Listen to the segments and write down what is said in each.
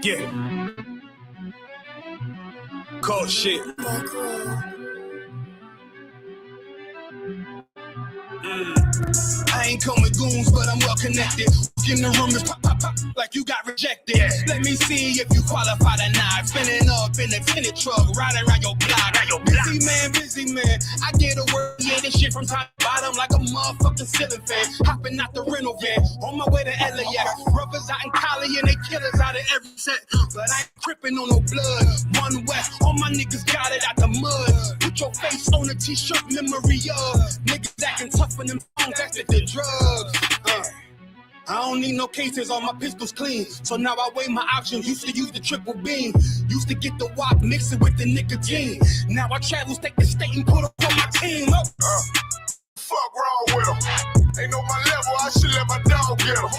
Yeah. Cold shit. I ain't come with goons, but I'm well connected. In the room is pop, pop, pop, like you got rejected. Let me see if you qualify or not. Spinning up in a tinted truck, riding around your block. Busy man. I get a word, yeah, this shit from top to bottom like a motherfucking ceiling fan. Hopping out the rental van, on my way to LAX. Brothers out in Cali and they killers out of every set. But I ain't crippin' on no blood. One West, all my niggas got it out the mud. Put your face on a t-shirt, memory of niggas acting tough in them songs, that's the drugs. I don't need no cases, all my pistols clean. So now I weigh my options, used to use the triple beam. Used to get the wop, mix it with the nicotine. Now I travel state to state and put up on my team. Fuck wrong with them. Ain't know my level, I should let my dog get them.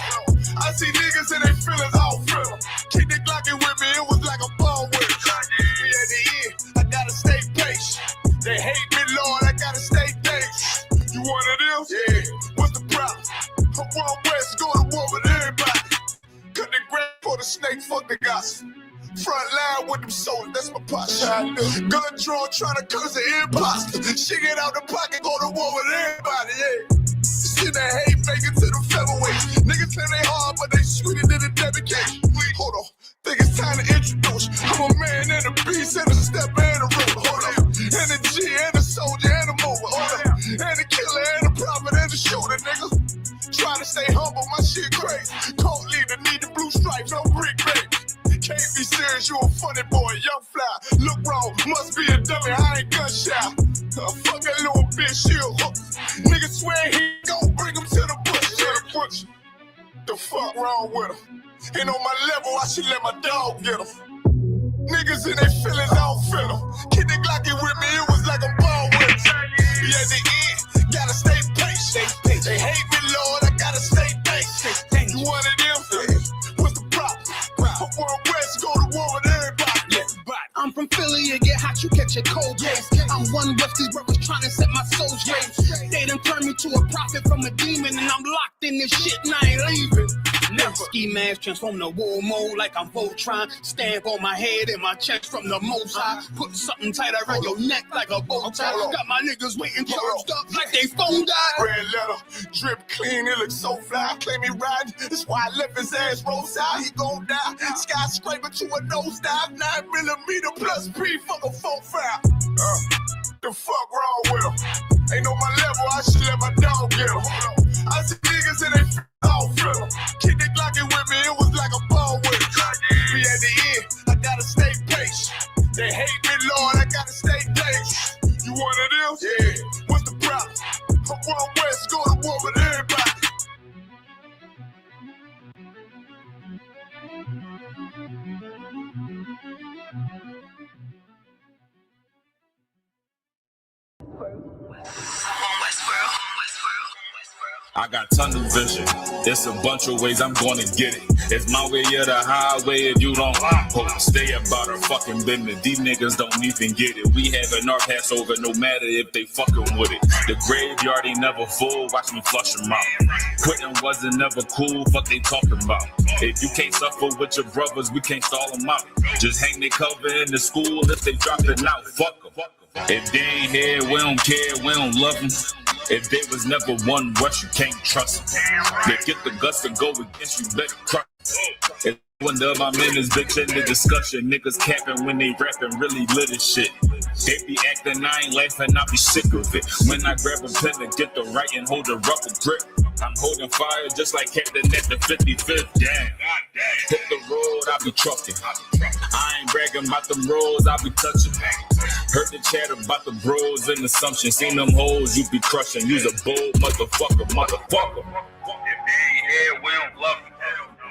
I see niggas and they feelings all feel them. Keep the Glockin' with me, it was like a ball with it. At the end, I gotta stay patient. They hate me, Lord, I gotta stay patient. You one of them? Yeah. What's the problem? I'm one West, go to war with everybody. Cut the grab for the snake, fuck the gospel. Front line with them soldiers, that's my posture. Gun drawn, trying to curse the imposter. Shit get out the pocket, go to war with everybody, yeah. Shit that hate, make it to the featherweights. Niggas say they hard, but they sweeter than a dedication. Hold on, think it's time to introduce. I'm a man and a beast and a step and a roller. Hold on, and a G and a soldier and a mover. Hold on, and a killer and a prophet and a shooter, nigga. Trying to stay humble, my shit crazy. Cold leader, need the blue stripes, no brick baby. Can't be serious, you a funny boy, young fly. Look wrong, must be a dummy, I ain't gun shy. Fuck that little bitch, she a hook. Nigga swear he gon' bring him to the bush. The fuck wrong with him? Ain't on my level, I should let my dog get him. Niggas in their feelings, I don't feel them. Keep the Glockin' with me, it was like a ball with it. Be at the end, gotta stay patient. They hate me, Lord, I gotta stay patient. You one of them? Yeah. What's the problem? I'm one West, go to war with everybody. Yeah. I'm from Philly, it get hot, you catch a cold case. I'm one West, these brothers trying to set my soul straight. They done turned me to a prophet from a demon, and I'm locked in this shit and I ain't leaving. Never. Ski mask transform to war mode like I'm Voltron. Stamp on my head and my chest from the most high. Put something tight around your neck like a bow tie. Got my niggas waiting charged up like they phone died. Red letter, drip clean, it looks so fly. Claim he riding, that's why I left his ass roadside. He gon' die. Skyscraper to a nosedive. 9mm plus P, fuck a 4-5. The fuck wrong with him? Ain't on my level, I should let my dog get him. I see niggas and they all feel them. Keep the Glockin' with me, it was like a ball with it. Be at the end, I gotta stay patient. They hate me, Lord, I gotta stay patient. You one of them? Yeah. What's the problem? I'm one West, go to war with everybody. I got tunnel vision. It's a bunch of ways I'm gonna get it. It's my way or the highway if you don't stay about our fucking business. These niggas don't even get it. We having our Passover no matter if they fucking with it. The graveyard ain't never full, watch me flush them out. Quitting wasn't never cool, fuck they talking about. If you can't suffer with your brothers, we can't stall them out. Just hang their cover in the school if they dropping out, fuck them. If they ain't here, we don't care, we don't love them. If there was never one rush, you can't trust them. They get the guts to go against you, better crush. If one of my men is bitch in the discussion, niggas capping when they rapping, really lit as shit. They be acting, I ain't laughing, I be sick of it. When I grab a pen to get the right and hold a rubber grip, I'm holding fire just like Captain at the 55th. Damn. Hit the road, I be trucking. I ain't bragging about them roads, I be touching. Heard the chat about the bros and assumption. Seen them hoes, you be crushing. You's a bold motherfucker. If they ain't here, we don't love them.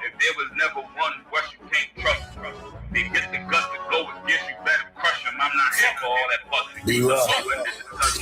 If there was never one rush, you can't trust them. They get the guts to go against you, better crush them. I'm not here for all that fucking.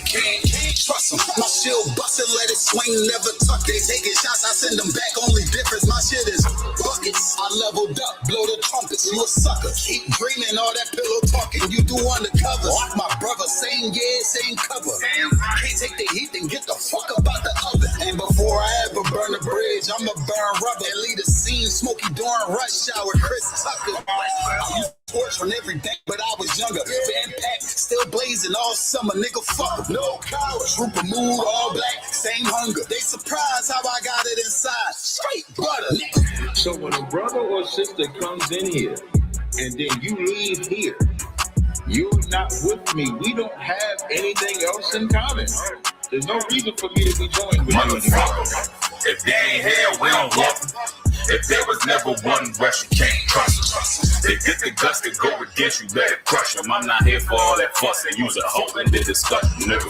Can't trust them. My shield bustin', let it swing, never tuck it. Taking shots, I send them back. Only difference, my shit is buckets. I leveled up, blow the trumpets. You a sucker. Keep dreaming all that pillow talking. You do undercover. Like my brother, same year, same cover. Can't take the heat and get the fuck about the other. And before I ever burn the bridge, I'ma burn rubber and leave the scene Smokey during rush hour, Chris Tucker. I used to torch on every day, but I was younger. Band pack, still blazing all summer, nigga, fuck. No cowards, Rupert mood, all black, same hunger. They surprised how I got it inside. Straight butter, nigga. So when a brother or sister comes in here, and then you leave here, you're not with me. We don't have anything else in common. There's no reason for me to be joined with you anymore. If they ain't here, we don't want them. If there was never one rush, you can't trust them. They get the guts to go against you, better crush them. I'm not here for all that fuss and use a hoe in the discussion, nigga.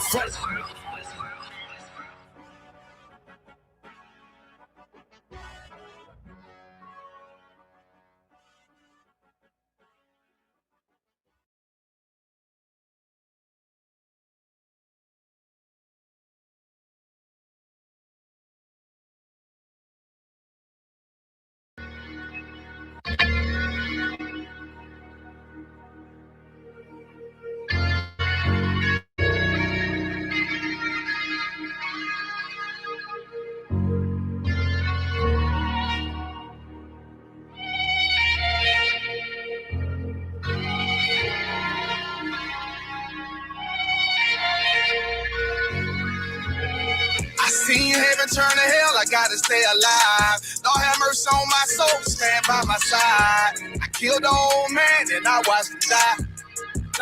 Seen heaven turn to hell, I gotta stay alive. Lord have mercy on my soul, stand by my side. I killed the old man and I watched him die.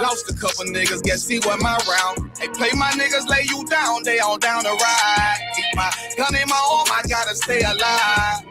Lost a couple niggas, guess he wasn't my round. They play my niggas, lay you down, they all down the ride. Keep my gun in my arm, I gotta stay alive.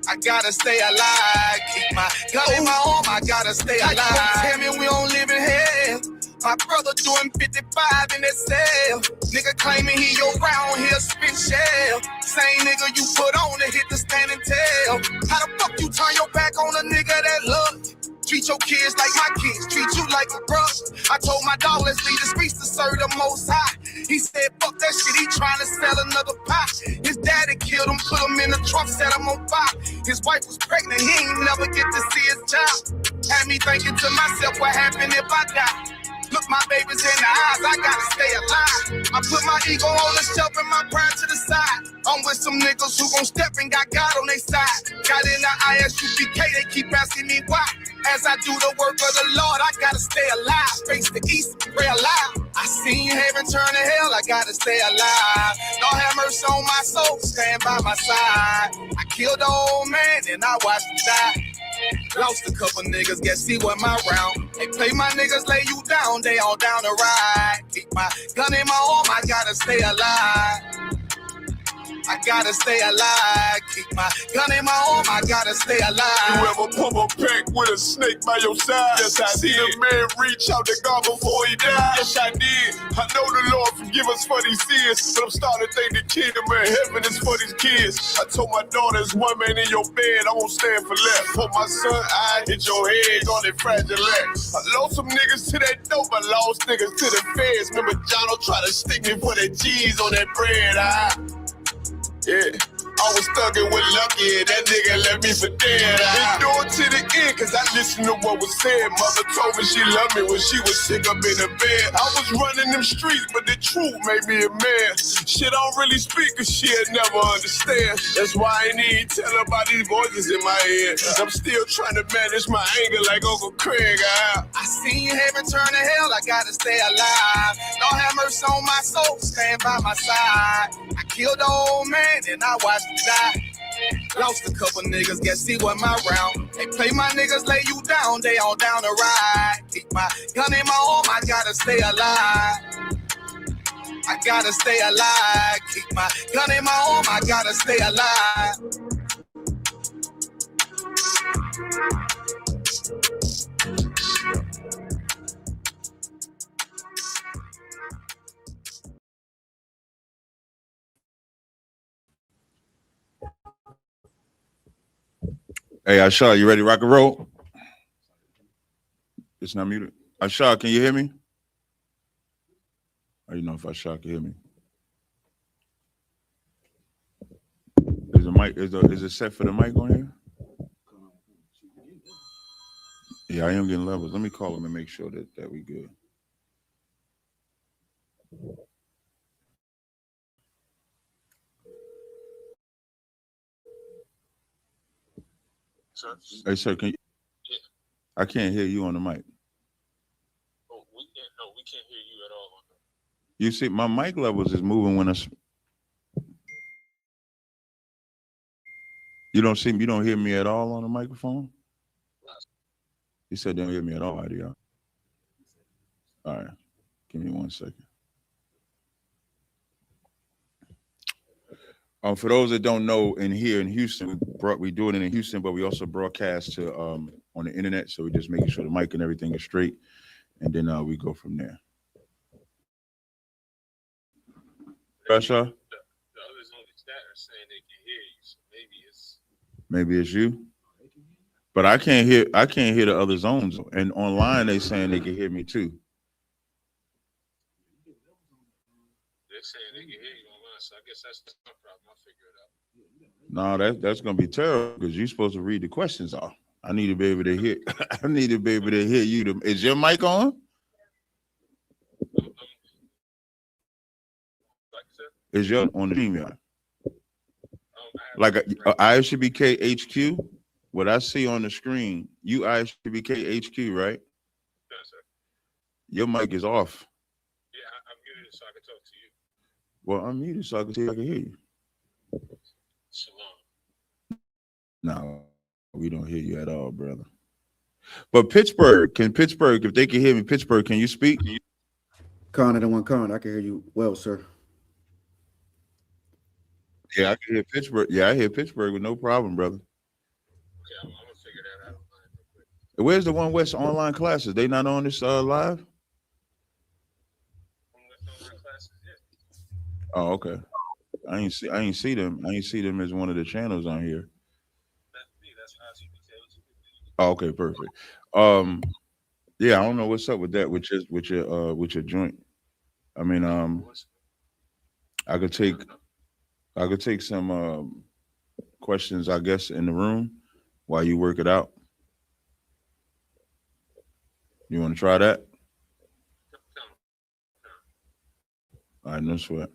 I gotta stay alive. Keep my gun in my arm, I gotta stay alive. Tell me we don't live in hell. My brother doing 55 in that cell. Nigga claiming he your round, he'll spin shell. Same nigga you put on to hit the standing tail. How the fuck you turn your back on a nigga that love you? Treat your kids like my kids, treat you like a brother. I told my dog, let's leave the streets to serve the most high. He said, fuck that shit, he trying to sell another pot. His daddy killed him, put him in the trunk, set him on fire. His wife was pregnant, he ain't never get to see his child. Had me thinking to myself, what happened if I die? Look my babies in the eyes, I gotta stay alive. I put my ego on the shelf and my pride to the side. I'm with some niggas who gon' step and got God on their side. Got in the ISUPK, they keep asking me why. As I do the work of the Lord, I gotta stay alive. Face the east, pray alive. I seen heaven turn to hell, I gotta stay alive. Lord have mercy on my soul, stand by my side. I killed the old man and I watched him die. Lost a couple niggas, guess he wasn't my round. They play my niggas, lay you down, they all down the ride. Keep my gun in my arm, I gotta stay alive. I gotta stay alive. Keep my gun in my arm, I gotta stay alive. You ever pump a pack with a snake by your side? Yes, I did. A man reach out to God before he died? Yes, I did. I know the Lord forgive us for these sins, but I'm starting to think the kingdom of heaven is for these kids. I told my daughter, there's one man in your bed, I won't stand for left. Put my son, I hit your head on that fragile legs. I lost some niggas to that dope, I lost niggas to the feds. Remember Jono tried to stick me for that cheese on that bread, yeah, I was thugging with Lucky and that nigga left me for dead. Endured to the end cause I listened to what was said. Mother told me she loved me when she was sick up in the bed. I was running them streets but the truth made me a man. Shit I don't really speak cause she'll never understand. That's why I ain't even tell her about these voices in my head. I'm still trying to manage my anger like Uncle Craig. I seen heaven turn to hell, I gotta stay alive. Lord have mercy on my soul, stand by my side. I killed the old man and I watched him die. Lost a couple niggas, guess he wasn't my round. They play my niggas, lay you down, they all down the ride. Keep my gun in my arm, I gotta stay alive. I gotta stay alive. Keep my gun in my arm, I gotta stay alive. Hey, Asha, you ready to rock and roll? It's not muted. Asha, can you hear me? I don't know if Asha can hear me. Is the mic is it set for the mic on here? Yeah, I am getting levels. Let me call him and make sure that we good. Sir? Hey, sir, can you? Yeah. I can't hear you on the mic. Oh, we can't hear you at all. You see, my mic levels is moving when I. You don't hear me at all on the microphone? You said they don't hear me at all, y'all. All right. Give me 1 second. For those that don't know, in Houston, we do it in Houston, but we also broadcast to on the internet. So we're just making sure the mic and everything is straight, and then we go from there. Russia? The others on the chat are saying they can hear you, so maybe it's you. But I can't hear the other zones. And online they saying they can hear me too. they're saying they can hear you online, so I guess that's my problem. I'll figure it out. No, that's gonna be terrible because you're supposed to read the questions off. I need to be able to hear. I need to be able to hear you. Is your mic on? Is your on the email? Like ISUPK HQ? What I see on the screen, you ISUPK HQ, right? Yes, sir. Your mic is off. Yeah, I'm muted so I can talk to you. Well, I'm muted so I can see I can hear you. Shalom. No, we don't hear you at all, brother. But Pittsburgh, if they can hear me, Pittsburgh, can you speak? Con, I don't want Con. I can hear you well, sir. Yeah, I can hear Pittsburgh. Yeah, I hear Pittsburgh with no problem, brother. Okay, I'm gonna figure that out. Where's the One West online classes? They not on this live? Oh, okay. I ain't see them. I ain't see them as one of the channels on here. Oh, okay, perfect. Yeah, I don't know what's up with that, with your joint. I mean, I could take some questions, I guess, in the room while you work it out. You want to try that? All right, no sweat.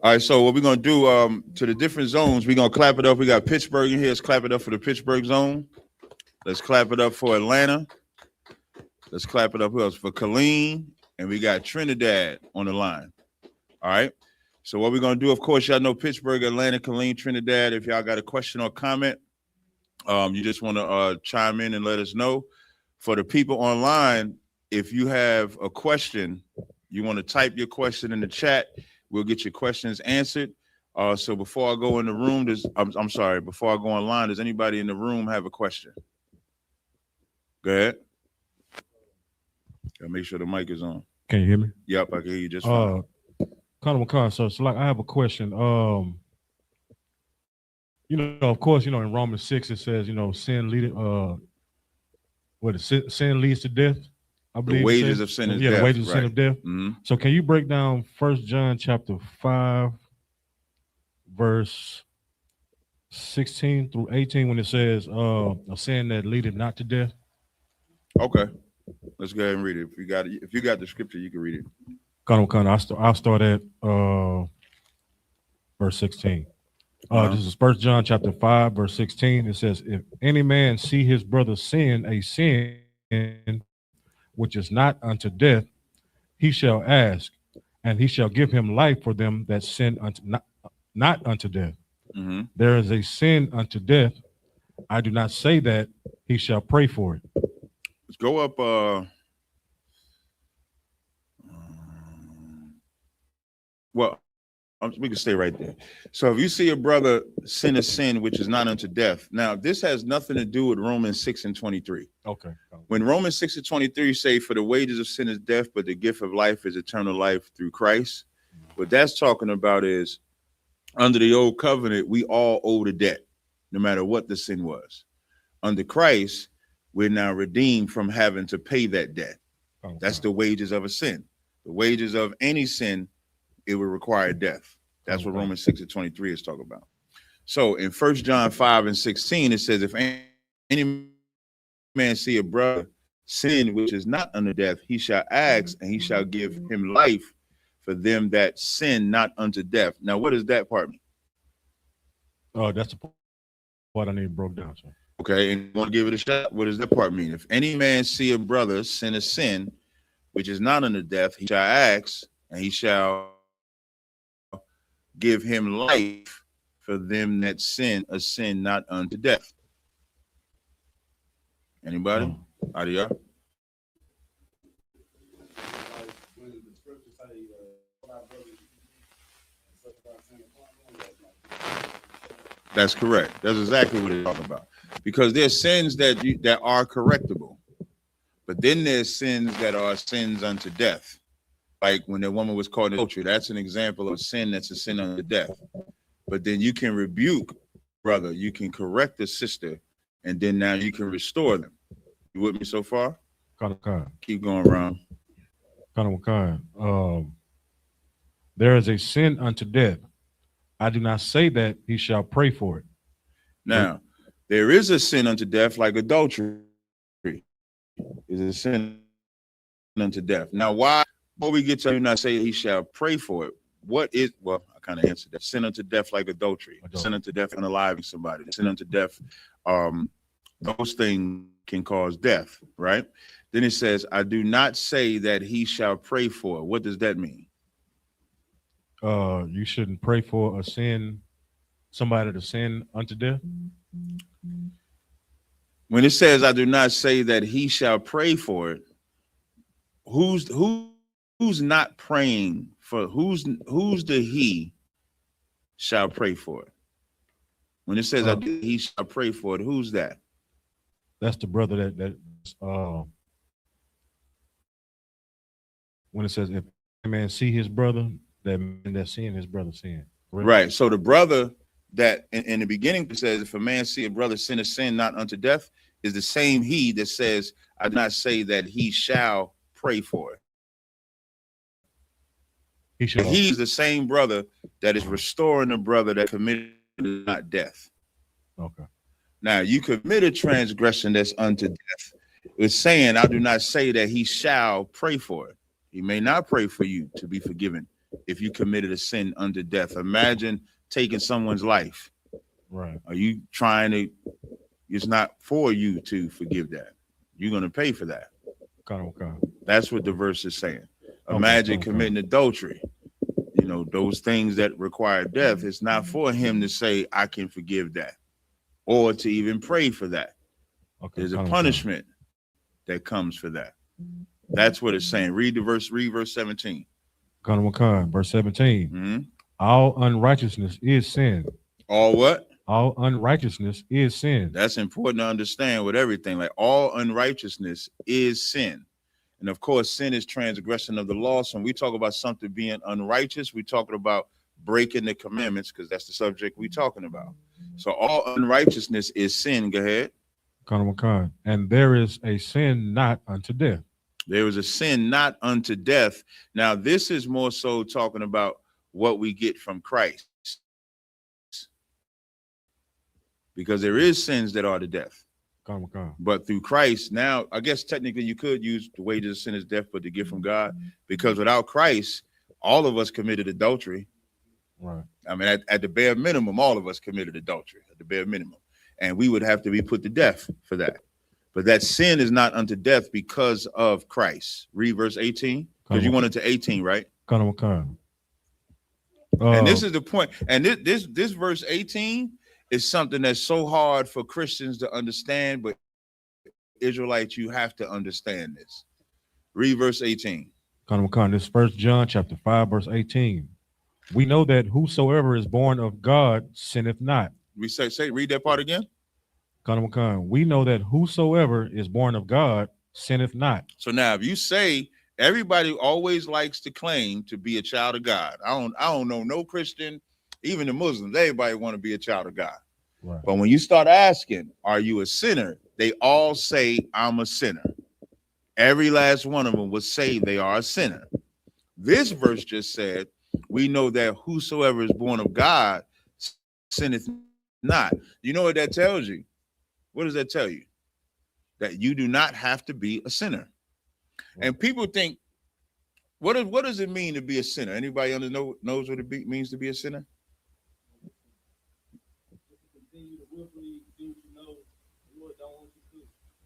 All right, so what we're gonna do to the different zones, we're gonna clap it up. We got Pittsburgh in here. Let's clap it up for the Pittsburgh zone. Let's clap it up for Atlanta. Let's clap it up for Killeen, and we got Trinidad on the line. All right. So what we're gonna do, of course, y'all know Pittsburgh, Atlanta, Killeen, Trinidad. If y'all got a question or comment, you just want to chime in and let us know. For the people online, if you have a question, you want to type your question in the chat. We'll get your questions answered. So before I go in the room, before I go online, does anybody in the room have a question? Go ahead. Gotta make sure the mic is on. Can you hear me? Yep, I can hear you just fine. So like I have a question. Of course, in Romans 6 it says, sin sin leads to death. I believe the wages of sin is death. The wages of sin of death. Mm-hmm. So can you break down 1 John chapter 5, verse 16 through 18 when it says a sin that leadeth not to death? Okay. Let's go ahead and read it. If you got the scripture, you can read it. I'll start at verse 16. This is 1 John chapter 5, verse 16. It says, if any man see his brother sin a sin which is not unto death, he shall ask, and he shall give him life for them that sin unto not unto death. Mm-hmm. There is a sin unto death. I do not say that he shall pray for it. Let's go up. We can stay right there. So if you see a brother sin a sin which is not unto death, now this has nothing to do with Romans 6 and 23. Okay. When Romans 6 and 23 say, for the wages of sin is death, but the gift of life is eternal life through Christ. What that's talking about is under the old covenant, we all owed a debt, no matter what the sin was. Under Christ, we're now redeemed from having to pay that debt. Okay. That's the wages of a sin. The wages of any sin, it would require death. That's what Romans 6 and 23 is talking about. So in 1 John 5 and 16, it says, if any man see a brother sin which is not unto death, he shall ask, and he shall give him life for them that sin not unto death. Now, what does that part mean? That's the part I need broke down, sir. Okay, and you want to give it a shot? What does that part mean? If any man see a brother sin a sin which is not unto death, he shall ask, and he shall give him life for them that sin a sin not unto death. Anybody? Out of y'all? That's correct. That's exactly what it's talking about. Because there's sins that are correctable, but then there's sins that are sins unto death. Like when the woman was caught in adultery, that's an example of a sin that's a sin unto death. But then you can rebuke, brother, you can correct the sister, and then now you can restore them. You with me so far? Keep going around. There is a sin unto death. I do not say that he shall pray for it. Now, there is a sin unto death, like adultery is a sin unto death. Now, why, before we get to do not say he shall pray for it, what is, well, I kind of answered that. Sin unto death like adultery. Sin unto death, unaliving somebody. Sin unto death, those things can cause death, right? Then it says, I do not say that he shall pray for it. What does that mean? You shouldn't pray for a sin, somebody to sin unto death. When it says, I do not say that he shall pray for it, who's not praying for, who's the he shall pray for it? When it says he shall pray for it, who's that? That's the brother that when it says if a man see his brother, that man that's seeing his brother sin. Correct? Right. So the brother that in the beginning it says, if a man see a brother sin a sin not unto death, is the same he that says, I do not say that he shall pray for it. He's the same brother that is restoring the brother that committed not death. Okay. Now you commit a transgression that's unto death. It's saying, I do not say that he shall pray for it. He may not pray for you to be forgiven if you committed a sin unto death. Imagine taking someone's life. Right. Are you trying to, it's not for you to forgive that. You're going to pay for that. Okay. That's what the verse is saying. Imagine committing adultery. You know, those things that require death, it's not for him to say, I can forgive that, or to even pray for that. Okay. There's a punishment that comes for that. That's what it's saying. Read verse 17. Verse 17. Mm-hmm. All unrighteousness is sin. All what? All unrighteousness is sin. That's important to understand with everything. Like all unrighteousness is sin. And of course, sin is transgression of the law. So when we talk about something being unrighteous, we're talking about breaking the commandments, because that's the subject we're talking about. So all unrighteousness is sin. Go ahead. And there is a sin not unto death. There is a sin not unto death. Now, this is more so talking about what we get from Christ. Because there is sins that are to death. But through Christ, now, I guess technically you could use the wages of sin is death, but the gift from God. Because without Christ, all of us committed adultery. Right. I mean, at the bare minimum, all of us committed adultery, at the bare minimum. And we would have to be put to death for that. But that sin is not unto death because of Christ. Read verse 18. Because you wanted to 18, right? And this is the point. And this verse 18 is something that's so hard for Christians to understand, but Israelites, you have to understand this. Read verse 18. This 1 John chapter 5, verse 18. We know that whosoever is born of God sinneth not. We say read that part again. We know that whosoever is born of God sinneth not. So now if you say, everybody always likes to claim to be a child of God. I don't know no Christian, even the Muslims, everybody want to be a child of God. Right. But when you start asking, are you a sinner? They all say, I'm a sinner. Every last one of them will say they are a sinner. This verse just said, we know that whosoever is born of God sinneth not. You know what that tells you? What does that tell you? That you do not have to be a sinner. Right. And people think, what does it mean to be a sinner? Anybody knows what it means to be a sinner?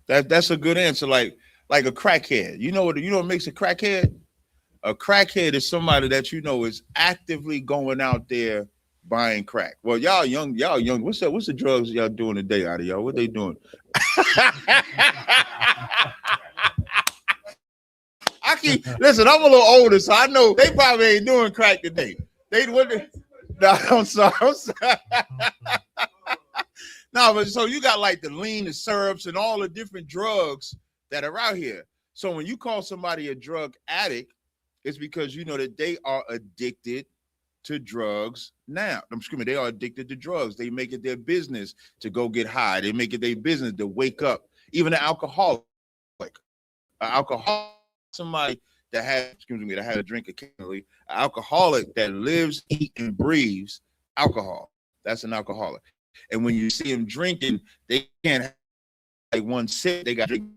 That's a good answer. Like a crackhead. You know what makes a crackhead? A crackhead is somebody that you know is actively going out there buying crack. Well, y'all young. What's the drugs y'all doing today out of y'all? What they doing? Listen, I'm a little older, so I know they probably ain't doing crack today. No, I'm sorry. No, but so you got like the lean, the syrups, and all the different drugs that are out here. So when you call somebody a drug addict, it's because you know that they are addicted to drugs now. I'm screaming, they are addicted to drugs. They make it their business to go get high. They make it their business to wake up. Even an alcoholic, somebody that had a drink occasionally, an alcoholic that lives, eats, and breathes alcohol. That's an alcoholic. And when you see them drinking, they can't have like one sip. They got to drink.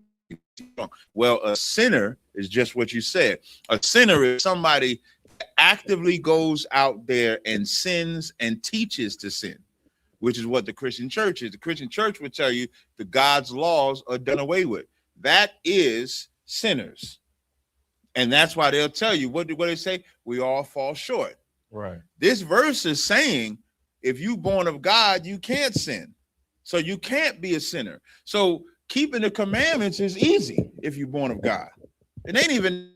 Well, a sinner is just what you said. A sinner is somebody that actively goes out there and sins and teaches to sin, which is what the Christian church is. The Christian church would tell you the God's laws are done away with. That is sinners. And that's why they'll tell you, what they say? We all fall short. Right. This verse is saying, if you born of God, you can't sin. So you can't be a sinner. So keeping the commandments is easy if you're born of God. It ain't even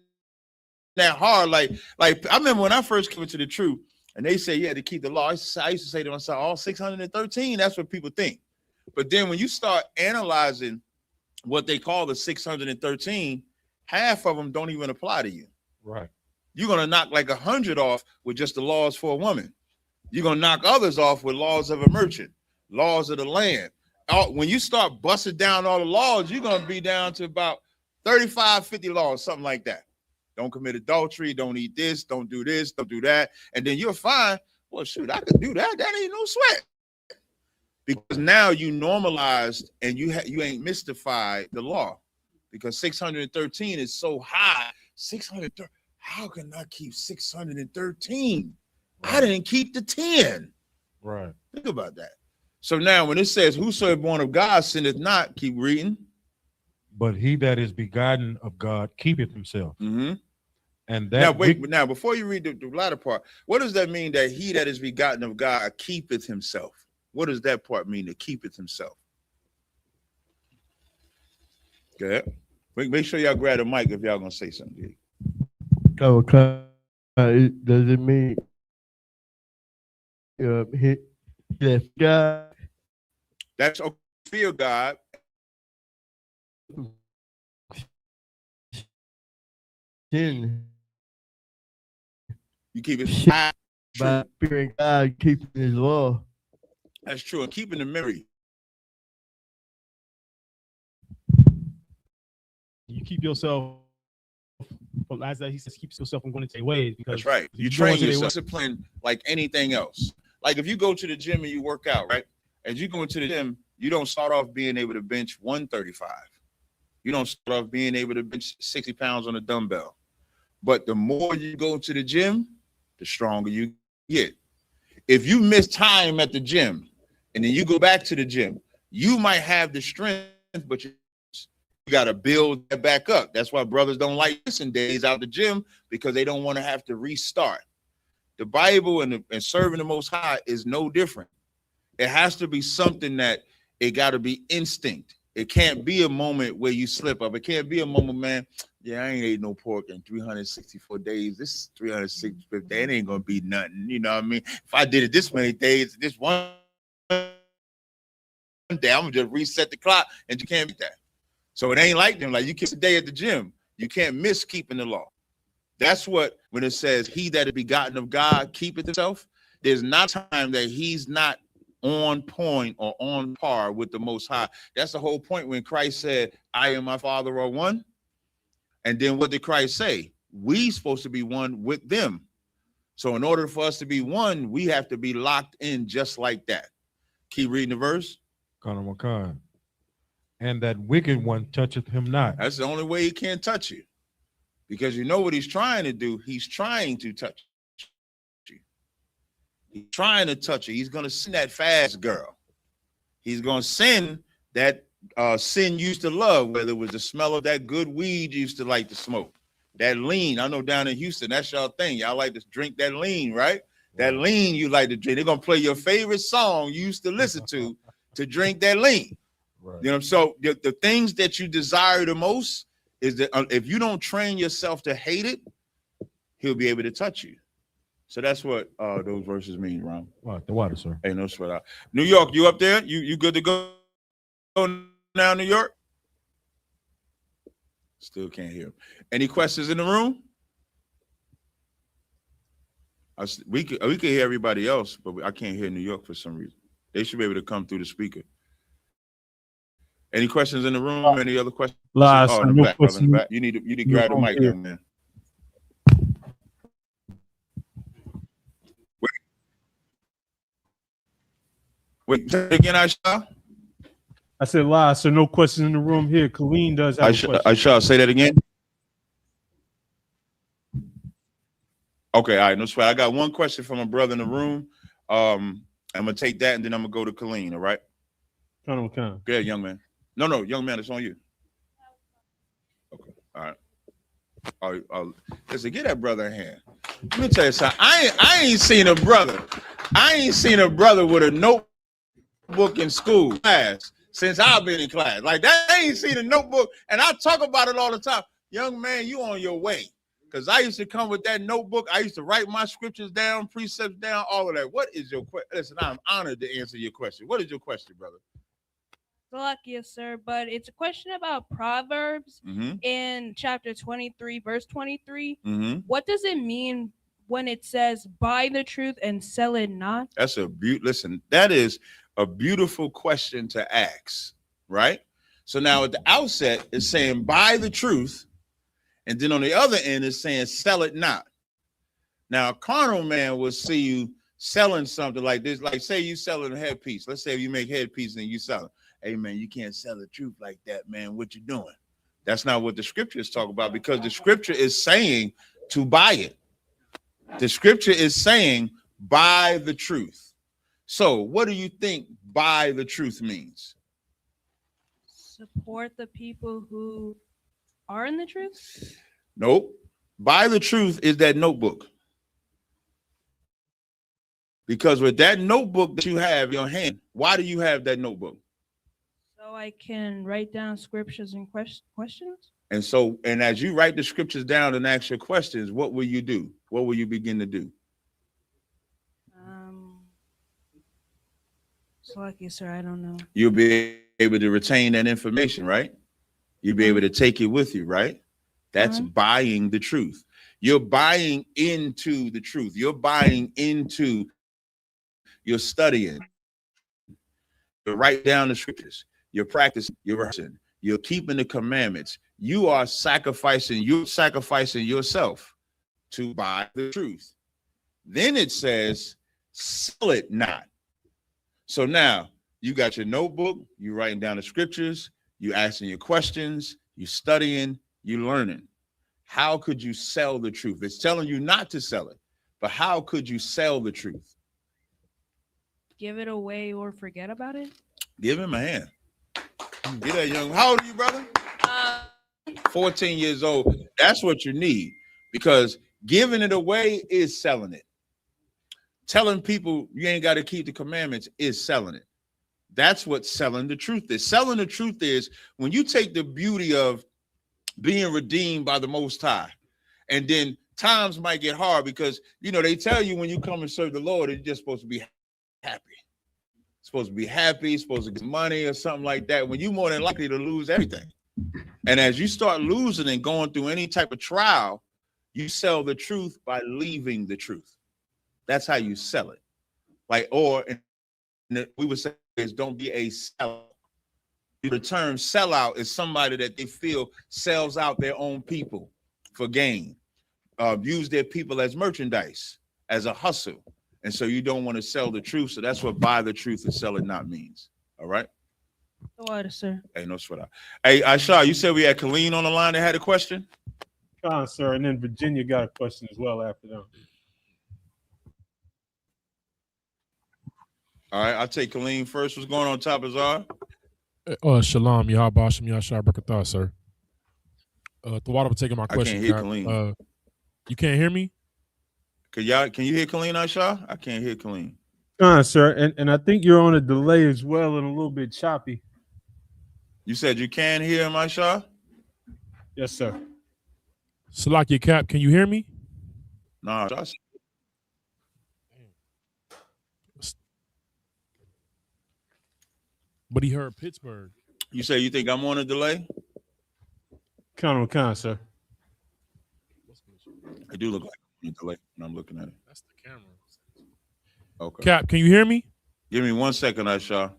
that hard. Like I remember when I first came into the truth and they say, yeah, to keep the law. I used to say to myself, all 613, that's what people think. But then when you start analyzing what they call the 613, half of them don't even apply to you. Right. You're going to knock like 100 off with just the laws for a woman. You're going to knock others off with laws of a merchant, laws of the land. When you start busting down all the laws, you're going to be down to about 35, 50 laws, something like that. Don't commit adultery. Don't eat this. Don't do this. Don't do that. And then you'll find, well, shoot, I could do that. That ain't no sweat. Because now you normalized and you ain't mystified the law. Because 613 is so high. 613. How can I keep 613? Right. I didn't keep the 10. Right. Think about that. So now when it says, whoso is born of God sinneth not, keep reading. But he that is begotten of God keepeth himself. Mm-hmm. And that now before you read the latter part, what does that mean that he that is begotten of God keepeth himself? What does that part mean, to keepeth himself? Okay. Make sure y'all grab the mic if y'all gonna say something. Oh, does it mean God? That's okay. Fear God. Sin. You keep it by fearing God, keeping his law. That's true. And keeping the memory. You keep yourself from, as he says, keep yourself from going into their ways. Because that's right. You train yourself discipline like anything else. Like if you go to the gym and you work out, right? As you go into the gym, you don't start off being able to bench 135. You don't start off being able to bench 60 pounds on a dumbbell. But the more you go to the gym, the stronger you get. If you miss time at the gym and then you go back to the gym, you might have the strength, but you got to build that back up. That's why brothers don't like missing days out the gym, because they don't want to have to restart. The Bible and serving the Most High is no different. It has to be something that it got to be instinct. It can't be a moment where you slip up. It can't be a moment, man, yeah, I ain't ate no pork in 364 days. This is 365 days. It ain't going to be nothing. You know what I mean? If I did it this many days, this one day, I'm going to just reset the clock, and you can't beat that. So it ain't like them. Like you kiss a day at the gym. You can't miss keeping the law. That's what, when it says, he that is begotten of God keepeth himself, there's not time that he's not on point or on par with the Most High. That's the whole point when Christ said, I and my Father are one. And then what did Christ say? We supposed to be one with them. So in order for us to be one, we have to be locked in just like that. Keep reading the verse. And that wicked one toucheth him not. That's the only way he can't touch you. Because you know what he's trying to do? He's trying to touch you. He's trying to touch you. He's going to send that fast girl. He's going to send that sin used to love, whether it was the smell of that good weed you used to like to smoke. That lean, I know down in Houston, that's y'all thing. Y'all like to drink that lean, right? That lean you like to drink. They're gonna play your favorite song you used to listen to drink that lean. Right. You know, so the things that you desire the most is that if you don't train yourself to hate it, he'll be able to touch you. So that's what those verses mean, Ron. Right, the water, sir. Hey, no sweat out. New York, you up there? You good to go now, New York? Still can't hear. Any questions in the room? We can hear everybody else, but I can't hear New York for some reason. They should be able to come through the speaker. Any questions in the room? Any other questions? Last, in the back, brother, in the back. You need to grab the mic, young man. Wait, say it again, Aisha? I said live, so no questions in the room here. Colleen does have a question. Aisha, say that again. Okay, all right, no sweat. I got one question from a brother in the room. I'm gonna take that and then I'm gonna go to Colleen, all right? Okay. Good, young man. No, young man, it's on you. Okay, all right. Listen, get that brother a hand. Let me tell you something. I ain't seen a brother. I ain't seen a brother with a notebook in school class since I've been in class. Like that, I ain't seen a notebook, and I talk about it all the time. Young man, you on your way. Because I used to come with that notebook. I used to write my scriptures down, precepts down, all of that. What is your question? Listen, I'm honored to answer your question. What is your question, brother? Yes, sir, but it's a question about Proverbs in chapter 23, verse 23. What does it mean when it says, buy the truth and sell it not? That's listen, that is a beautiful question to ask, right? So now at the outset, it's saying, buy the truth. And then on the other end, it's saying, sell it not. Now, a carnal man will see you selling something like this. Like, say you selling a headpiece. Let's say you make headpiece and you sell it. Hey, man, you can't sell the truth like that, man. What you doing? That's not what the scriptures talk about, because the scripture is saying to buy it. The scripture is saying, buy the truth. So what do you think buy the truth means? Support the people who are in the truth? Nope. Buy the truth is that notebook. Because with that notebook that you have in your hand, why do you have that notebook? So I can write down scriptures and questions? And as you write the scriptures down and ask your questions, what will you do? What will you begin to do? Sir, I don't know. You'll be able to retain that information, right? You'll be able to take it with you, right? That's buying the truth. You're buying into the truth. You're buying into your studying. You write down the scriptures. You're practicing. You're rehearsing. You're keeping the commandments. You are sacrificing. You're sacrificing yourself to buy the truth. Then it says, sell it not. So now you got your notebook. You're writing down the scriptures. You're asking your questions. You're studying. You're learning. How could you sell the truth? It's telling you not to sell it, but how could you sell the truth? Give it away or forget about it? Give him a hand. Get that young. How old are you, brother? 14 years old. That's what you need, because giving it away is selling it. Telling people you ain't got to keep the commandments is selling it. That's what selling the truth is. Selling the truth is when you take the beauty of being redeemed by the Most High, and then times might get hard because, they tell you when you come and serve the Lord, you're just supposed to be happy. Supposed to be happy, supposed to get money or something like that, when you're more than likely to lose everything. And as you start losing and going through any type of trial, you sell the truth by leaving the truth. That's how you sell it. We would say is don't be a sellout. The term sellout is somebody that they feel sells out their own people for gain. Use their people as merchandise, as a hustle. And so you don't want to sell the truth. So that's what buy the truth and sell it not means. All right? Sir. Hey, no sweat out. Hey, Aisha, you said we had Colleen on the line that had a question? Sir, and then Virginia got a question as well after them. All right, I'll take Colleen first. What's going on, TAZARYACH? Shalom, Yahabashim, Yashar Brakatah, sir. The water for taking my question. I can't hear Kaleem. You can't hear me? Can you hear Kaleem Ashar? I can't hear Kaleem. Sir, and I think you're on a delay as well and a little bit choppy. You said you can hear him, Ashar? Yes, sir. Salakia Cap, can you hear me? No. But he heard Pittsburgh. You say you think I'm on a delay? Con, sir. I do look like I'm on a delay when I'm looking at it. That's the camera. Okay. Cap, can you hear me? Give me 1 second, Ashar.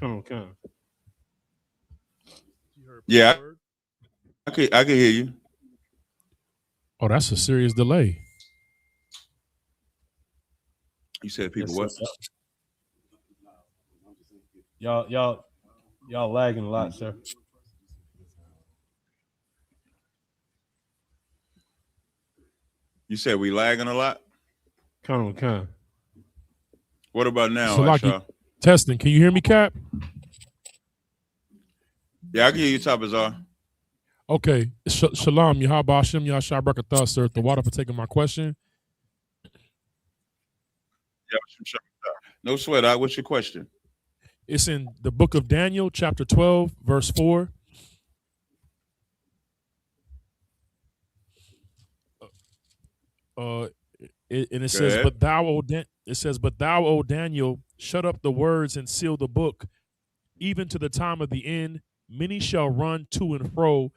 Con. Yeah, I can hear you. Oh, that's a serious delay. You said people what? Y'all lagging a lot, sir. You said we lagging a lot? Con. What about now, Salaki, Ashar? testing. Can you hear me, Cap? Yeah, I can hear you, Tabazar. Okay. Shalom, Yahabashim, Yashar Brakatah, sir. The water for taking my question. No sweat. What's your question? It's in the book of Daniel, chapter 12, verse 4. And it says, "But thou, O Daniel, shut up the words and seal the book, even to the time of the end. Many shall run to and fro,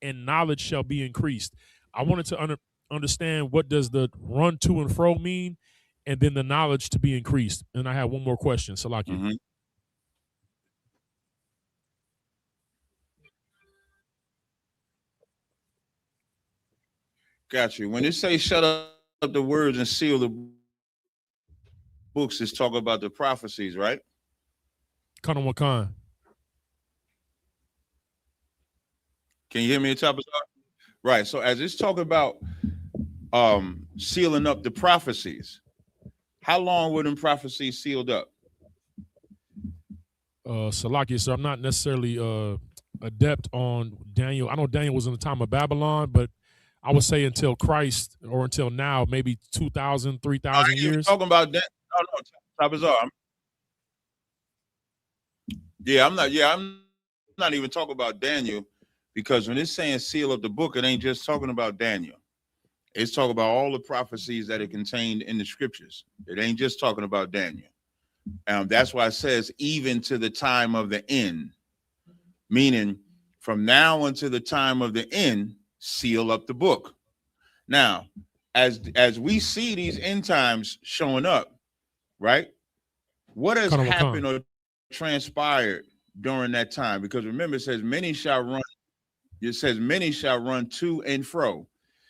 and knowledge shall be increased." I wanted to understand, what does the run to and fro mean, and then the knowledge to be increased. And I have one more question, Salaki. Mm-hmm. Got you. When it says shut up the words and seal the books, it's talking about the prophecies, right? Kana Wakan. Can you hear me, Tabazar? Right. So as it's talking about sealing up the prophecies, how long were them prophecies sealed up? Salaki, so I'm not necessarily adept on Daniel. I know Daniel was in the time of Babylon, but I would say until Christ, or until now, maybe 2,000, 3,000 years. Talking about that? No, Tabazar. I'm not even talking about Daniel, because when it's saying seal up the book, it ain't just talking about Daniel. It's talking about all the prophecies that are contained in the scriptures. It ain't just talking about Daniel. That's why it says even to the time of the end, meaning from now until the time of the end, seal up the book. Now, as we see these end times showing up, right? What has happened or transpired during that time? Because remember, it says many shall run. It says many shall run to and fro.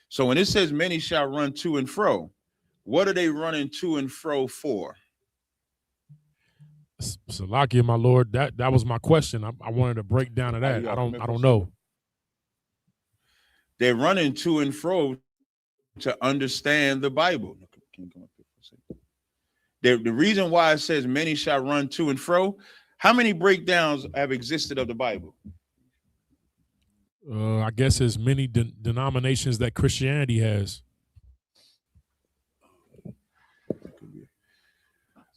So when it says many shall run to and fro, what are they running to and fro for? Salakia, my lord, that was my question. I wanted to break down to that. I don't know. They're running to and fro to understand the Bible. The reason why it says many shall run to and fro, how many breakdowns have existed of the Bible? I guess as many denominations that Christianity has.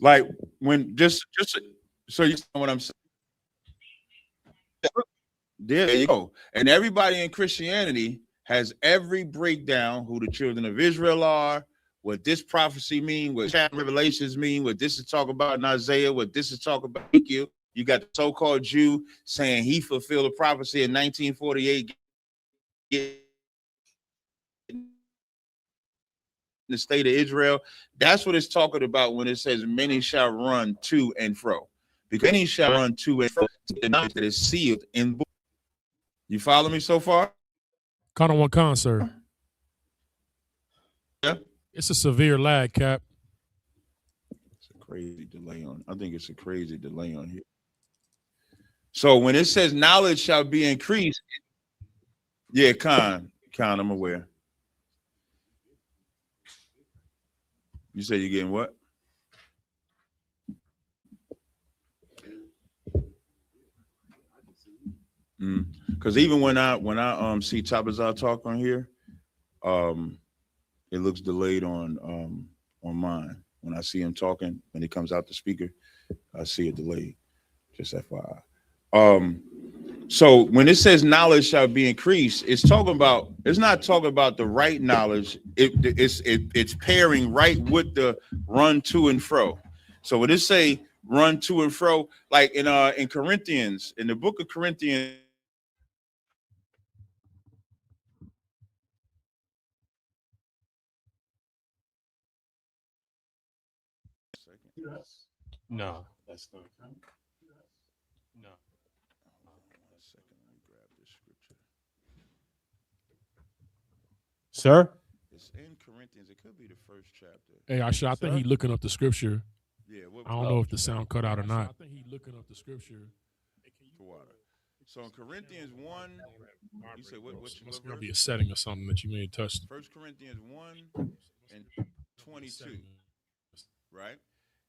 Like when just so you know what I'm saying. There you go. And everybody in Christianity has every breakdown who the children of Israel are, what this prophecy mean, what Revelations mean, what this is talking about in Isaiah, what this is talking about Ezekiel. You got the so-called Jew saying he fulfilled a prophecy in 1948. The state of Israel. That's what it's talking about when it says many shall run to and fro. Because many shall run to and fro to the knowledge that is sealed in book. You follow me so far? Kana Wakan, sir. Yeah. It's a severe lag, Cap. It's a crazy delay on. I think it's a crazy delay on here. So when it says knowledge shall be increased, yeah, Khan, I'm aware. You say you're getting what? Because even when I see Tabazar talk on here, it looks delayed on mine. When I see him talking, when he comes out the speaker, I see it delayed. Just FYI. So when it says knowledge shall be increased, it's not talking about the right knowledge. It's pairing right with the run to and fro. So when it say run to and fro, like in Corinthians, in the book of Corinthians. No, that's not. No. Sir? It's in Corinthians. It could be the first chapter. Hey, Asha, I think he's looking up the scripture. Yeah. I don't know if the sound cut out or not. I think he's looking up the scripture. So in Corinthians 1, you say what Must be a setting or something that you may have touched. 1 Corinthians 1 and 22, right?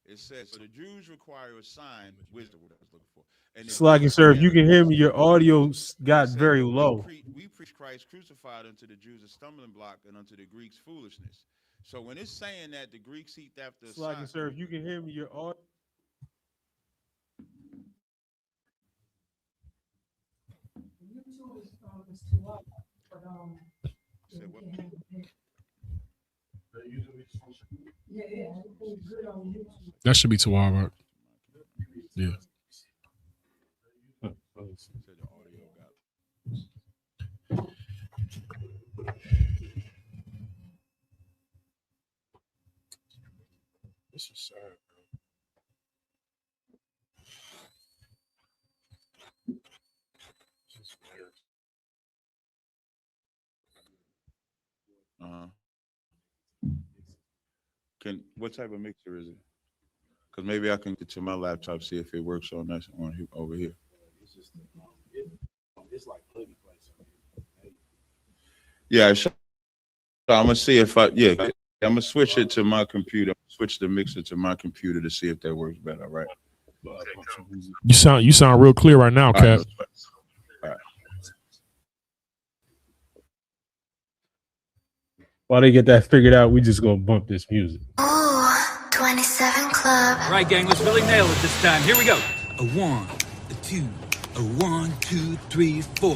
It says, so the Jews require a sign, wisdom, what I was looking for. And Slacking, sir, if you can hear me, your audio got very low. We preach Christ crucified unto the Jews a stumbling block and unto the Greeks foolishness. So when it's saying that the Greeks seek after Slacking, sir, if you can hear me, your audio. That should be TAZARYACH. Yeah. This is sad, bro. What type of mixer is it? Because maybe I can get to my laptop, see if it works on that over here. It's like plug-and play. Yeah, I'm gonna see if I'm gonna switch it to my computer. Switch the mixer to my computer to see if that works better. Right. You sound real clear right now, Cap. All right. While they get that figured out, we just gonna bump this music. Oh, 27 Club. All right, gang, let's really nail it this time. Here we go. A 1, a 2, a 1, 2, 3, 4.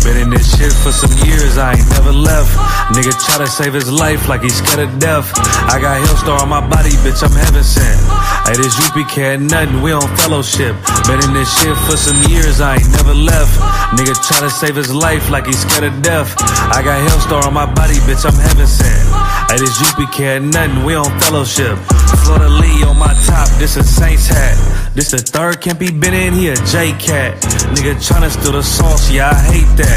Been in this shit for some years, I ain't never left. Nigga try to save his life like he's scared of death. I got Hellstar on my body, bitch, I'm heaven sent. Hey, this UPK ain't nothing, we on fellowship. Been in this shit for some years, I ain't never left. Nigga try to save his life like he's scared of death. I got Hellstar on my body, bitch, I'm heaven sent. Hey, this UPK ain't nothing, we on fellowship. Florida Lee on my top, this a Saints hat. This the third can't be been in here, J-Cat. Nigga tryna steal the sauce, yeah, I hate that.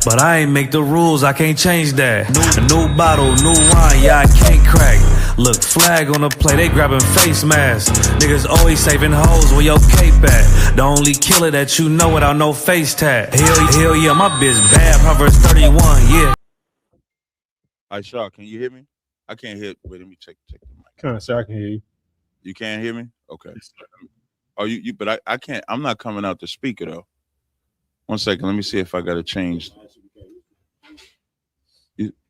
But I ain't make the rules, I can't change that. New bottle, new wine, yeah, I can't crack. Look, flag on the play, they grabbing face masks. Niggas always saving hoes where your cape at. The only killer that you know without no face tag. Hell yeah, my bitch bad, Proverbs 31, yeah. Aisha, can you hear me? I can't hear. Wait, let me check the mic. Come on, sir, I can hear you. You can't hear me? Okay. Oh, you but I can't. I'm not coming out the speaker though. 1 second. Let me see if I got to change.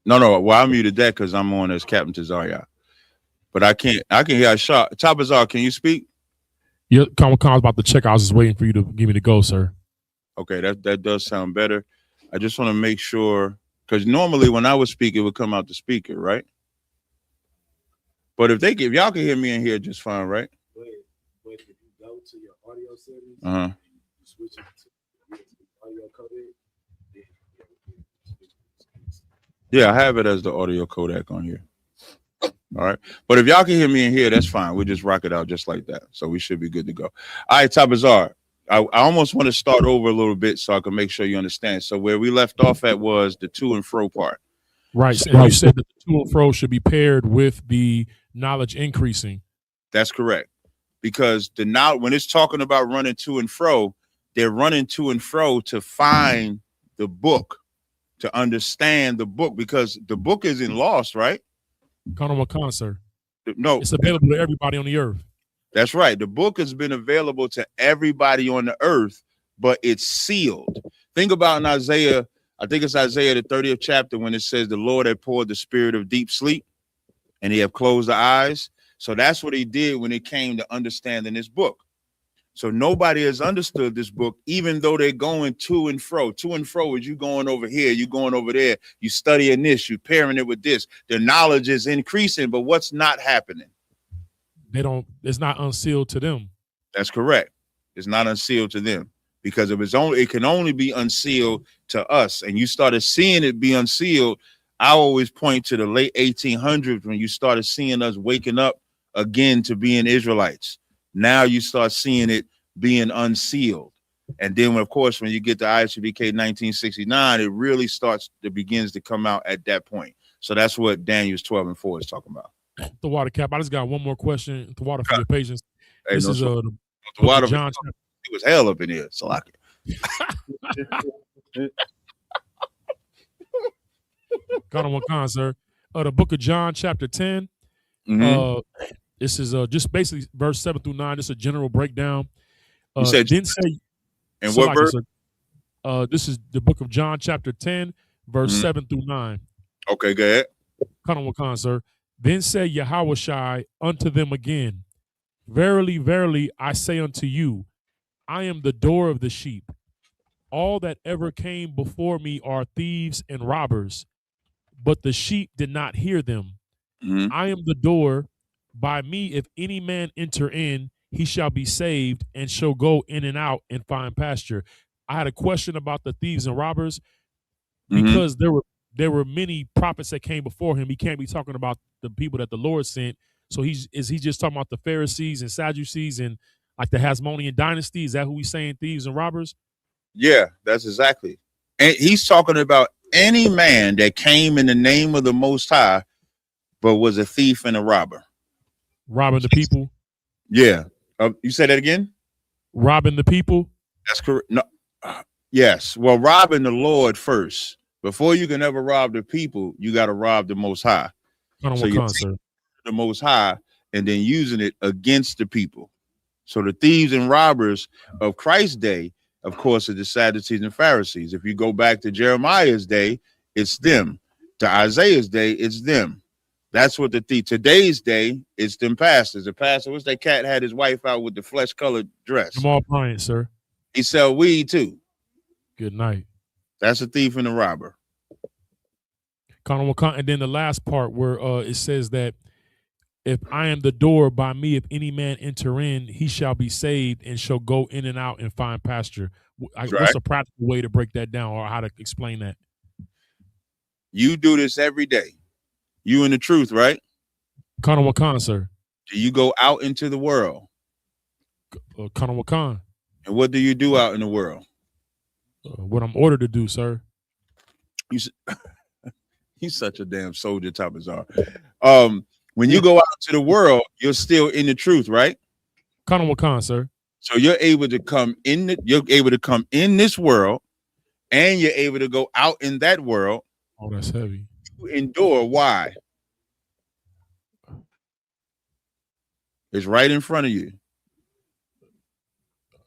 No. Well, I muted that because I'm on as Captain TAZARYACH. But I can hear Aisha. Tabazar, can you speak? Yeah, I was about to check. I was just waiting for you to give me the go, sir. Okay, that does sound better. I just want to make sure, because normally when I would speak, it would come out the speaker, right? But if y'all can hear me in here just fine, right? But if you go to your audio settings, you switch it to audio codec. Yeah, I have it as the audio codec on here. All right. But if y'all can hear me in here, that's fine. We'll just rock it out just like that. So we should be good to go. All right, Tabazar. I almost want to start over a little bit so I can make sure you understand. So where we left off at was the to and fro part. Right. So you said that the to and fro should be paired with the knowledge increasing. That's correct. Because when it's talking about running to and fro, they're running to and fro to find the book, to understand the book, because the book isn't lost, right? Sir. No. It's available to everybody on the earth. That's right. The book has been available to everybody on the earth, but it's sealed. Think about in Isaiah, I think it's Isaiah the 30th chapter when it says the Lord had poured the spirit of deep sleep and he have closed the eyes. So that's what he did when it came to understanding this book. So nobody has understood this book, even though they're going to and fro. To and fro is you going over here, you going over there, you studying this, you pairing it with this. The knowledge is increasing, but what's not happening? It's not unsealed to them. That's correct. It's not unsealed to them because it can only be unsealed to us. And you started seeing it be unsealed. I always point to the late 1800s when you started seeing us waking up again to being Israelites. Now you start seeing it being unsealed. And then, of course, when you get to ISUPK 1969, it begins to come out at that point. So that's what Daniel's 12:4 is talking about. The water cap. I just got one more question. The water for your patience. Hey, this no, is the water. John. It was hell up in here. So like Got on one con, sir. The book of John, chapter 10. This is just basically verse 7 through 9. This is a general breakdown. You said didn't say and what verse? This is the book of John, chapter 10, verse 7 through 9. Okay, go ahead. Cut on one con, sir. Then said Yahushua unto them again, Verily, verily, I say unto you, I am the door of the sheep. All that ever came before me are thieves and robbers, but the sheep did not hear them. I am the door. By me, if any man enter in, he shall be saved and shall go in and out and find pasture. I had a question about the thieves and robbers because there were many prophets that came before him. He can't be talking about the people that the Lord sent. So is he just talking about the Pharisees and Sadducees and like the Hasmonean dynasty? Is that who he's saying, thieves and robbers? Yeah, that's exactly. And he's talking about any man that came in the name of the Most High, but was a thief and a robber. Robbing the people? Yeah. You said that again? Robbing the people? That's correct. No. Yes. Well, robbing the Lord first. Before you can ever rob the people, you got to rob the Most High. So you take the Most High and then using it against the people. So the thieves and robbers of Christ's day, of course, are the Sadducees and Pharisees. If you go back to Jeremiah's day, it's them. To Isaiah's day, it's them. That's what today's day is them pastors. The pastor, what's that cat had his wife out with the flesh-colored dress? Jamal Bryant, sir. He sell weed too. Good night. That's a thief and a robber. And then the last part where it says that if I am the door, by me, if any man enter in, he shall be saved and shall go in and out and find pasture. What's a practical way to break that down or how to explain that? You do this every day. You in the truth, right? Kana Wakan, sir. Do you go out into the world? Kana Wakan. And what do you do out in the world? What I'm ordered to do, sir. He's such a damn soldier, Tabazar. When you go out to the world, you're still in the truth, right? Kana Wakan, sir. So you're able to come in. You're able to come in this world, and you're able to go out in that world. Oh, that's heavy. Endure. Why? It's right in front of you.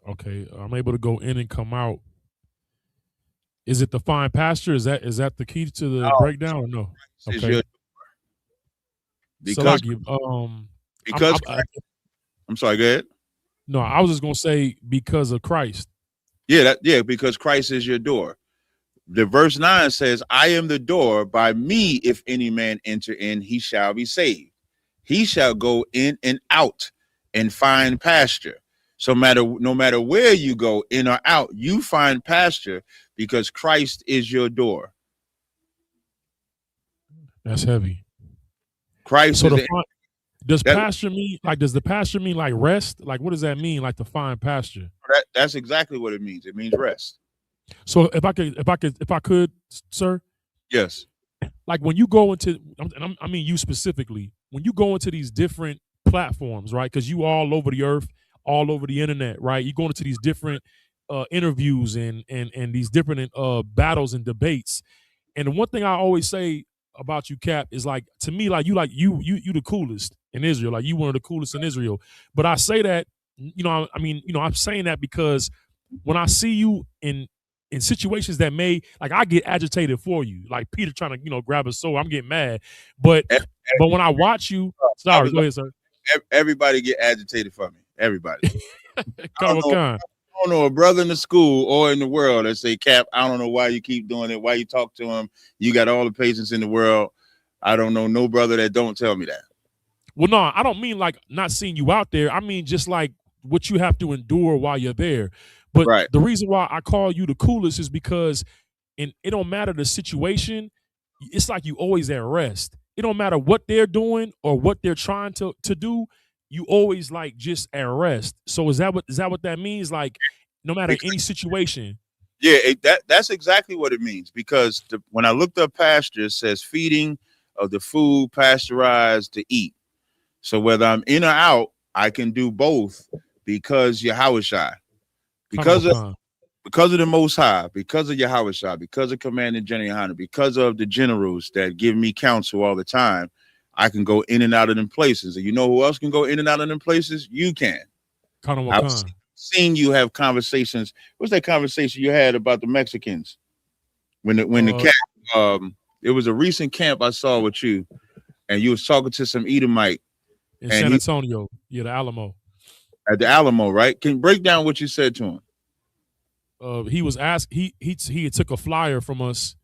Okay, I'm able to go in and come out. Is it the fine pasture? Is that the key to the breakdown or no? Okay. Because I'm sorry, go ahead. No, I was just gonna say because of Christ. Yeah, because Christ is your door. The verse 9 says, I am the door. By me, if any man enter in, he shall be saved. He shall go in and out and find pasture. So no matter where you go, in or out, you find pasture because Christ is your door. That's heavy. Christ. So does pasture mean does the pasture mean like rest? Like what does that mean? Like to find pasture? That's exactly what it means. It means rest. So if I could, sir. Yes. Like when you go into, I mean you specifically, when you go into these different platforms, right? Because you all over the earth, all over the internet, right? You go into these different interviews and these different battles and debates. And the one thing I always say about you, Cap, is like to me, you the coolest in Israel. Like you one of the coolest in Israel. But I say that, I'm saying that because when I see you in situations that may, like, I get agitated for you, like Peter trying to grab a sword, I'm getting mad. But when I watch you, sorry, go ahead, sir. Everybody get agitated for me. Everybody. I don't know a brother in the school or in the world that say, Cap, I don't know why you keep doing it, why you talk to him. You got all the patience in the world. I don't know no brother that don't tell me that. Well, no, I don't mean like not seeing you out there. I mean just like what you have to endure while you're there. But the reason why I call you the coolest is because it don't matter the situation. It's like you always at rest. It don't matter what they're doing or what they're trying to do. You always like just at rest. So is that what that means? Like no matter any situation. Yeah, that's exactly what it means. Because when I looked up pasture, it says feeding of the food pasteurized to eat. So whether I'm in or out, I can do both because Yahushua, because of the Most High, because of Yahushua, because of Commander General, because of the generals that give me counsel all the time, I can go in and out of them places. And you know who else can go in and out of them places? You can. I've seen you have conversations. What's that conversation you had about the Mexicans? When the camp, it was a recent camp I saw with you, and you was talking to some Edomite in San Antonio, the Alamo. At the Alamo, right? Can you break down what you said to him? He was asked. He took a flyer from us,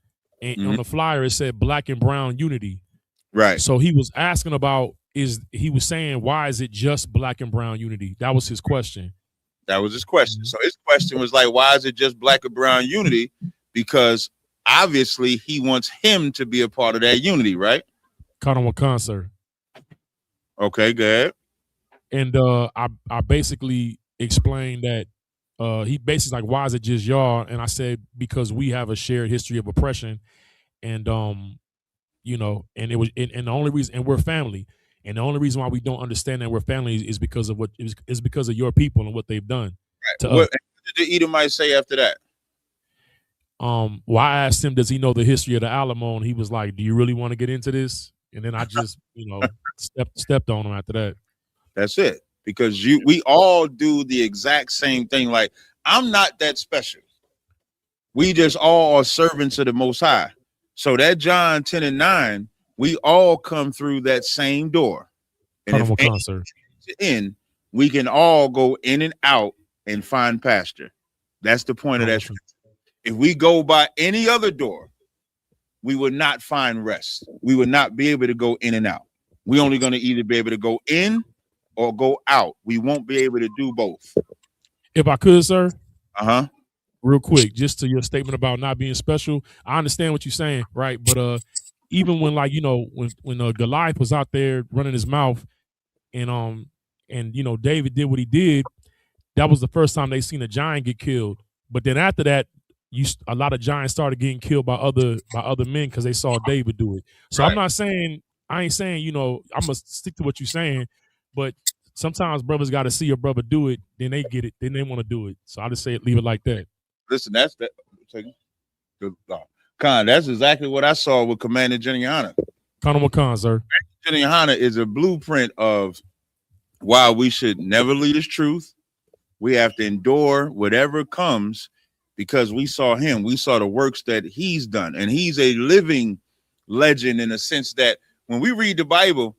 and on the flyer it said Black and Brown Unity. Right. So he was asking about he was saying, why is it just Black and Brown Unity? That was his question. That was his question. So his question was like, why is it just Black and Brown Unity? Because obviously he wants him to be a part of that unity, right? Sir. Okay, good. And I basically explained that he basically like, why is it just y'all? And I said, because we have a shared history of oppression, and and it was and the only reason, and we're family, and the only reason why we don't understand that we're family is because of is because of your people and what they've done. Right. What did the Edomite say after that? Well, I asked him, does he know the history of the Alamo? And he was like, do you really want to get into this? And then I just, stepped on him after that. That's it. Because we all do the exact same thing. Like, I'm not that special. We just all are servants of the Most High. So that John 10:9, we all come through that same door. And if we can all go in and out and find pasture. That's the point of that. If we go by any other door, we would not find rest. We would not be able to go in and out. We're only going to either be able to go in or go out. We won't be able to do both. If I could, sir. Real quick, just to your statement about not being special. I understand what you're saying, right? But even when when Goliath was out there running his mouth, and David did what he did, that was the first time they seen a giant get killed. But then after that, a lot of giants started getting killed by other men because they saw David do it. So I ain't saying I'm gonna stick to what you're saying, but sometimes brothers got to see your brother do it, then they get it, then they want to do it. So I just leave it like that. Listen, that's Khan. That's exactly what I saw with Commander General. Khan, sir. General is a blueprint of why we should never lead his truth. We have to endure whatever comes. Because we saw him, we saw the works that he's done, and he's a living legend in a sense that when we read the Bible,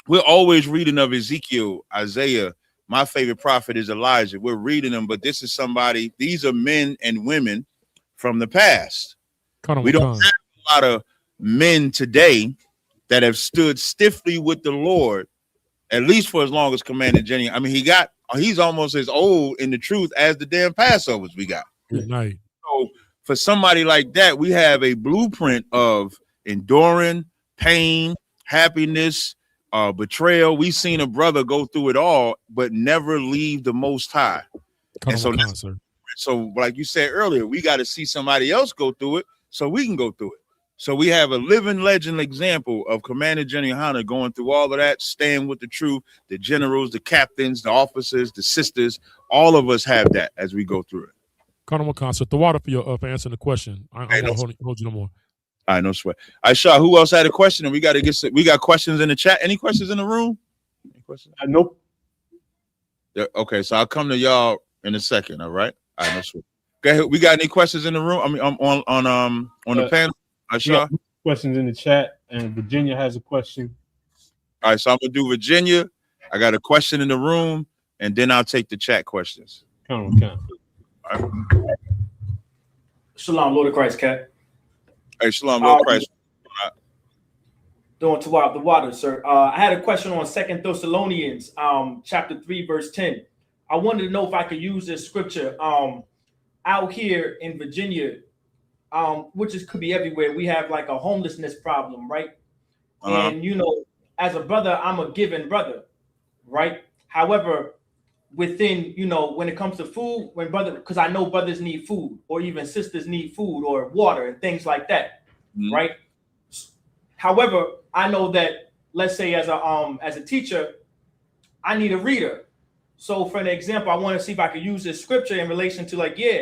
we're always reading of Ezekiel, Isaiah. My favorite prophet is Elijah. We're reading them, but this is somebody, these are men and women from the past. We don't have a lot of men today that have stood stiffly with the Lord, at least for as long as Commander Jenny. I mean, he's almost as old in the truth as the damn Passovers we got. Good night. So for somebody like that, we have a blueprint of enduring pain, happiness, betrayal. We've seen a brother go through it all, but never leave the Most High. So like you said earlier, we got to see somebody else go through it so we can go through it. So we have a living legend example of Commander Jenny Hanna going through all of that, staying with the truth, the generals, the captains, the officers, the sisters. All of us have that as we go through it. So the water for answering the question. I won't hold you no more. All right, no sweat. All right, Shaw, who else had a question? And we got questions in the chat. Any questions in the room? Any questions? Nope. Yeah, okay, so I'll come to y'all in a second, all right? All right, no sweat. Go ahead. We got any questions in the room? I mean, on the panel. Yeah, questions in the chat, and Virginia has a question. All right, so I'm gonna do Virginia. I got a question in the room, and then I'll take the chat questions. Come on. All right. Shalom, Lord of Christ, Cat. Hey, shalom, Lord of Christ. Doing to the water, sir. I had a question on 2 Thessalonians, chapter 3, verse 10. I wanted to know if I could use this scripture out here in Virginia, which could be everywhere. We have like a homelessness problem, right? And you know, as a brother, I'm a giving brother, right? However, within, you know, when it comes to food, because I know brothers need food, or even sisters need food or water and things like that, right? However, I know that, let's say as a teacher, I need a reader. So for an example, I want to see if I could use this scripture in relation to like, yeah,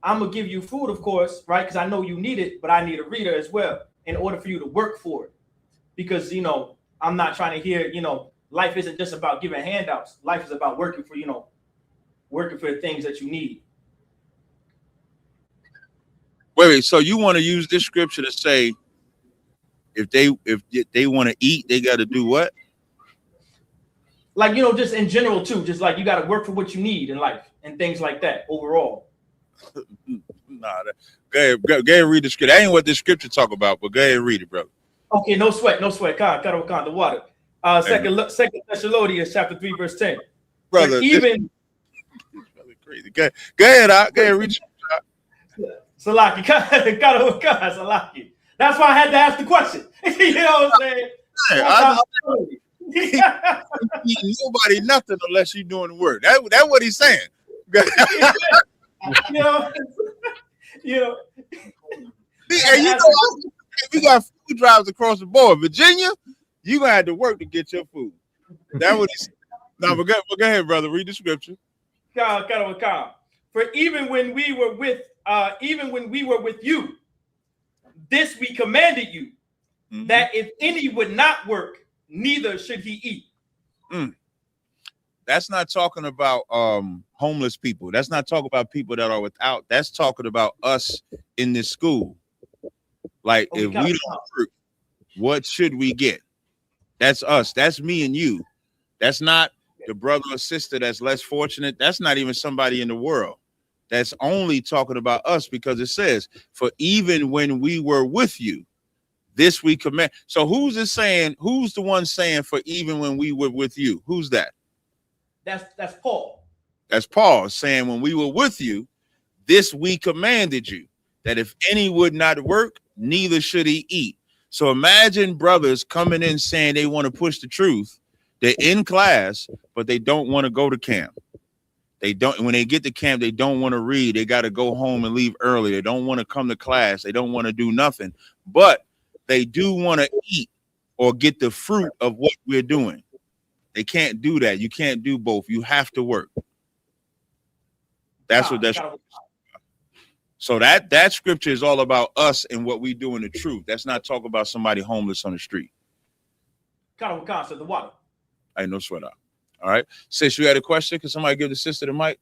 I'm gonna give you food, of course, right? Because I know you need it, but I need a reader as well in order for you to work for it. Because, you know, I'm not trying to hear, you know, life isn't just about giving handouts. Life is about working for, you know, working for the things that you need. Wait. So you want to use this scripture to say, if they want to eat, they got to do what? Like, you know, just in general too, just like you got to work for what you need in life and things like that overall. Nah, go ahead, read the scripture. That ain't what this scripture talk about, but go ahead and read it, brother. Okay, no sweat. Con, the water. Second Thessalonians chapter 3, verse 10. Brother, even crazy. Go ahead, read it. Salaki, Salaki. That's why I had to ask the question. You know what I'm saying? Nobody nothing unless you're doing the work. That's what he's saying. you know. And you know, we got food drives across the board. Virginia, you gonna have to work to get your food. That's what he's saying. No, but go ahead, brother. Read the scripture. For even when we were with you, this we commanded you, that if any would not work, neither should he eat. That's not talking about homeless people. That's not talking about people that are without. That's talking about us in this school. Like, if we don't work, what should we get? That's us. That's me and you. That's not the brother or sister that's less fortunate. That's not even somebody in the world. That's only talking about us, because it says, for even when we were with you, this we command. So who's it saying? Who's the one saying for even when we were with you? Who's that? That's Paul. That's Paul saying, when we were with you, this we commanded you, that if any would not work, neither should he eat. So imagine brothers coming in saying they want to push the truth. They're in class, but they don't want to go to camp. They don't. When they get to camp, they don't want to read. They got to go home and leave early. They don't want to come to class. They don't want to do nothing, but they do want to eat or get the fruit of what we're doing. They can't do that. You can't do both. You have to work. That's what that's. So that scripture is all about us and what we do in the truth. That's not talking about somebody homeless on the street. The water. I no sweat out. All right. Sis, you had a question? Can somebody give the sister the mic?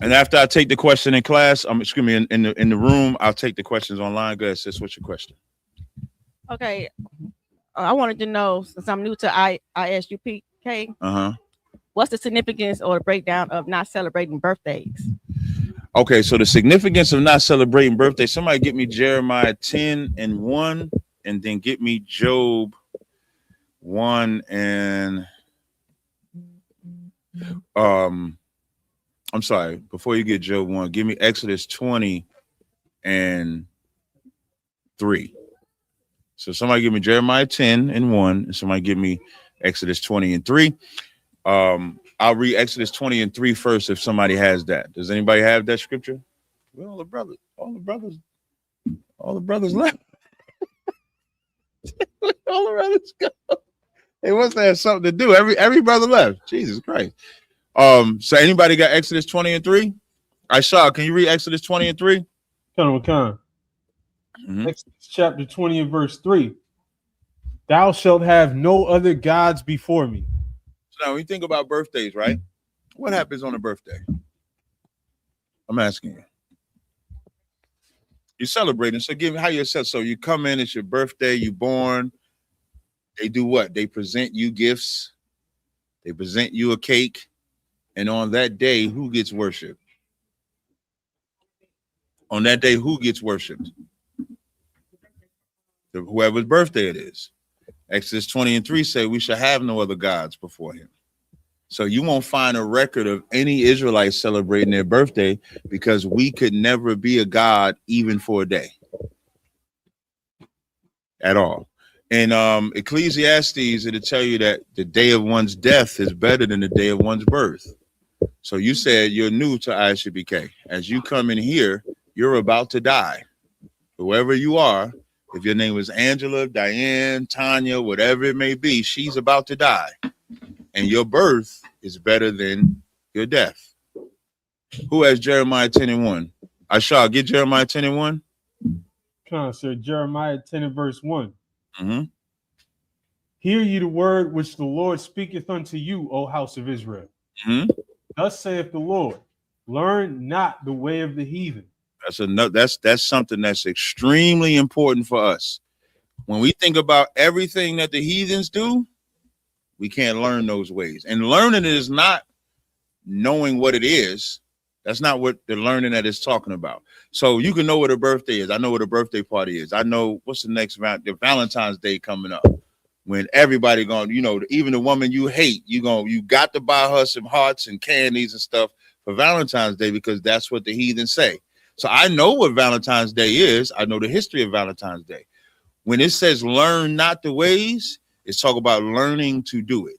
And after I take the question in class, excuse me, in the room, I'll take the questions online. Go ahead, sis. What's your question? Okay. I wanted to know, since I'm new to ISUPK, what's the significance or the breakdown of not celebrating birthdays? Okay, so the significance of not celebrating birthdays, somebody get me Jeremiah 10:1, and then get me Job 1 and I'm sorry, before you get Job 1, give me Exodus 20 and 3. So somebody give me Jeremiah 10:1, and somebody give me Exodus 20 and 3. I'll read Exodus 20 and 3 first if somebody has that. Does anybody have that scripture? Well, all the brothers left. All the brothers go. They must have something to do. Every brother left. Jesus Christ. So anybody got Exodus 20 and 3? Aisha, can you read Exodus 20 and 3? Exodus chapter 20 and verse 3. Thou shalt have no other gods before me. Now, when you think about birthdays, right? What happens on a birthday? I'm asking you. You're celebrating. So give me how you set. So you come in, it's your birthday, you born. They do what? They present you gifts. They present you a cake. And on that day, who gets worshiped? On that day, who gets worshiped? Whoever's birthday it is. Exodus 20:3 say we shall have no other gods before him. So you won't find a record of any Israelites celebrating their birthday because we could never be a god even for a day at all. In Ecclesiastes, it'll tell you that the day of one's death is better than the day of one's birth. So you said you're new to ISUPK. As you come in here, you're about to die. Whoever you are, if your name is Angela, Diane, Tanya, whatever it may be, she's about to die. And your birth is better than your death. Who has Jeremiah 10:1? Ashar, get Jeremiah 10:1. Con, sir, Jeremiah 10 and verse 1. Hear ye the word which the Lord speaketh unto you, O house of Israel. Thus saith the Lord, learn not the way of the heathen. That's something that's extremely important for us. When we think about everything that the heathens do, we can't learn those ways. And learning is not knowing what it is. That's not what the learning that it's talking about. So you can know what a birthday is. I know what a birthday party is. I know what's the next the Valentine's Day coming up. When everybody going, even the woman you hate, you got to buy her some hearts and candies and stuff for Valentine's Day because that's what the heathen say. So I know what Valentine's Day is. I know the history of Valentine's Day. When it says learn not the ways, it's talking about learning to do it.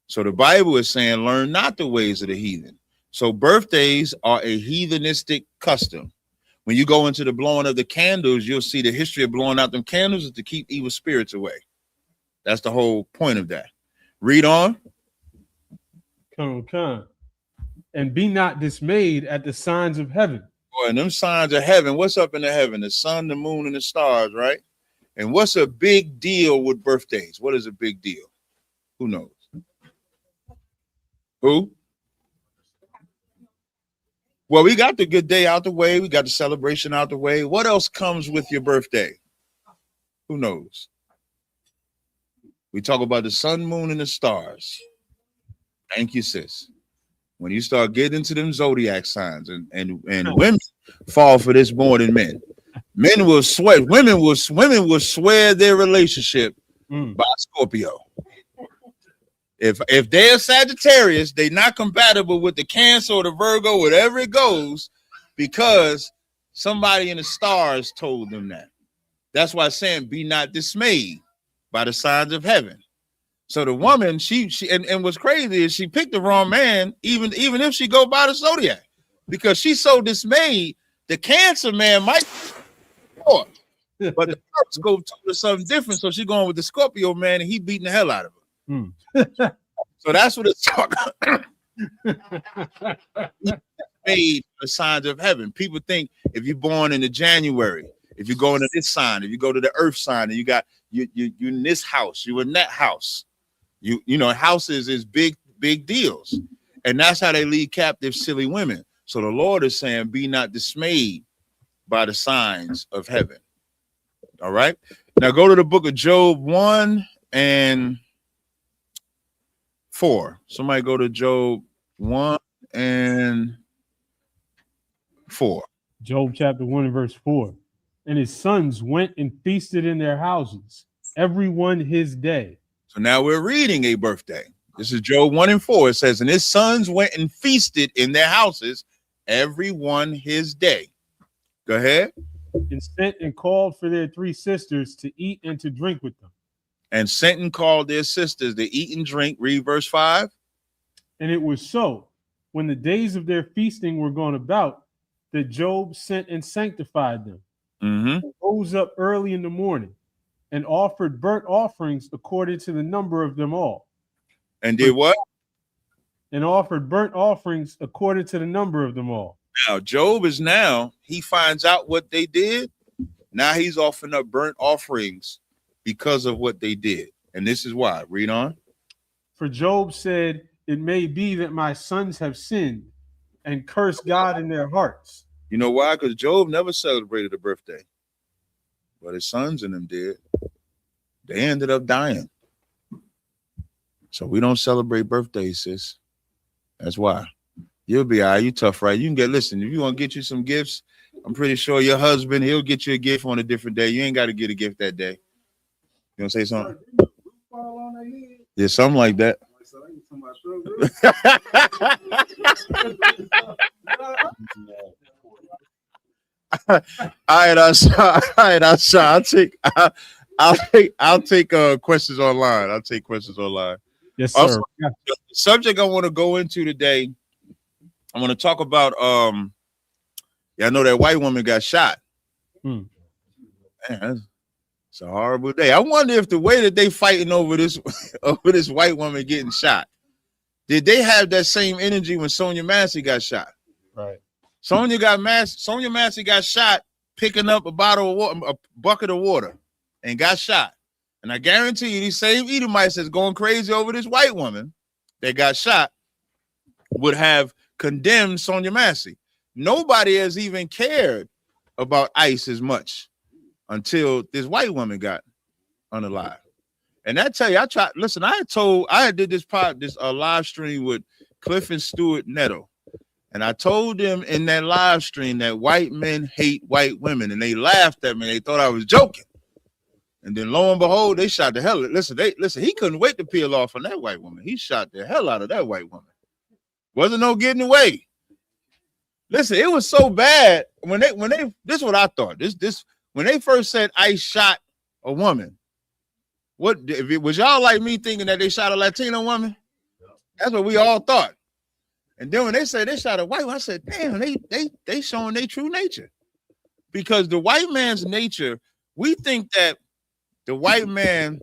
So the Bible is saying learn not the ways of the heathen. So birthdays are a heathenistic custom. When you go into the blowing of the candles, you'll see the history of blowing out them candles is to keep evil spirits away. That's the whole point of that. Read on. Come. And be not dismayed at the signs of heaven. Boy, and them signs of heaven, what's up in the heaven? The sun, the moon, and the stars, right? And what's a big deal with birthdays? What is a big deal? Who knows? Who? Well, we got the good day out the way. We got the celebration out the way. What else comes with your birthday? Who knows? We talk about the sun, moon, and the stars. Thank you, sis. When you start getting into them zodiac signs, and women fall for this more than men. Men will swear. Women will swear their relationship by Scorpio. If they're Sagittarius, they're not compatible with the Cancer or the Virgo, whatever it goes, because somebody in the stars told them that. That's why I'm saying be not dismayed by the signs of heaven. So the woman, she and what's crazy is she picked the wrong man, even if she go by the zodiac, because she's so dismayed. The Cancer man might, but the horoscope told her something different. So she's going with the Scorpio man, and he beating the hell out of her. So that's what it's talking. Made the signs of heaven. People think if you're born in the January, if you go into this sign, if you go to the earth sign, and you got you in this house, you in that house. You know, houses is big deals, and that's how they lead captive silly women. So the Lord is saying, be not dismayed by the signs of heaven. All right. Now go to the book of Job 1 and 4. Somebody go to Job 1 and 4. Job chapter 1 and verse 4. And his sons went and feasted in their houses, everyone his day. So now we're reading a birthday. This is Job 1 and 4. It says, and his sons went and feasted in their houses, everyone his day. Go ahead. And sent and called for their 3 sisters to eat and to drink with them. And sent and called their sisters to eat and drink. Read verse 5. And it was so, when the days of their feasting were gone about, that Job sent and sanctified them. Rose up early in the morning and offered burnt offerings according to the number of them all. And did what? And offered burnt offerings according to the number of them all. Now, Job is he finds out what they did. Now he's offering up burnt offerings because of what they did. And this is why. Read on. For Job said, "It may be that my sons have sinned and cursed God in their hearts." You know why? Because Job never celebrated a birthday, but his sons and them did. They ended up dying. So we don't celebrate birthdays, sis. That's why. You'll be all right. You tough, right? You can get, listen, if you want to get you some gifts, I'm pretty sure your husband, he'll get you a gift on a different day. You ain't got to get a gift that day. You want to say something? Yeah, something like that. All right, I'll take questions online. I'll take questions online. Yes, sir. Also, the subject I want to go into today, I want to talk about I know that white woman got shot. Man, it's a horrible day. I wonder if the way that they fighting over this white woman getting shot, did they have that same energy when Sonia Massey got shot? Right. Sonia Massey got shot picking up a bottle of water, a bucket of water, and got shot. And I guarantee you, these same Edomites that's going crazy over this white woman that got shot would have condemned Sonia Massey. Nobody has even cared about ICE as much until this white woman got unalive. And I tell you, I did this live stream with Cliff and Stuart Netto. And I told them in that live stream that white men hate white women, and they laughed at me. They thought I was joking. And then lo and behold, they shot the hell. Listen, he couldn't wait to peel off on that white woman. He shot the hell out of that white woman. Wasn't no getting away. Listen, it was so bad when they this is what I thought. When they first said I shot a woman, what if it was y'all like me thinking that they shot a Latino woman? That's what we all thought. And then when they said they shot a white one, I said, damn, they showing their true nature. Because the white man's nature, we think that the white man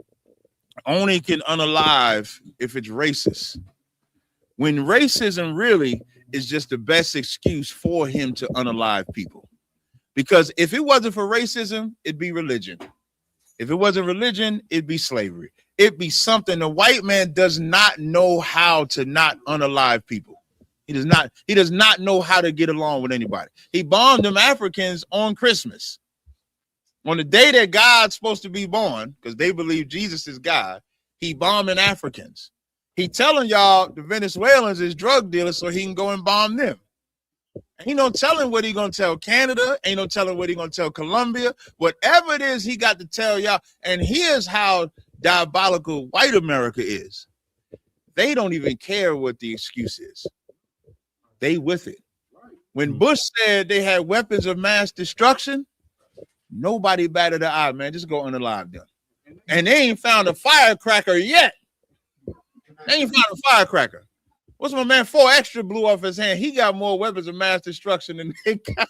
only can unalive if it's racist. When racism really is just the best excuse for him to unalive people. Because if it wasn't for racism, it'd be religion. If it wasn't religion, it'd be slavery. It'd be something. The white man does not know how to not unalive people. He does not know how to get along with anybody. He bombed them Africans on Christmas. On the day that God's supposed to be born, because they believe Jesus is God, he bombing Africans. He telling y'all the Venezuelans is drug dealers so he can go and bomb them. Ain't no telling what he gonna tell Canada. Ain't no telling what he gonna tell Colombia. Whatever it is, he got to tell y'all. And here's how diabolical white America is. They don't even care what the excuse is. They with it. When Bush said they had weapons of mass destruction, nobody batted an eye, man. Just go unalive them. And they ain't found a firecracker yet. They ain't found a firecracker. What's my man 4 Extra blew off his hand? He got more weapons of mass destruction than they got.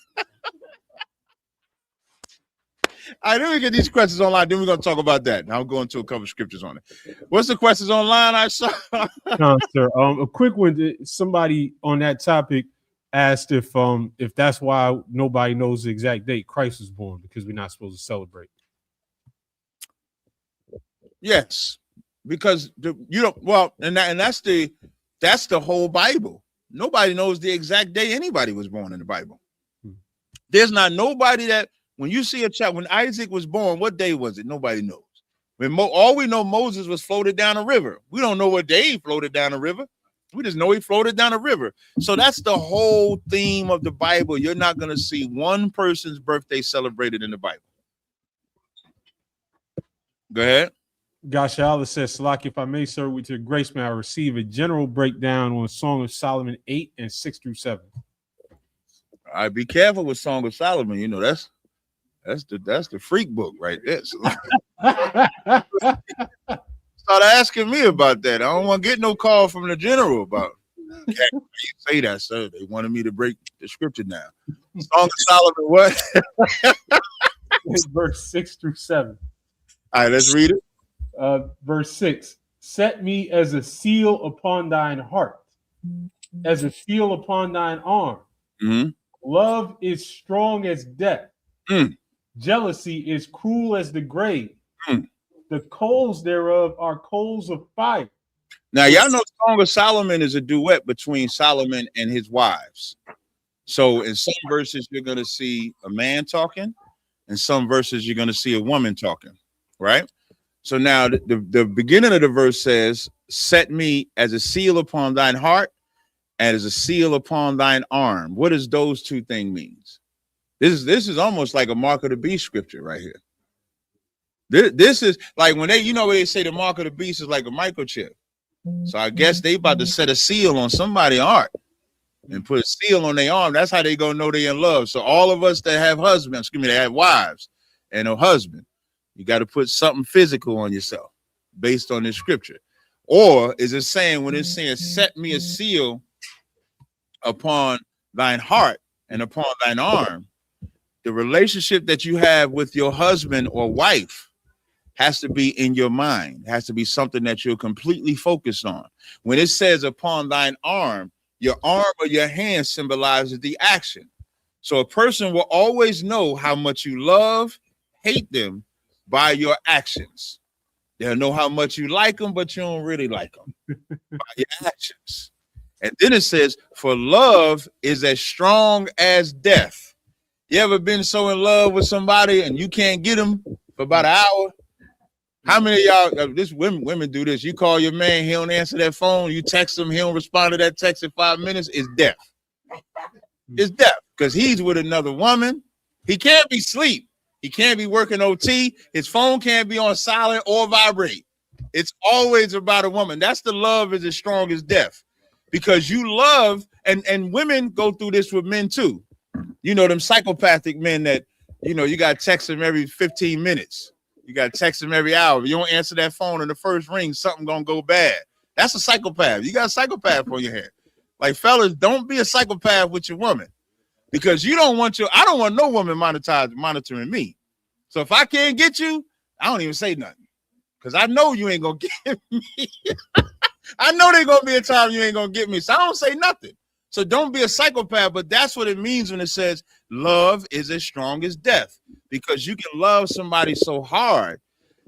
All right, then we get these questions online. Then we're going to talk about that. Now I'm going to a couple of scriptures on it. What's the questions online I saw? No, sir. A quick one. Somebody on that topic asked if that's why nobody knows the exact date Christ was born, because we're not supposed to celebrate. Yes, because that's the whole Bible. Nobody knows the exact day anybody was born in the Bible. There's not nobody that when you see a child, when Isaac was born, what day was it? Nobody knows. All we know, Moses was floated down a river. We don't know what day he floated down a river. We just know he floated down a river. So that's the whole theme of the Bible. You're not going to see one person's birthday celebrated in the Bible. Go ahead. Gosh, Allah says, Salaki, if I may, sir, with your grace, may I receive a general breakdown on Song of Solomon 8 and 6 through 7. All right, be careful with Song of Solomon. You know, that's the freak book right there. Start asking me about that. I don't want to get no call from the general about it. Can't say that, sir. They wanted me to break the scripture down. Song of Solomon, what? Verse 6 through 7. All right, let's read it. Verse 6. Set me as a seal upon thine heart, as a seal upon thine arm. Mm-hmm. Love is strong as death. Jealousy is cruel as the grave. The coals thereof are coals of fire. Now, y'all know Song of Solomon is a duet between Solomon and his wives. So in some verses, you're going to see a man talking. In some verses, you're going to see a woman talking, right? So now the beginning of the verse says, set me as a seal upon thine heart and as a seal upon thine arm. What does those two things mean? This is almost like a mark of the beast scripture right here. This is like when they, you know, where they say the mark of the beast is like a microchip. So I guess they about to set a seal on somebody's heart and put a seal on their arm. That's how they gonna know they in love. So all of us that have husbands, that have wives and a husband, you got to put something physical on yourself based on this scripture. Or is it saying when it's saying set me a seal upon thine heart and upon thine arm, the relationship that you have with your husband or wife has to be in your mind, has to be something that you're completely focused on. When it says upon thine arm, your arm or your hand symbolizes the action. So a person will always know how much you love, hate them by your actions. They'll know how much you like them, but you don't really like them by your actions. And then it says, for love is as strong as death. You ever been so in love with somebody and you can't get them for about an hour? How many of y'all, women do this? You call your man, he don't answer that phone. You text him, he don't respond to that text in 5 minutes. It's death. It's death because he's with another woman. He can't be asleep. He can't be working OT. His phone can't be on silent or vibrate. It's always about a woman. That's the love is as strong as death because you love, and women go through this with men too. You know, them psychopathic men that, you know, you got to text them every 15 minutes. You got to text them every hour. If you don't answer that phone in the first ring, something going to go bad. That's a psychopath. You got a psychopath on your head. Like, fellas, don't be a psychopath with your woman because you don't want I don't want no woman monitoring me. So if I can't get you, I don't even say nothing because I know you ain't going to get me. I know there's going to be a time you ain't going to get me. So I don't say nothing. So don't be a psychopath, but that's what it means when it says love is as strong as death, because you can love somebody so hard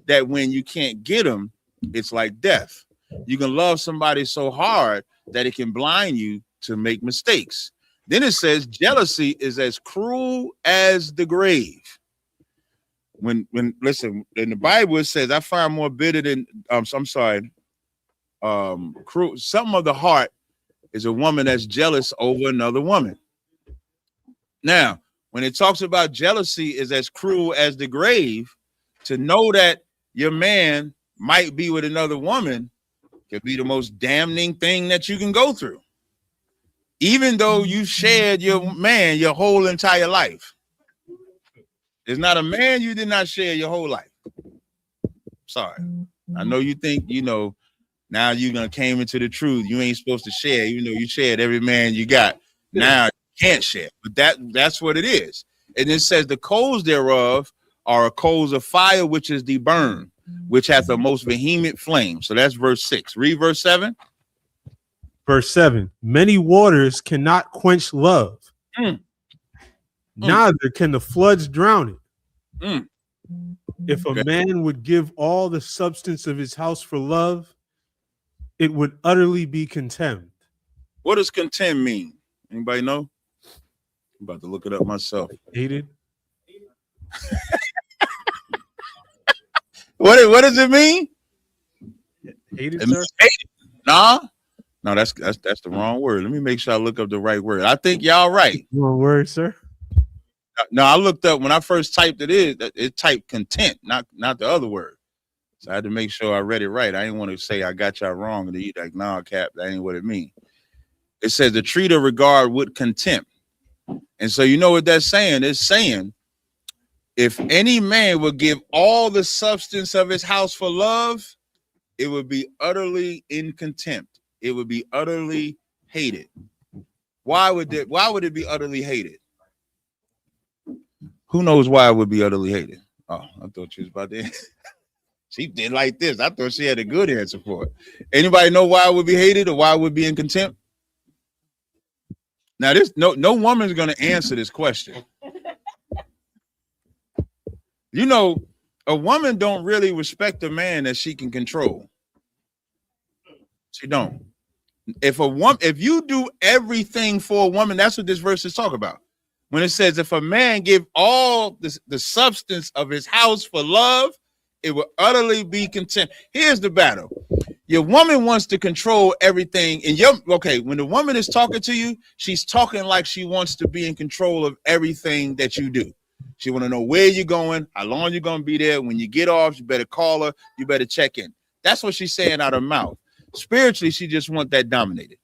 that when you can't get them, it's like death. You can love somebody so hard that it can blind you to make mistakes. Then it says jealousy is as cruel as the grave. When listen, in the Bible it says I find more bitter than cruel. Something of the heart is a woman that's jealous over another woman. Now, when it talks about jealousy is as cruel as the grave, to know that your man might be with another woman could be the most damning thing that you can go through. Even though you shared your man your whole entire life. There's not a man you did not share your whole life. Sorry. I know you think, you know, now you're gonna came into the truth. You ain't supposed to share, even though you shared every man you got. Now you can't share, but that's what it is. And it says the coals thereof are coals of fire, which is the burn, which hath the most vehement flame. So that's verse 6. Read verse 7. Verse 7. Many waters cannot quench love. Neither can the floods drown it. If a man would give all the substance of his house for love, it would utterly be contemned. What does contemn mean? Anybody know? I'm about to look it up myself. Hated. What does it mean? Hated, sir? Hated. No, that's the wrong word. Let me make sure I look up the right word. I think y'all right. Wrong word, sir. No, I looked up when I first typed it typed content, not the other word. So I had to make sure I read it right. I didn't want to say I got y'all wrong and you like, nah, Cap, that ain't what it means. It says to treat or regard with contempt. And so you know what that's saying? It's saying if any man would give all the substance of his house for love, it would be utterly in contempt. It would be utterly hated. Why would it be utterly hated? Who knows why it would be utterly hated? Oh, I thought she was about to. She did like this. I thought she had a good answer for it. Anybody know why it would be hated or why it would be in contempt? Now, no woman's going to answer this question. You know, a woman don't really respect a man that she can control. She don't. If you do everything for a woman, that's what this verse is talking about. When it says, if a man give all the substance of his house for love, it will utterly be content. Here's the battle. Your woman wants to control everything. And when the woman is talking to you, she's talking like she wants to be in control of everything that you do. She want to know where you're going, how long you're going to be there. When you get off, you better call her. You better check in. That's what she's saying out of her mouth. Spiritually, she just wants that dominated.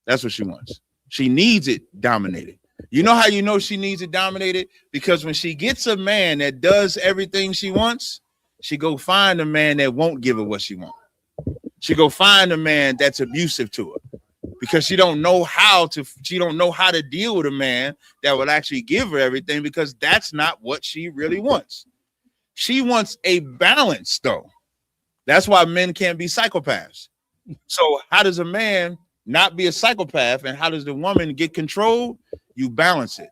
That's what she wants. She needs it dominated. You know how you know she needs it dominated? Because when she gets a man that does everything she wants, she go find a man that won't give her what she wants. She go find a man that's abusive to her because she don't know how to deal with a man that would actually give her everything, because that's not what she really wants. She wants a balance, though. That's why men can't be psychopaths. So how does a man not be a psychopath, and how does the woman get control? You balance it.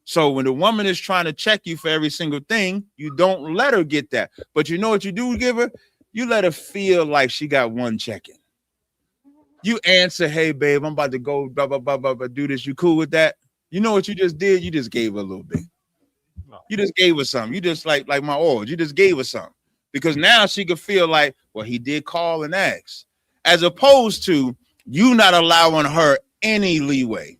So when the woman is trying to check you for every single thing, you don't let her get that. But you know what you do give her? You let her feel like she got one check-in. You answer, hey, babe, I'm about to go blah, blah, blah, blah, blah, do this. You cool with that? You know what you just did? You just gave her a little bit. You just gave her something. You just like my oils. You just gave her something. Because now she could feel like, well, he did call and ask. As opposed to you not allowing her any leeway.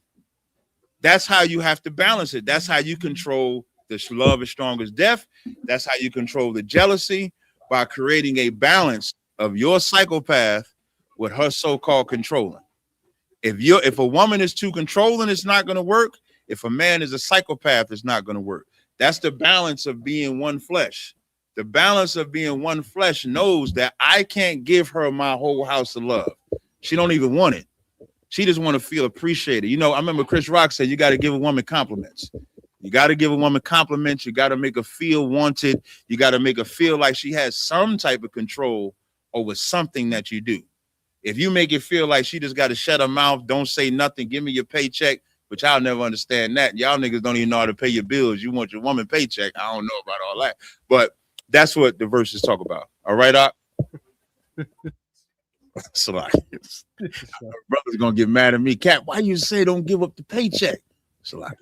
That's how you have to balance it. That's how you control the love is strong as death. That's how you control the jealousy, by creating a balance of your psychopath with her so-called controlling. If a woman is too controlling, it's not going to work. If a man is a psychopath, it's not going to work. That's the balance of being one flesh. The balance of being one flesh knows that I can't give her my whole house of love. She don't even want it. She just want to feel appreciated. You know, I remember Chris Rock said, you got to give a woman compliments. You got to give a woman compliments. You got to make her feel wanted. You got to make her feel like she has some type of control over something that you do. If you make it feel like she just got to shut her mouth, don't say nothing, give me your paycheck, which I'll never understand that. Y'all niggas don't even know how to pay your bills. You want your woman paycheck. I don't know about all that. But that's what the verses talk about. All right, Doc? So like, brother's gonna get mad at me. Cap, why you say don't give up the paycheck? So like,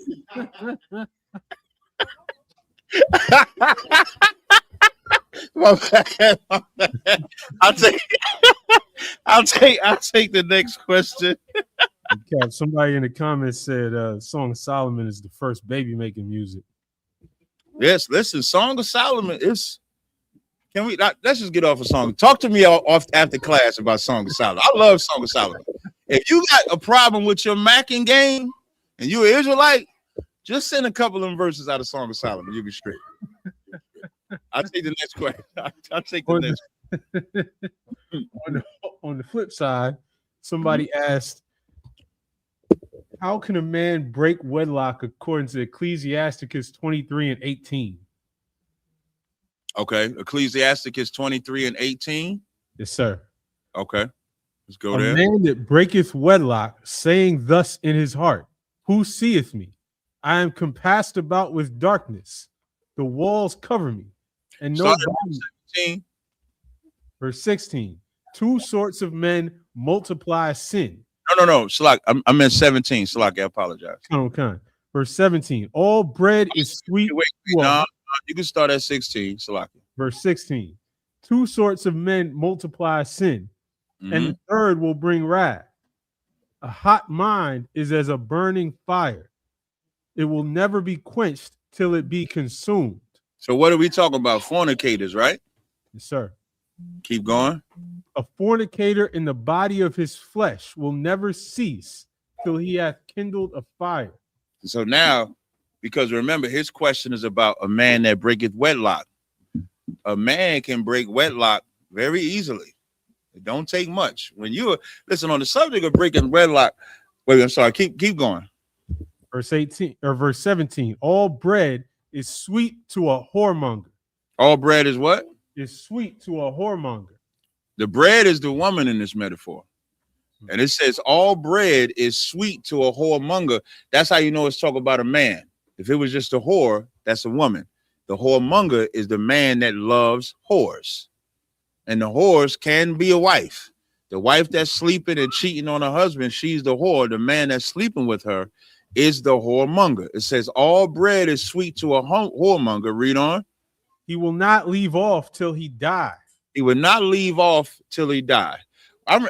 I'll take the next question. Cap, somebody in the comments said Song of Solomon is the first baby making music. Yes, listen, Song of Solomon is. Can we let's just get off a song? Talk to me off after class about Song of Solomon. I love Song of Solomon. If you got a problem with your Mackin game and you're an Israelite, just send a couple of verses out of Song of Solomon. You'll be straight. I'll take the next question. I'll take the next. On the flip side, somebody asked, how can a man break wedlock according to Ecclesiasticus 23:18? Okay, Ecclesiasticus 23:18. Yes, sir. Okay, let's go a there. A man that breaketh wedlock, saying thus in his heart, who seeth me? I am compassed about with darkness. The walls cover me, and no body. Verse 16. Two sorts of men multiply sin. No. Salak, I meant 17. Salak, I apologize. Okay. Verse 17. All bread is sweet. Wait, no. You can start at 16, Salaki. Verse 16. Two sorts of men multiply sin, and the third will bring wrath. A hot mind is as a burning fire. It will never be quenched till it be consumed. So what are we talking about? Fornicators, right? Yes, sir. Keep going. A fornicator in the body of his flesh will never cease till he hath kindled a fire. So now, because remember, his question is about a man that breaketh wedlock. A man can break wedlock very easily. It don't take much. When you listen on the subject of breaking wedlock, wait, I'm sorry, keep going. Verse 18 or verse 17. All bread is sweet to a whoremonger. All bread is what? Is sweet to a whoremonger. The bread is the woman in this metaphor. And it says all bread is sweet to a whoremonger. That's how you know it's talking about a man. If it was just a whore, that's a woman. The whoremonger is the man that loves whores. And the whores can be a wife. The wife that's sleeping and cheating on her husband, she's the whore. The man that's sleeping with her is the whoremonger. It says all bread is sweet to a whoremonger. Read on. He will not leave off till he die. He will not leave off till he die.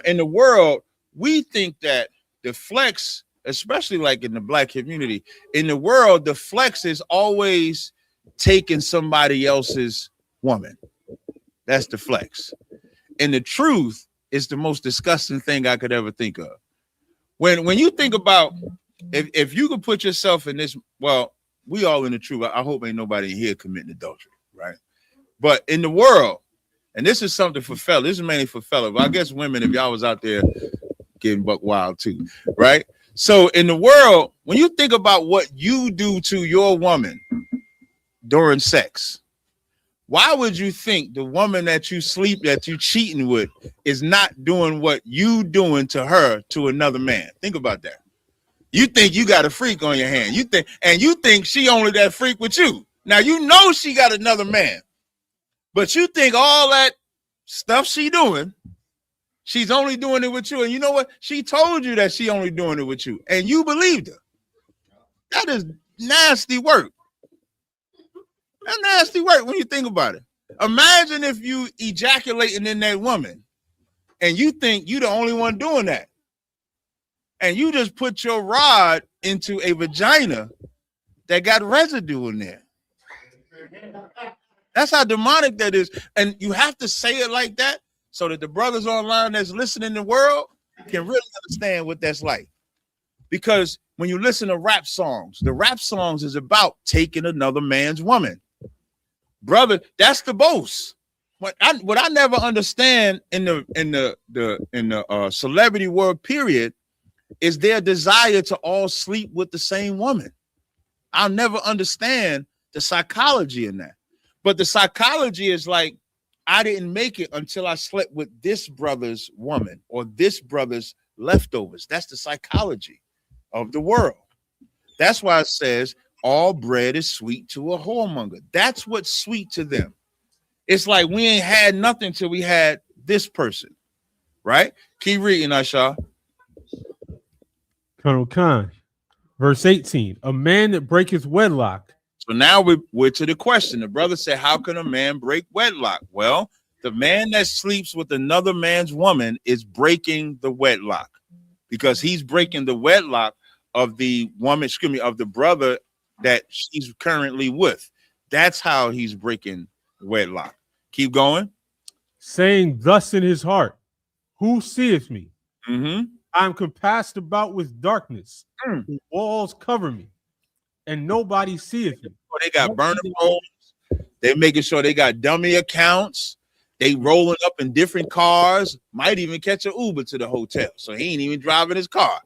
In the world, we think that the flex, especially like in the black community, in the world, the flex is always taking somebody else's woman. That's the flex. And the truth is the most disgusting thing I could ever think of. When you think about, if you could put yourself in this, well, we all in the truth. I hope ain't nobody in here committing adultery, right? But in the world, and this is something for fellas, this is mainly for fellas, but I guess women, if y'all was out there getting buck wild too, right? So in the world, when you think about what you do to your woman during sex, why would you think the woman that you cheating with is not doing what you doing to her to another man? Think about that. You think you got a freak on your hand. You think she only that freak with you. Now you know she got another man, but you think all that stuff she doing, she's only doing it with you. And you know what? She told you that she only doing it with you, and you believed her. That is nasty work. That's nasty work when you think about it. Imagine if you ejaculating in that woman and you think you the only one doing that. And you just put your rod into a vagina that got residue in there. That's how demonic that is. And you have to say it like that so that the brothers online that's listening in the world can really understand what that's like. Because when you listen to rap songs, the rap songs is about taking another man's woman. Brother, that's the boast. What I never understand in the celebrity world period is their desire to all sleep with the same woman. I'll never understand the psychology in that. But the psychology is like, I didn't make it until I slept with this brother's woman or this brother's leftovers. That's the psychology of the world. That's why it says all bread is sweet to a whoremonger. That's what's sweet to them. It's like we ain't had nothing till we had this person, right? Keep reading, Asha. Colonel Khan, verse 18, a man that breaketh wedlock. So now we're to the question. The brother said, how can a man break wedlock? Well, the man that sleeps with another man's woman is breaking the wedlock because he's breaking the wedlock of the woman, of the brother that she's currently with. That's how he's breaking wedlock. Keep going. Saying thus in his heart, who seeth me? Mm-hmm. I'm compassed about with darkness. The walls cover me, and nobody seeth me. Oh, they got burner phones. They're making sure they got dummy accounts. They rolling up in different cars. Might even catch an Uber to the hotel. So he ain't even driving his car.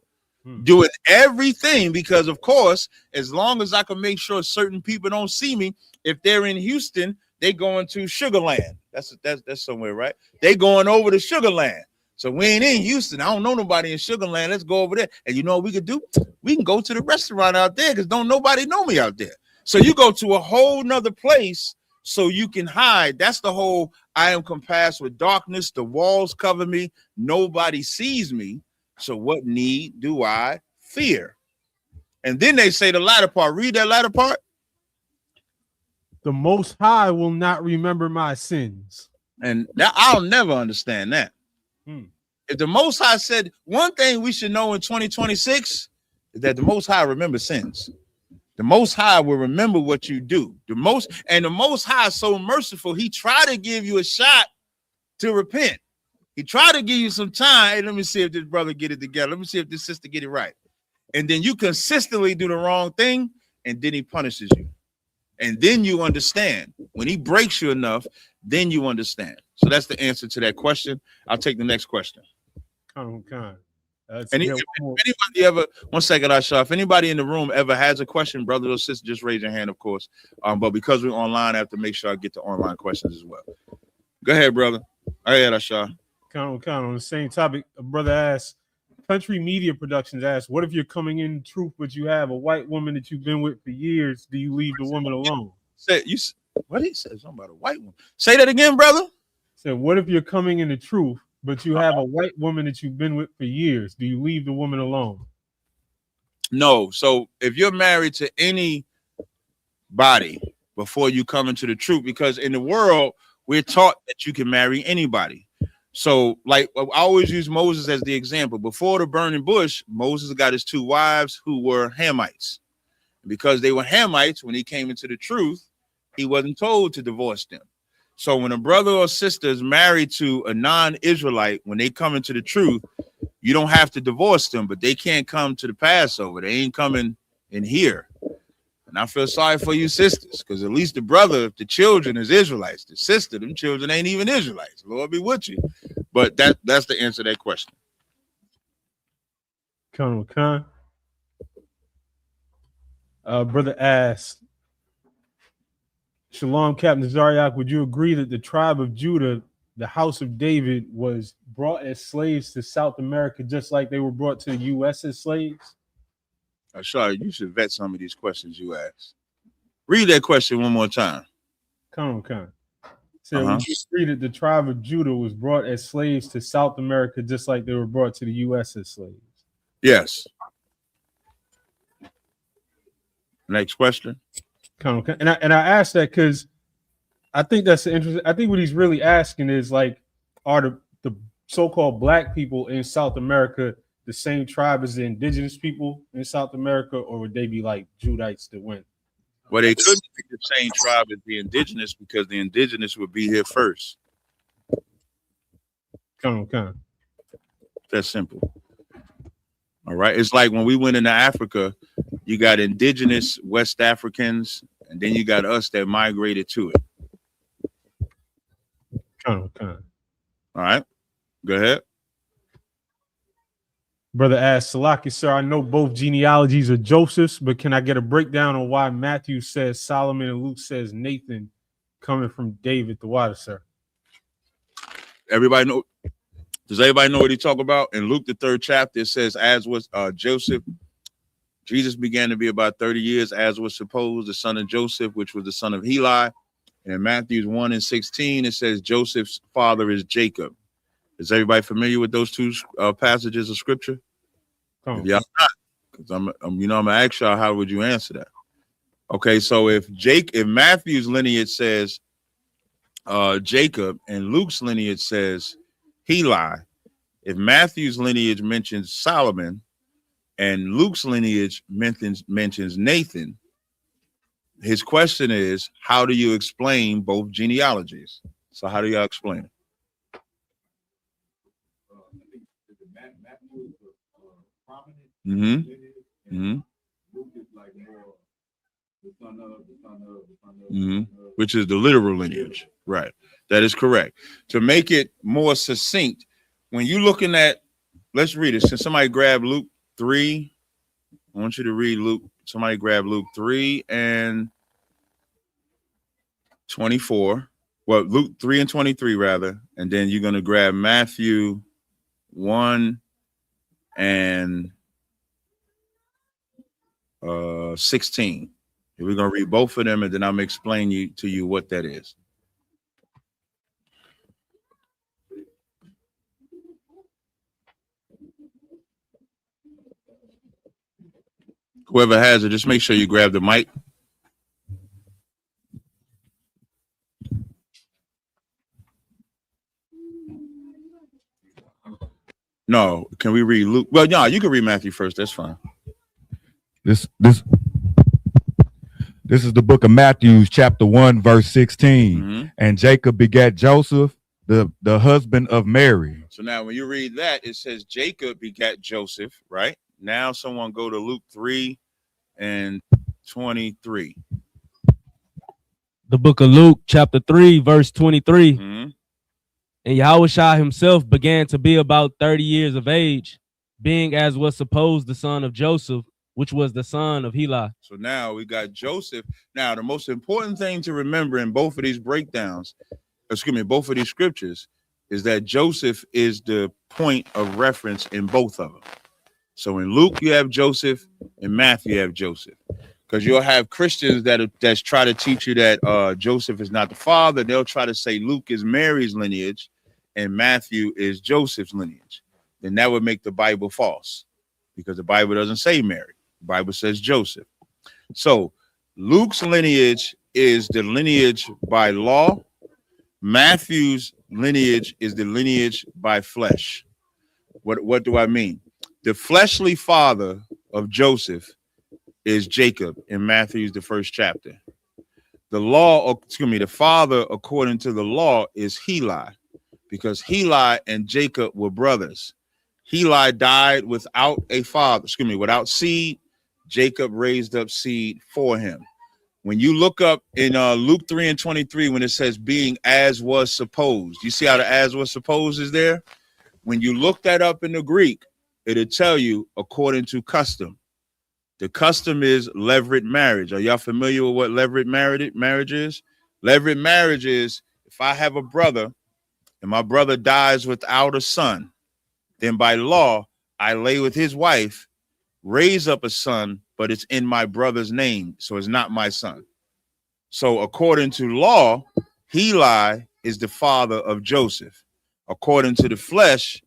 Doing everything because, of course, as long as I can make sure certain people don't see me, if they're in Houston, they going to Sugarland. That's somewhere, right? They going over to Sugarland. So we ain't in Houston. I don't know nobody in Sugarland. Let's go over there. And you know what we could do? We can go to the restaurant out there because don't nobody know me out there. So you go to a whole nother place so you can hide. That's the whole I am compassed with darkness. The walls cover me. Nobody sees me. So what need do I fear? And then they say the latter part. Read that latter part. The Most High will not remember my sins. And that, I'll never understand that. If the Most High said one thing we should know in 2026 is that the Most High remembers sins. The Most High will remember what you do. The Most High is so merciful. He tried to give you a shot to repent. He tried to give you some time. Hey, let me see if this brother get it together. Let me see if this sister get it right. And then you consistently do the wrong thing, and then he punishes you. And then you understand. When he breaks you enough, then you understand. So that's the answer to that question. I'll take the next question. If anybody ever, one second, Asha, if anybody in the room ever has a question, brother or sister, just raise your hand, of course. But because we're online, I have to make sure I get to online questions as well. Go ahead, brother. Go ahead, Asha. On the same topic, a brother asked, Country Media Productions asked, what if you're coming in truth, but you have a white woman that you've been with for years? Do you leave the woman alone? What he said? Something about a white woman. Say that again, brother. Said, what if you're coming in the truth, but you have a white woman that you've been with for years. Do you leave the woman alone? No. So if you're married to any body before you come into the truth, because in the world we're taught that you can marry anybody. So like I always use Moses as the example. Before the burning bush, Moses got his 2 wives who were Hamites. Because they were Hamites, when he came into the truth, he wasn't told to divorce them. So when a brother or sister is married to a non-Israelite, when they come into the truth, you don't have to divorce them, but they can't come to the Passover. They ain't coming in here. And I feel sorry for you sisters, because at least the brother, if the children is Israelites, the sister, them children ain't even Israelites. Lord be with you. But that's the answer to that question. Colonel Khan. Brother asked, Shalom, Captain TAZARYACH, would you agree that the tribe of Judah, the house of David, was brought as slaves to South America just like they were brought to the U.S. as slaves? Sorry, you should vet some of these questions you asked. Read that question one more time. Colonel Khan. So would you agree that the tribe of Judah was brought as slaves to South America just like they were brought to the U.S. as slaves? Yes. Next question. Colonel Khan. And I asked that because I think that's interesting. I think what he's really asking is like, are the so-called black people in South America the same tribe as the indigenous people in South America, or would they be like Judites that went? Well, they couldn't be the same tribe as the indigenous because the indigenous would be here first. Colonel Khan. That's simple. All right. It's like when we went into Africa, you got indigenous West Africans, and then you got us that migrated to it. Colonel Khan. All right. Go ahead. Brother asked, Salaki, sir, I know both genealogies are Joseph's, but can I get a breakdown on why Matthew says Solomon and Luke says Nathan coming from David the water, sir? Everybody know? Does everybody know what he talk about? In Luke, the 3rd chapter, it says, as was Joseph, Jesus began to be about 30 years, as was supposed, the son of Joseph, which was the son of Heli. And in Matthew 1:16, it says Joseph's father is Jacob. Is everybody familiar with those 2 passages of scripture? If y'all not, because I'm gonna ask y'all, how would you answer that? Okay, so if Matthew's lineage says Jacob and Luke's lineage says Heli, if Matthew's lineage mentions Solomon and Luke's lineage mentions Nathan, his question is, how do you explain both genealogies? So how do y'all explain it? Which is the literal lineage, right? That is correct. To make it more succinct, when you're looking at, let's read it. Since somebody grab Luke 3, I want you to read Luke. Somebody grab Luke 3 and 24. Well, Luke 3 and 23 rather, and then you're gonna grab Matthew 1 and 16. We're gonna read both of them, and then I'm gonna explain to you what that is. Whoever has it, just make sure you grab the mic. No, can we read Luke? Well, no, you can read Matthew first. That's fine. This is the book of Matthew, chapter 1, verse 16. And Jacob begat Joseph, the husband of Mary. So now when you read that, it says Jacob begat Joseph, right? Now someone go to Luke 3 and 23. The book of Luke, chapter 3, verse 23. And Yahushua himself began to be about 30 years of age, being as was supposed the son of Joseph, which was the son of Heli. So now we got Joseph. Now, the most important thing to remember in both of these breakdowns, both of these scriptures, is that Joseph is the point of reference in both of them. So in Luke, you have Joseph, in Matthew, you have Joseph. Because you'll have Christians that's try to teach you that Joseph is not the father. They'll try to say Luke is Mary's lineage, and Matthew is Joseph's lineage, then that would make the Bible false, because the Bible doesn't say Mary. The Bible says Joseph. So Luke's lineage is the lineage by law. Matthew's lineage is the lineage by flesh. What do I mean? The fleshly father of Joseph is Jacob in Matthew's the first chapter. The father according to the law is Heli, because Heli and Jacob were brothers. Heli died without a father, without seed. Jacob raised up seed for him. When you look up in Luke 3:23, when it says being as was supposed, you see how the as was supposed is there? When you look that up in the Greek, it'll tell you according to custom. The custom is levirate marriage. Are y'all familiar with what levirate marriage is? Levirate marriage is if I have a brother and my brother dies without a son, then by law, I lay with his wife, raise up a son, but it's in my brother's name, so it's not my son. So according to law, Heli is the father of Joseph. According to the flesh,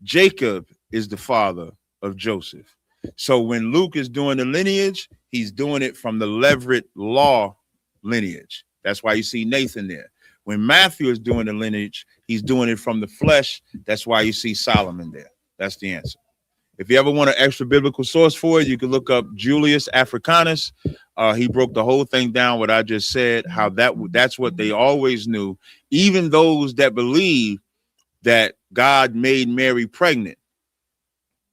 Jacob is the father of Joseph. So when Luke is doing the lineage, he's doing it from the levirate law lineage. That's why you see Nathan there. When Matthew is doing the lineage, he's doing it from the flesh. That's why you see Solomon there. That's the answer. If you ever want an extra biblical source for it, you can look up Julius Africanus. He broke the whole thing down, what I just said, how that's what they always knew. Even those that believe that God made Mary pregnant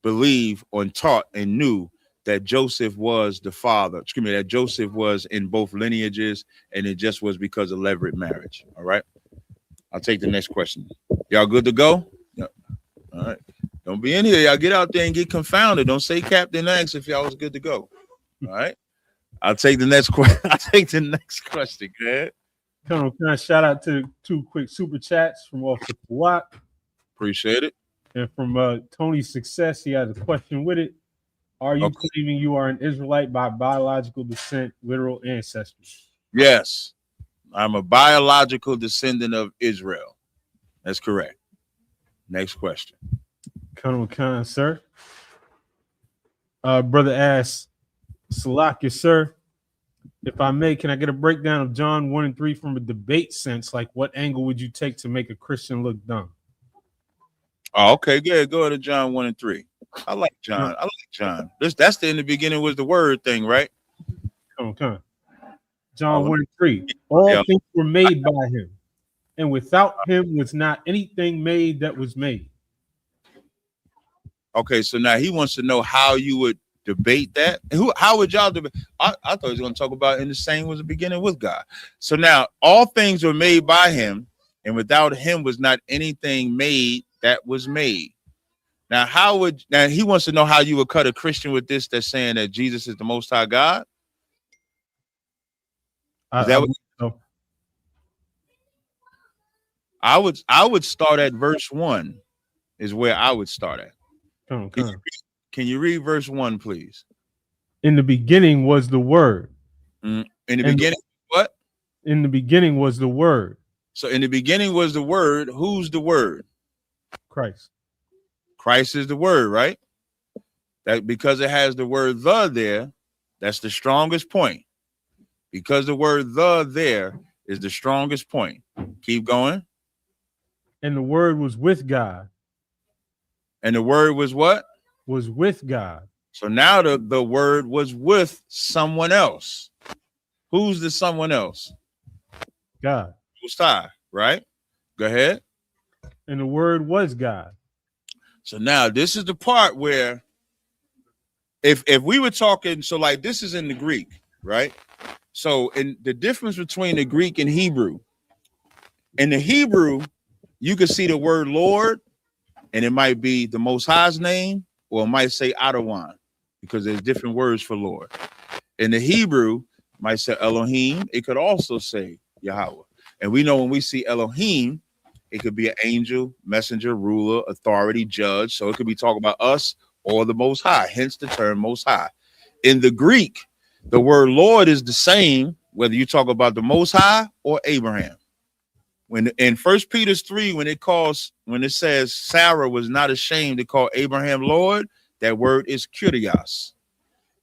believe and taught and knew that Joseph was the father. That Joseph was in both lineages, and it just was because of levirate marriage. All right. I'll take the next question. Y'all good to go? Yeah. All right. Don't be in here. Y'all get out there and get confounded. Don't say Captain X if y'all was good to go. All right. I'll take the next question. I'll take the next question. Go ahead. Colonel, can I shout out to 2 quick super chats from Officer Watt? Appreciate it. And from Tony's Success, he has a question with it. Are you claiming you are an Israelite by biological descent, literal ancestry? Yes. I'm a biological descendant of Israel. That's correct. Next question. Colonel Khan, sir. Brother asks, Salakia, sir, if I may, can I get a breakdown of John 1 and 3 from a debate sense? Like, what angle would you take to make a Christian look dumb? Oh, okay, good. Go to John 1 and 3. I like John. I like John. That's the in the beginning was the word thing, right? Okay. John 1 and 3. All things were made by him, and without him was not anything made that was made. Okay, so now he wants to know how you would debate that. How would y'all debate? I thought he was going to talk about in the same was the beginning with God. So now all things were made by him, and without him was not anything made that was made. Now, he wants to know how you would cut a Christian with this that's saying that Jesus is the Most High God? I would start at verse 1 is where I would start at. Can you read verse 1, please? In the beginning was the word. In the beginning, what? In the beginning was the word. So in the beginning was the word. Who's the word? Christ. Christ is the word, right? That because it has the word the there, that's the strongest point. Because the word the there is the strongest point. Keep going. And the word was with God. And the word was what? Was with God. So now the word was with someone else. Who's the someone else? God. Ustai, right? Go ahead. And the word was God. So now this is the part where if we were talking, so like this is in the Greek, right? So in the difference between the Greek and Hebrew, in the Hebrew, you can see the word Lord, and it might be the Most High's name, or it might say Adawan, because there's different words for Lord. In the Hebrew, it might say Elohim. It could also say Yahweh. And we know when we see Elohim, it could be an angel, messenger, ruler, authority, judge. So it could be talking about us or the Most High, hence the term Most High. In the Greek, the word Lord is the same, whether you talk about the Most High or Abraham. When in 1 Peter 3, when it says Sarah was not ashamed to call Abraham Lord, that word is kurios.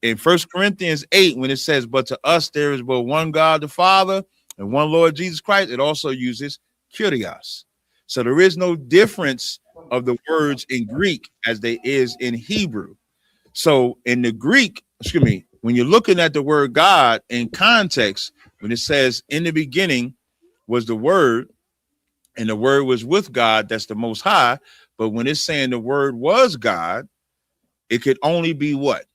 In 1 Corinthians 8, when it says, but to us there is but one God the Father and one Lord Jesus Christ, it also uses kurios. So there is no difference of the words in Greek as there is in Hebrew. So in the Greek, when you're looking at the word God in context, when it says in the beginning was the word, and the word was with God, that's the Most High. But when it's saying the word was God, it could only be what?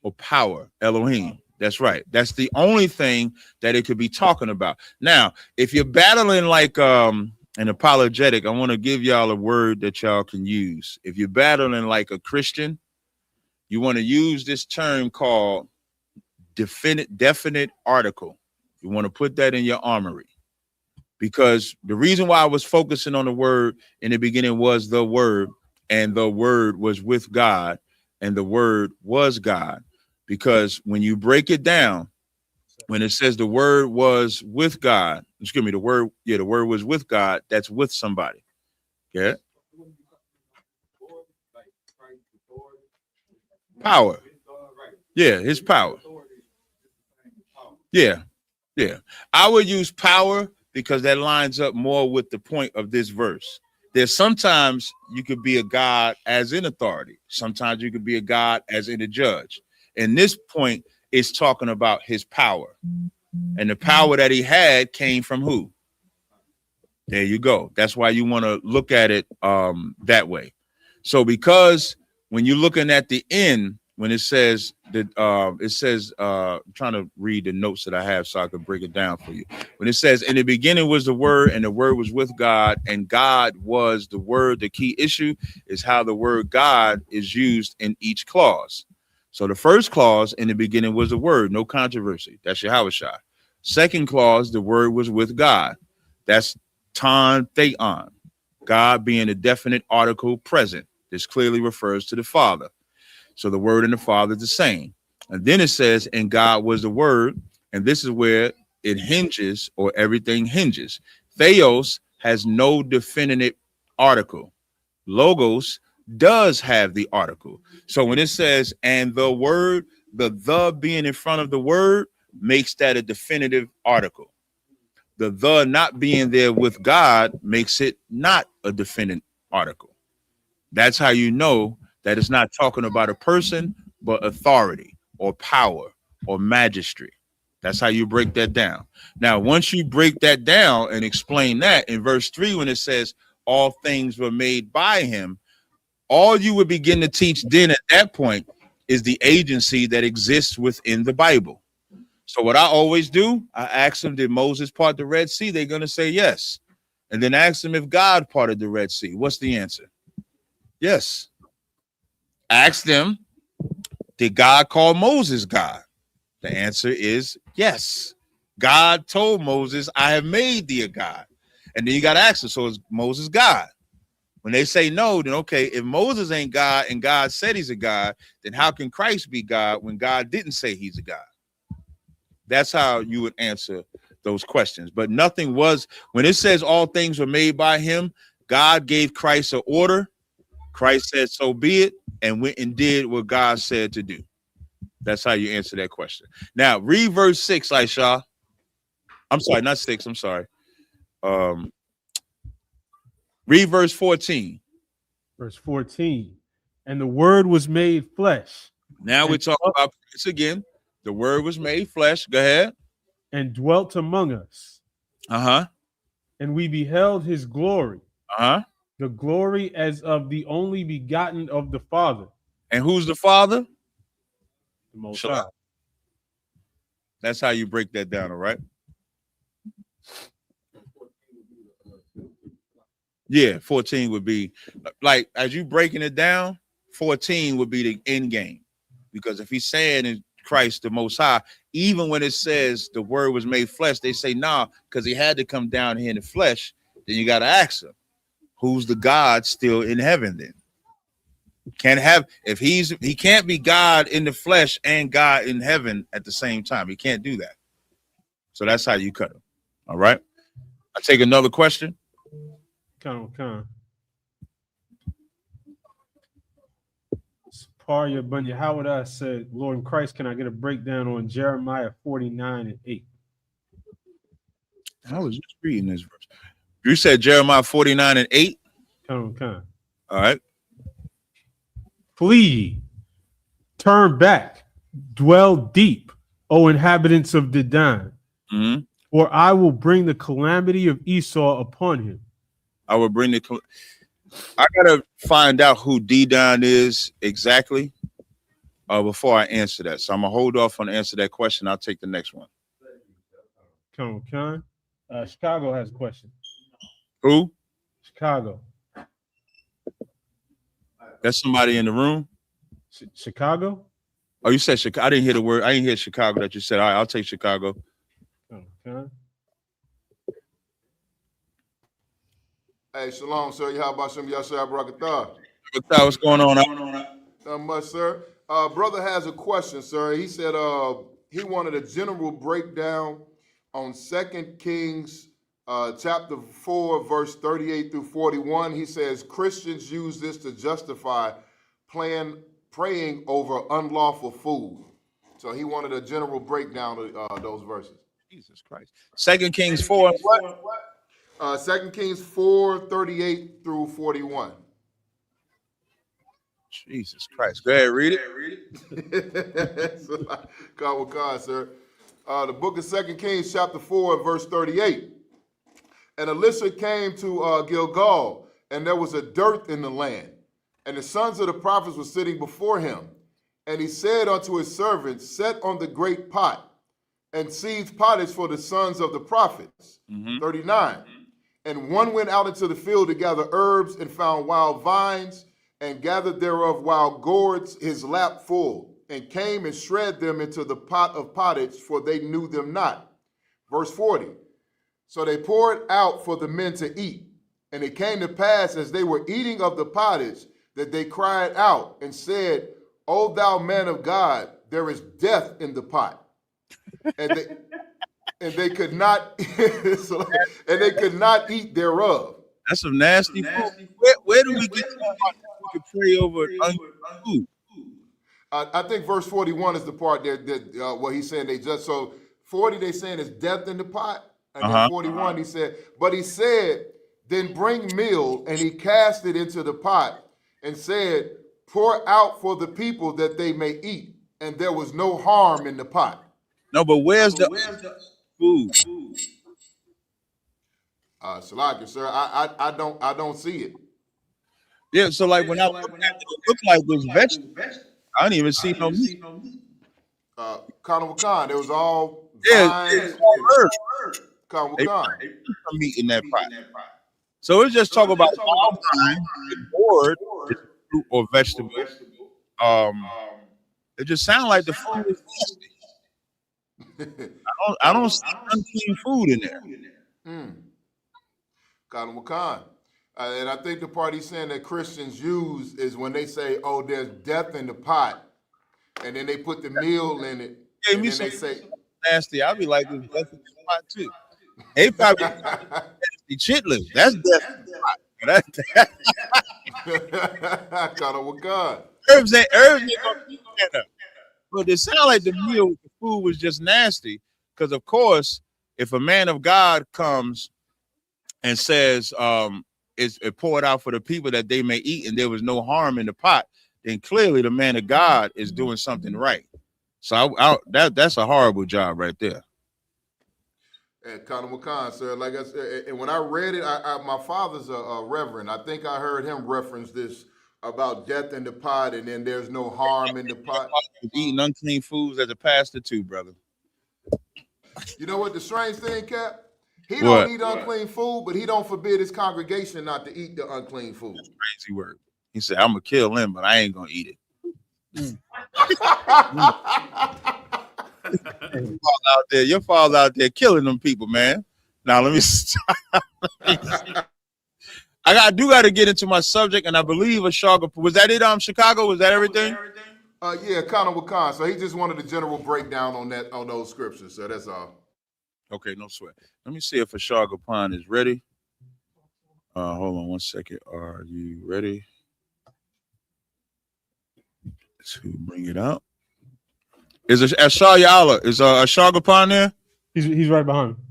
Or power, Elohim. That's right. That's the only thing that it could be talking about. Now, if you're battling like an apologetic, I want to give y'all a word that y'all can use. If you're battling like a Christian, you want to use this term called definite article. You want to put that in your armory. Because the reason why I was focusing on the word in the beginning was the word, and the word was with God, and the word was God. Because when you break it down, when it says the word was with God, the word was with God, that's with somebody. Yeah. Power. Yeah, his power. Yeah. Yeah. I would use power because that lines up more with the point of this verse. There's sometimes you could be a God as in authority. Sometimes you could be a God as in a judge. And this point is talking about his power. And the power that he had came from who? There you go. That's why you want to look at it that way. So because when you're looking at the end, when it says that I'm trying to read the notes that I have so I can break it down for you. When it says in the beginning was the word, and the word was with God, and God was the word, the key issue is how the word God is used in each clause. So the first clause, in the beginning was the word, no controversy. That's Yahushua. Second clause, the word was with God. That's Ton Theon. God being a definite article present. This clearly refers to the Father. So the word and the Father is the same. And then it says, and God was the word. And this is where it hinges, or everything hinges. Theos has no definitive article. Logos does have the article. So when it says, and the word, the being in front of the word makes that a definitive article. The not being there with God makes it not a definitive article. That's how you know that it's not talking about a person, but authority or power or magistrate. That's how you break that down. Now, once you break that down and explain that in verse 3, when it says all things were made by him, all you would begin to teach then at that point is the agency that exists within the Bible. So what I always do, I ask them, did Moses part the Red Sea? They're going to say yes. And then ask them if God parted the Red Sea. What's the answer? Yes. Ask them, did God call Moses God? The answer is yes. God told Moses, I have made thee a God. And then you got to ask them, so is Moses God? When they say no, then okay, if Moses ain't God and God said he's a God, then how can Christ be God when God didn't say he's a God? That's how you would answer those questions. But nothing was, when it says all things were made by him, God gave Christ an order. Christ said, so be it, and went and did what God said to do. That's how you answer that question. Now, read verse 6, Aisha. I'm sorry, not 6. I'm sorry. Read verse 14. Verse 14. And the word was made flesh. Now we're talking about this again. The word was made flesh. Go ahead. And dwelt among us. Uh-huh. And we beheld his glory. Uh-huh. The glory as of the only begotten of the Father. And who's the Father? The Most High. That's how you break that down, all right? Yeah, 14 would be, like, as you breaking it down, 14 would be the end game. Because if he's saying in Christ, the Most High, even when it says the word was made flesh, they say, nah, because he had to come down here in the flesh. Then you got to ask him, who's the God still in heaven then? Can't have, if he can't be God in the flesh and God in heaven at the same time. He can't do that. So that's how you cut them. All right. I take another question. Con. Parya Bunya Howard, I said, Lord in Christ, can I get a breakdown on Jeremiah 49 and 8? I was just reading this verse. You said Jeremiah 49 and 8? Con. All right. Flee, turn back, dwell deep, O inhabitants of Dedan, or I will bring the calamity of Esau upon him. I will bring the. I gotta find out who Dedan is exactly before I answer that. So I'm gonna hold off on answer that question. I'll take the next one. Con. Chicago has a question. Who? Chicago. That's somebody in the room. Chicago. Oh, you said Chicago. I didn't hear the word. I didn't hear Chicago that you said. All right, I'll take Chicago. Okay. Hey, shalom, sir. How about some Yashar Barakatah? What's going on? Not much, sir. Brother has a question, sir. He said he wanted a general breakdown on 2 Kings chapter 4, verse 38 through 41. He says Christians use this to justify praying over unlawful food. So he wanted a general breakdown of those verses. Jesus Christ. 2 Kings 4 and what? 2 Kings 4, 38 through 41. Jesus Christ. Go ahead, read it. God with God, sir. The book of 2 Kings chapter 4, verse 38. And Elisha came to Gilgal, and there was a dearth in the land. And the sons of the prophets were sitting before him. And he said unto his servants, set on the great pot, and seethe pottage for the sons of the prophets. 39. And one went out into the field to gather herbs, and found wild vines, and gathered thereof wild gourds, his lap full, and came and shred them into the pot of pottage, for they knew them not. Verse 40. So they poured out for the men to eat. And it came to pass, as they were eating of the pottage, that they cried out and said, O thou man of God, there is death in the pot. And they could not eat thereof. That's some nasty food. Where do we get we can pray over food? I think verse 41 is the part that what he's saying. They just so 40 they saying is death in the pot, and then 41 he said, but he said, then bring meal, and he cast it into the pot, and said, pour out for the people that they may eat, and there was no harm in the pot. No, but where's the food? Salaki, sir, I don't see it. Yeah, so like when I look at it, it looked like those vegetables. I didn't even see no meat. Khan, there was all vines, herbs. Some meat in that pot. So it's just talk about wild vine, gourd, or vegetable. It just sounds like the food is nasty. I don't see unclean food in there. Khan. And I think the part he's saying that Christians use is when they say, oh, there's death in the pot, and then they put the meal in it, and then they say nasty. I'll be like, there's death in the pot too. They probably nasty chitlins. That's death in the pot. God. Herbs ain't gonna keep that up. But it sounded like the meal with the food was just nasty. Because of course, if a man of God comes and says, it's poured out for the people that they may eat, and there was no harm in the pot, then clearly the man of God is doing something right. So that's a horrible job right there. And Khan, sir, like I said, and when I read it, my father's a reverend. I think I heard him reference this about death in the pot, and then there's no harm in the pot. Eating unclean foods as a pastor too, brother. You know what the strange thing, Cap? He don't eat unclean food, but he don't forbid his congregation not to eat the unclean food. That's crazy word. He said, I'm gonna kill him, but I ain't gonna eat it. Your father out there killing them people, man. Now let me stop. I do got to get into my subject, and I believe Chicago. Was that it? Chicago? Was that everything? Yeah, Khan. So he just wanted a general breakdown on those scriptures. So that's all. Okay, no sweat. Let me see if Ashagapan is ready. Hold on 1 second. Are you ready to bring it out? Is Ashayala? Is Ashagapan there? He's right behind me.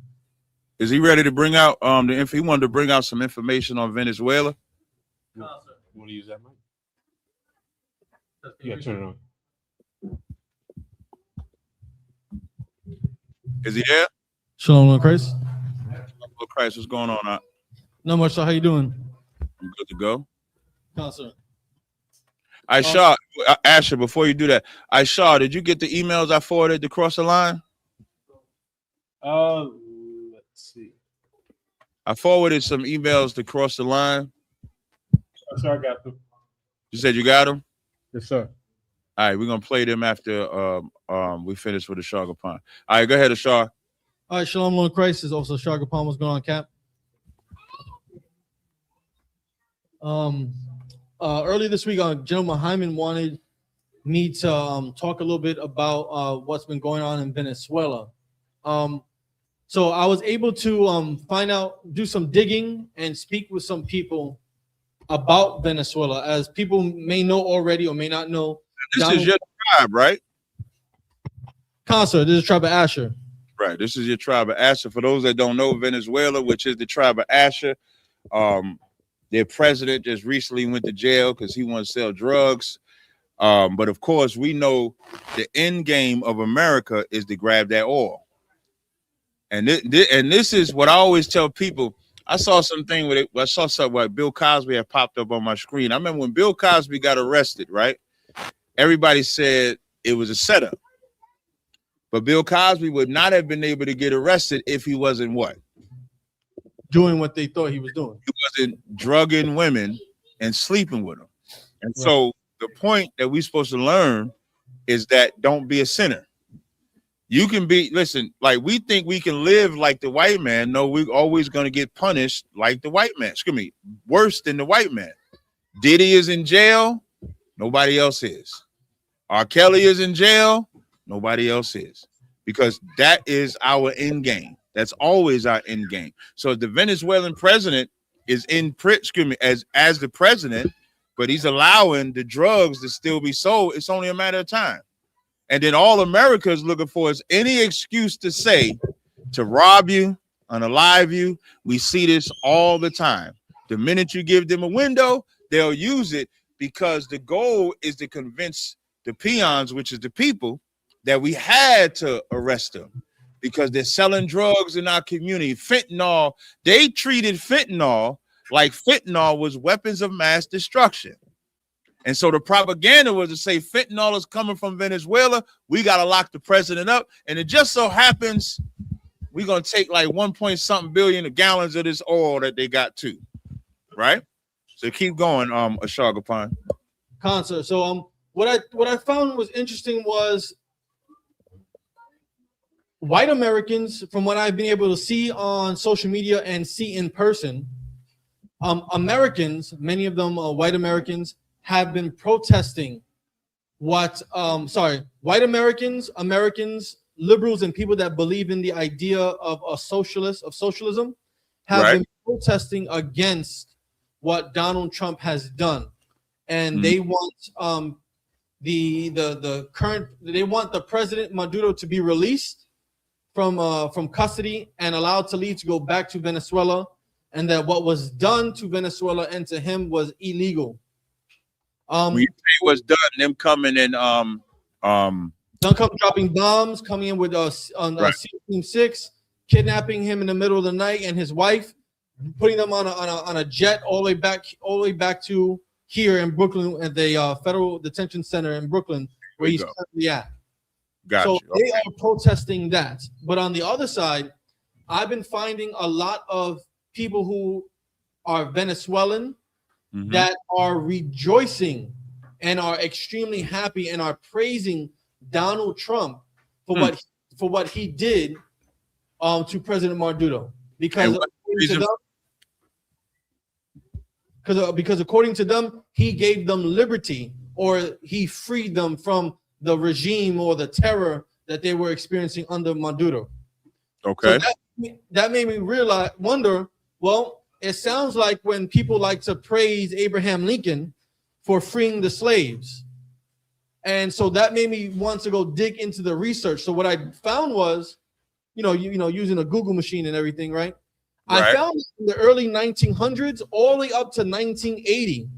Is he ready to bring out the info? He wanted to bring out some information on Venezuela. You want to use that mic? Yeah, turn it on. Is he there? Shalom, Lord Christ. Lord Christ, what's going on? Not much. So how you doing? I'm good to go. Sir. Aisha, Asher, before you do that, Aisha, did you get the emails I forwarded to cross the line? Let's see. I forwarded some emails to cross the line. Sir, I got them. You said you got them? Yes, sir. All right, we're gonna play them after we finish with the Ashagapan. All right, go ahead, Ashar. All right, Shalom, Lord Christ. Is also Ashagapan. What's going on, Cap? Earlier this week, General Hyman wanted me to talk a little bit about what's been going on in Venezuela. So I was able to find out, do some digging, and speak with some people about Venezuela. As people may know already or may not know, This is your tribe, right? Concert. This is Tribe of Asher. Right. This is your tribe of Asher. For those that don't know, Venezuela, which is the tribe of Asher, their president just recently went to jail because he wanted to sell drugs. But of course, we know the end game of America is to grab that oil. And this is what I always tell people. I saw something with it. I saw something like Bill Cosby had popped up on my screen. I remember when Bill Cosby got arrested, right? Everybody said it was a setup. But Bill Cosby would not have been able to get arrested if he wasn't what? Doing what they thought he was doing. He wasn't drugging women and sleeping with them. And so the point that we're supposed to learn is that don't be a sinner. You can be, listen, like we think we can live like the white man. No, we're always going to get punished like the white man. Excuse me, worse than the white man. Diddy is in jail. Nobody else is. R. Kelly is in jail. Nobody else is. Because that is our end game. That's always our end game. So if the Venezuelan president is in prison, as the president, but he's allowing the drugs to still be sold, it's only a matter of time. And then all America is looking for is any excuse to say, to rob you, unalive you. We see this all the time. The minute you give them a window, they'll use it because the goal is to convince the peons, which is the people, that we had to arrest them because they're selling drugs in our community. Fentanyl, they treated fentanyl like fentanyl was weapons of mass destruction. And so the propaganda was to say fentanyl is coming from Venezuela. We got to lock the president up. And it just so happens we're going to take like 1.something billion of gallons of this oil that they got too. Right? So keep going, Ashagapan. Concert. So what I found was interesting was white Americans, from what I've been able to see on social media and see in person, Americans, many of them white Americans, have been protesting white Americans, liberals, and people that believe in the idea of socialism have been protesting against what Donald Trump has done. And they want they want the president Maduro to be released from custody and allowed to leave to go back to Venezuela, and that what was done to Venezuela and to him was illegal. We was done. Them coming in, dropping bombs, coming in with on Team 6, kidnapping him in the middle of the night and his wife, putting them on a jet all the way back to here in Brooklyn at the Federal Detention Center in Brooklyn, where he's currently at. So they are protesting that. But on the other side, I've been finding a lot of people who are Venezuelan that are rejoicing and are extremely happy and are praising Donald Trump for what he did to President Maduro, because according to them, he gave them liberty, or he freed them from the regime or the terror that they were experiencing under Maduro. Okay. So that made me wonder, well, it sounds like when people like to praise Abraham Lincoln for freeing the slaves. And so that made me want to go dig into the research. So what I found was, using a Google machine and everything, right? I found in the early 1900s, all the way up to 1980,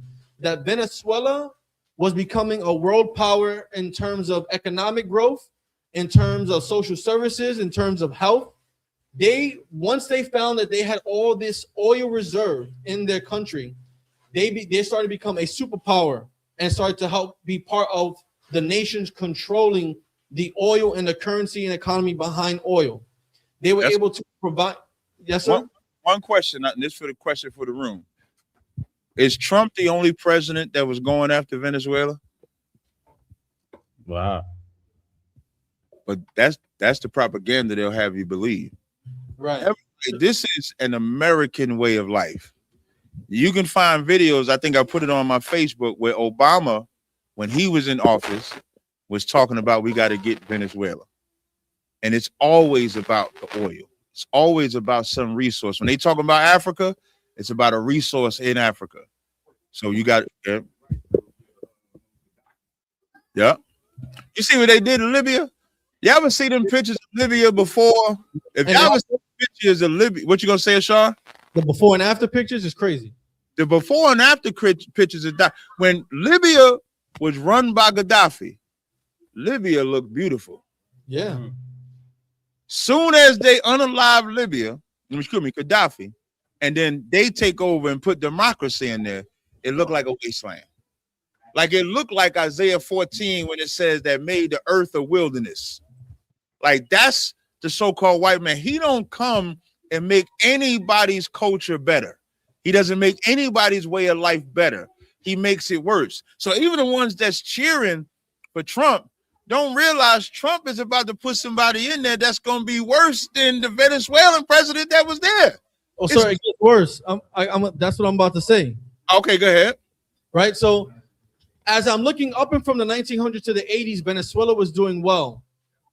that Venezuela was becoming a world power in terms of economic growth, in terms of social services, in terms of health. Once they found that they had all this oil reserve in their country, they started to become a superpower and started to help be part of the nations controlling the oil and the currency and economy behind oil. They were able to provide. Yes, sir. One question, and this for the question for the room. Is Trump the only president that was going after Venezuela? Wow. But that's the propaganda they'll have you believe. Right. This is an American way of life. You can find videos, I think I put it on my Facebook, where Obama, when he was in office, was talking about we got to get Venezuela. And it's always about the oil. It's always about some resource. When they talk about Africa, it's about a resource in Africa. So you got yeah. You see what they did in Libya? You ever see them pictures of Libya before? If you ever see pictures of Libya, what you gonna say, Sean? The before and after pictures is crazy. The before and after pictures is that when Libya was run by Gaddafi, Libya looked beautiful. Yeah. Soon as they unalive Libya, Gaddafi, and then they take over and put democracy in there, it looked like a wasteland. Like it looked like Isaiah 14 when it says that made the earth a wilderness. Like that's the so-called white man. He don't come and make anybody's culture better. He doesn't make anybody's way of life better. He makes it worse. So even the ones that's cheering for Trump don't realize Trump is about to put somebody in there that's going to be worse than the Venezuelan president that was there. Oh, sorry, it gets worse. That's what I'm about to say. Okay, go ahead. Right, so as I'm looking up and from the 1900s to the 80s, Venezuela was doing well.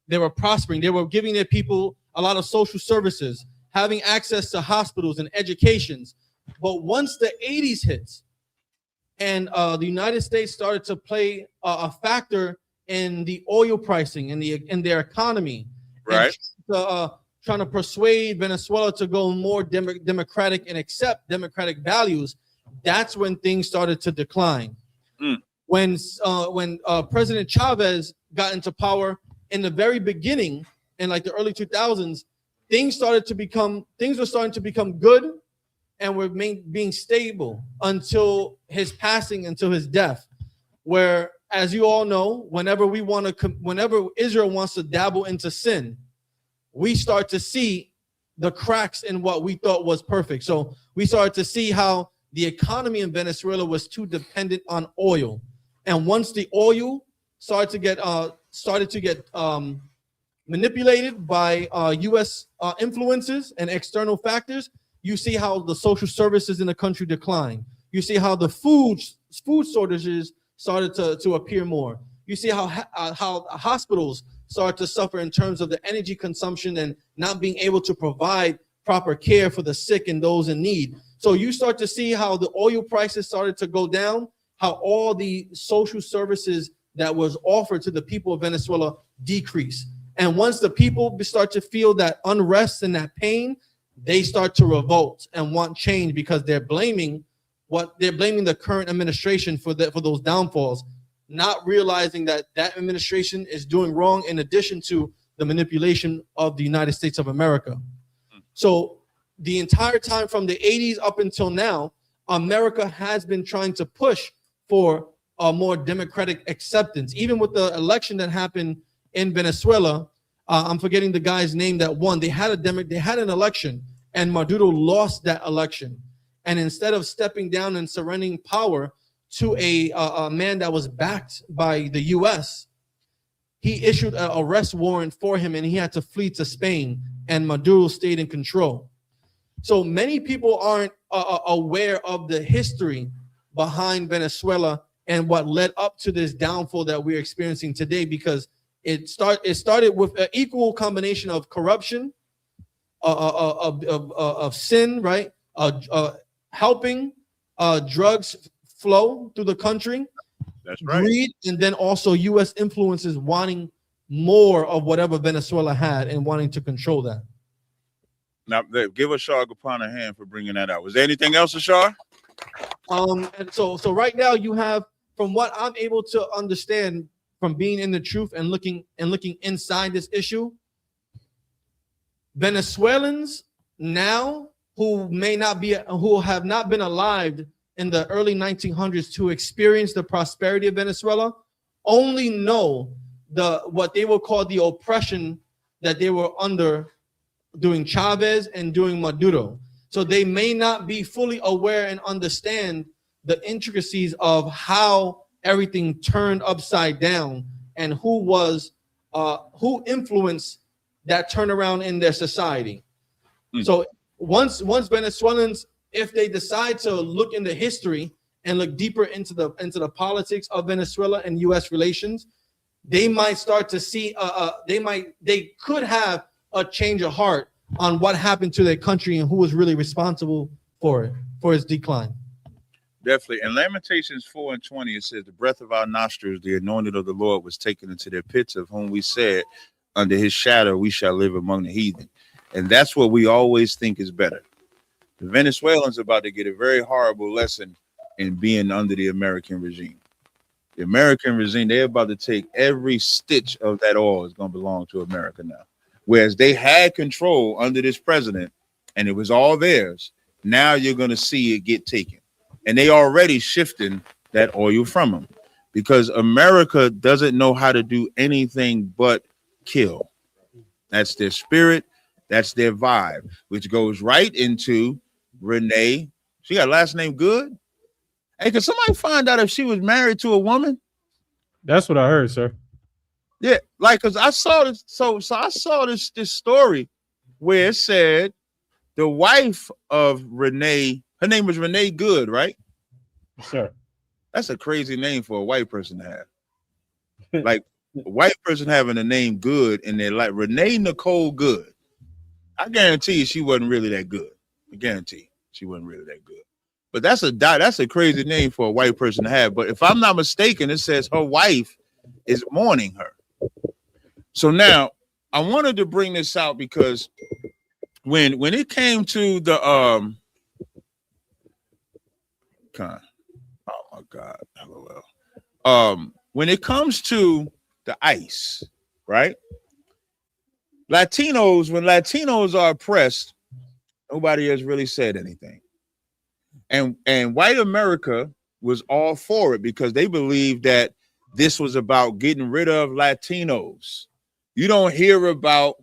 They were prospering. They were giving their people a lot of social services, having access to hospitals and educations. But once the 80s hits and the United States started to play a factor in the oil pricing and in their economy, right? Trying to persuade Venezuela to go more democratic and accept democratic values, that's when things started to decline. When President Chavez got into power in the very beginning, in like the early 2000s, things were starting to become good and were being stable until his passing, until his death, where, as you all know, whenever Israel wants to dabble into sin, we start to see the cracks in what we thought was perfect. So we started to see how the economy in Venezuela was too dependent on oil. And once the oil started to get manipulated by U.S. influences and external factors, you see how the social services in the country decline. You see how the food shortages started to appear more. You see how hospitals start to suffer in terms of the energy consumption and not being able to provide proper care for the sick and those in need. So you start to see how the oil prices started to go down, how all the social services that was offered to the people of Venezuela decrease. And once the people start to feel that unrest and that pain, they start to revolt and want change because they're blaming the current administration for those downfalls, not realizing that administration is doing wrong in addition to the manipulation of the United States of America. So the entire time from the 80s up until now, America has been trying to push for a more democratic acceptance. Even with the election that happened in Venezuela, I'm forgetting the guy's name that won. They had an election, and Maduro lost that election. And instead of stepping down and surrendering power to a man that was backed by the U.S., he issued an arrest warrant for him, and he had to flee to Spain, and Maduro stayed in control. So many people aren't aware of the history behind Venezuela and what led up to this downfall that we're experiencing today, because it started with an equal combination of corruption, of sin, right? Helping drugs flow through the country. That's right. Greed, and then also U.S. influences wanting more of whatever Venezuela had and wanting to control that. Now, give Ashar Gapon a hand for bringing that out. Was there anything else, Ashar? And so right now you have, from what I'm able to understand from being in the truth and looking inside this issue, Venezuelans now who have not been alive in the early 1900s to experience the prosperity of Venezuela only know what they will call the oppression that they were under during Chavez and during Maduro. So they may not be fully aware and understand the intricacies of how everything turned upside down and who influenced that turnaround in their society. So once Venezuelans, if they decide to look into history and look deeper into the politics of Venezuela and U.S. relations, they might start to see they could have a change of heart on what happened to their country and who was really responsible for its decline. Definitely. In Lamentations 4:20, it says, the breath of our nostrils, the anointed of the Lord, was taken into their pits, of whom we said, under his shadow we shall live among the heathen. And that's what we always think is better. The Venezuelans are about to get a very horrible lesson in being under the American regime. The American regime, they're about to take every stitch of that oil is going to belong to America now. Whereas they had control under this president and it was all theirs. Now you're going to see it get taken. And they already shifting that oil from them because America doesn't know how to do anything but kill. That's their spirit. That's their vibe, which goes right into Renee. She got a last name Good. Hey, can somebody find out if she was married to a woman? That's what I heard, sir. Yeah, like, cause I saw this. So I saw this story where it said the wife of Renee, her name was Renee Good, right? Sure. That's a crazy name for a white person to have. Like a white person having a name Good and they're like Renee Nicole Good. I guarantee you she wasn't really that good. I guarantee she wasn't really that good. But that's a crazy name for a white person to have. But if I'm not mistaken, it says her wife is mourning her. So now I wanted to bring this out because when it came to the oh my God, LOL. When it comes to the ICE, right? When Latinos are oppressed, nobody has really said anything. And white America was all for it because they believed that this was about getting rid of Latinos. You don't hear about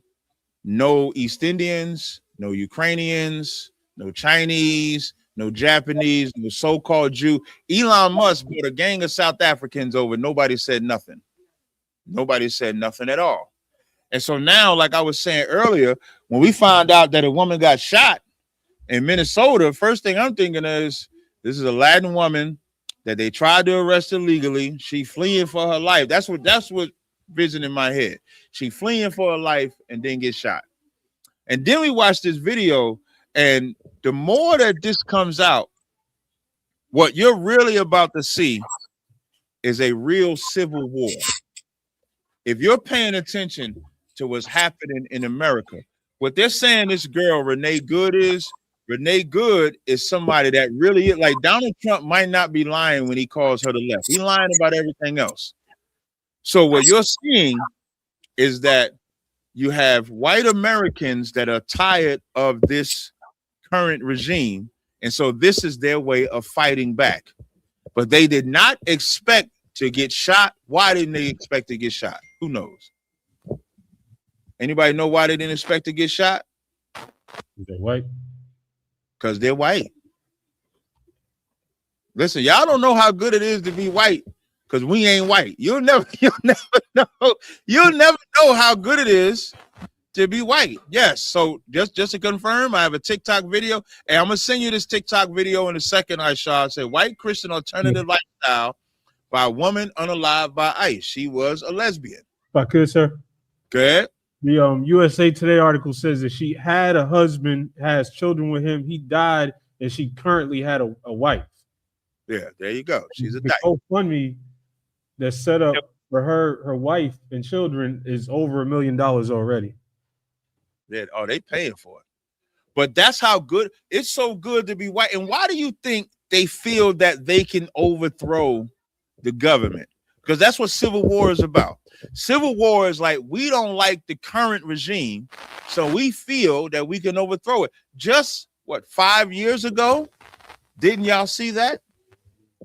no East Indians, no Ukrainians, no Chinese, no Japanese, no so-called Jew. Elon Musk brought a gang of South Africans over. Nobody said nothing. Nobody said nothing at all. And so now, like I was saying earlier, when we found out that a woman got shot in Minnesota, first thing I'm thinking is this is a Latin woman that they tried to arrest illegally. She fleeing for her life. That's what vision in my head. She fleeing for her life and then get shot. And then we watched this video, and the more that this comes out, what you're really about to see is a real civil war. If you're paying attention to what's happening in America, what they're saying this girl, Renee Good is somebody that really is like Donald Trump might not be lying when he calls her the left. He's lying about everything else. So what you're seeing is that you have white Americans that are tired of this current regime. And so this is their way of fighting back. But they did not expect to get shot. Why didn't they expect to get shot? Who knows? Anybody know why they didn't expect to get shot? They're white. Because they're white. Listen, y'all don't know how good it is to be white because we ain't white. You'll never know how good it is to be white. Yes. So just to confirm, I have a TikTok video, and I'm gonna send you this TikTok video in a second. I shall say white Christian alternative lifestyle by a woman unalived by ICE. She was a lesbian. If I could, sir. Good. The USA Today article says that she had a husband, has children with him. He died, and she currently had a wife. Yeah, there you go. She's a The dyke. GoFundMe that's set up for her wife and children is over $1 million already. Yeah, oh, they paying for it. But that's how good it's so good to be white. And why do you think they feel that they can overthrow the government? Because that's what civil war is about. Civil war is like, we don't like the current regime, so we feel that we can overthrow it. Just what, 5 years ago? Didn't y'all see that?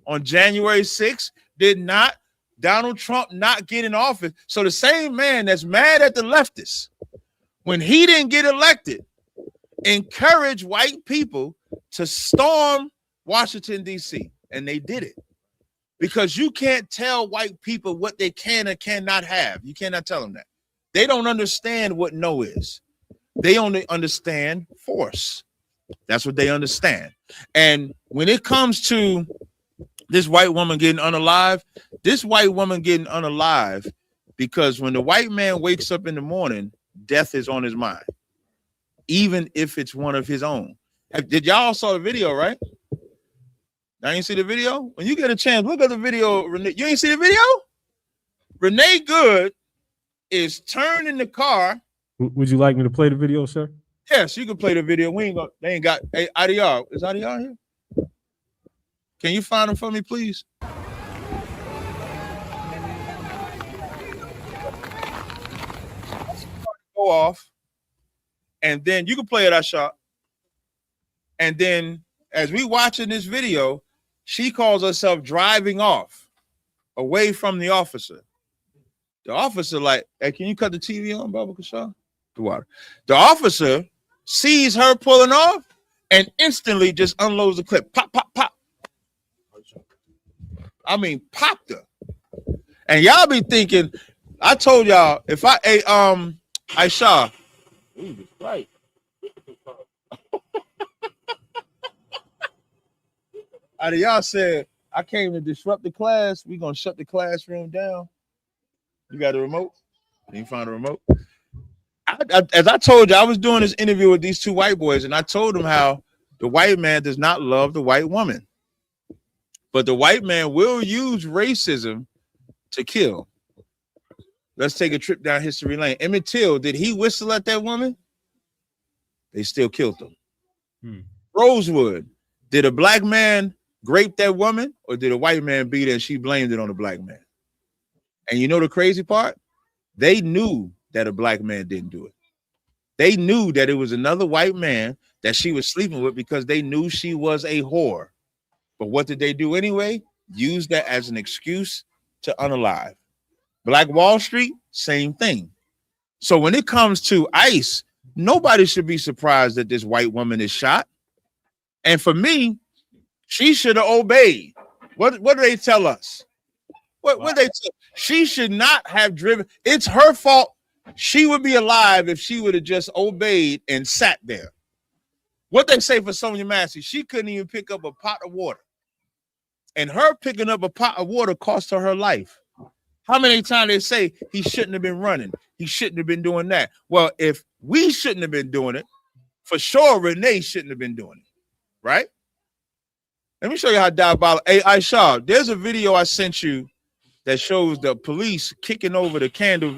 On January 6th, did not Donald Trump not get in office? So the same man that's mad at the leftists, when he didn't get elected, encouraged white people to storm Washington, D.C., and they did it. Because you can't tell white people what they can and cannot have. You cannot tell them that. They don't understand what no is. They only understand force. That's what they understand. And when it comes to this white woman getting unalive, this white woman getting unalive because when the white man wakes up in the morning, death is on his mind, even if it's one of his own. Did y'all saw the video, right? I ain't see the video. When you get a chance, look at the video. Renee, you ain't see the video? Renee Good is turned in the car. Would you like me to play the video, sir? Yes, you can play the video. We ain't gonna. They ain't got. Hey, IDR, is IDR here? Can you find him for me, please? Go off, and then you can play it. I shot, and then as we watching this video, she calls herself driving off away from the officer. The officer like, hey, can you cut the TV on, Baba Kashaw? The water. The officer sees her pulling off and instantly just unloads the clip. Pop, pop, pop. I mean, popped her. And y'all be thinking, I told y'all, if I, hey, Aisha, right. Out of y'all said, I came to disrupt the class. We're going to shut the classroom down. You got a remote? Can you find a remote? As I told you, I was doing this interview with these two white boys, and I told them how the white man does not love the white woman. But the white man will use racism to kill. Let's take a trip down history lane. Emmett Till, did he whistle at that woman? They still killed him. Rosewood, did a black man grape that woman, or did a white man beat her and she blamed it on the black man? And you know the crazy part? They knew that a black man didn't do it. They knew that it was another white man that she was sleeping with because they knew she was a whore. But what did they do anyway? Use that as an excuse to unalive. Black Wall Street, same thing. So when it comes to ICE, nobody should be surprised that this white woman is shot. And for me, she should have obeyed. What do they tell us? What they tell? She should not have driven. It's her fault. She would be alive if she would have just obeyed and sat there. What they say for Sonia Massey, she couldn't even pick up a pot of water. And her picking up a pot of water cost her life. How many times they say he shouldn't have been running? He shouldn't have been doing that. Well, if we shouldn't have been doing it, for sure Renee shouldn't have been doing it, right? Let me show you how diabolical. Hey, Aisha, there's a video I sent you that shows the police kicking over the candle.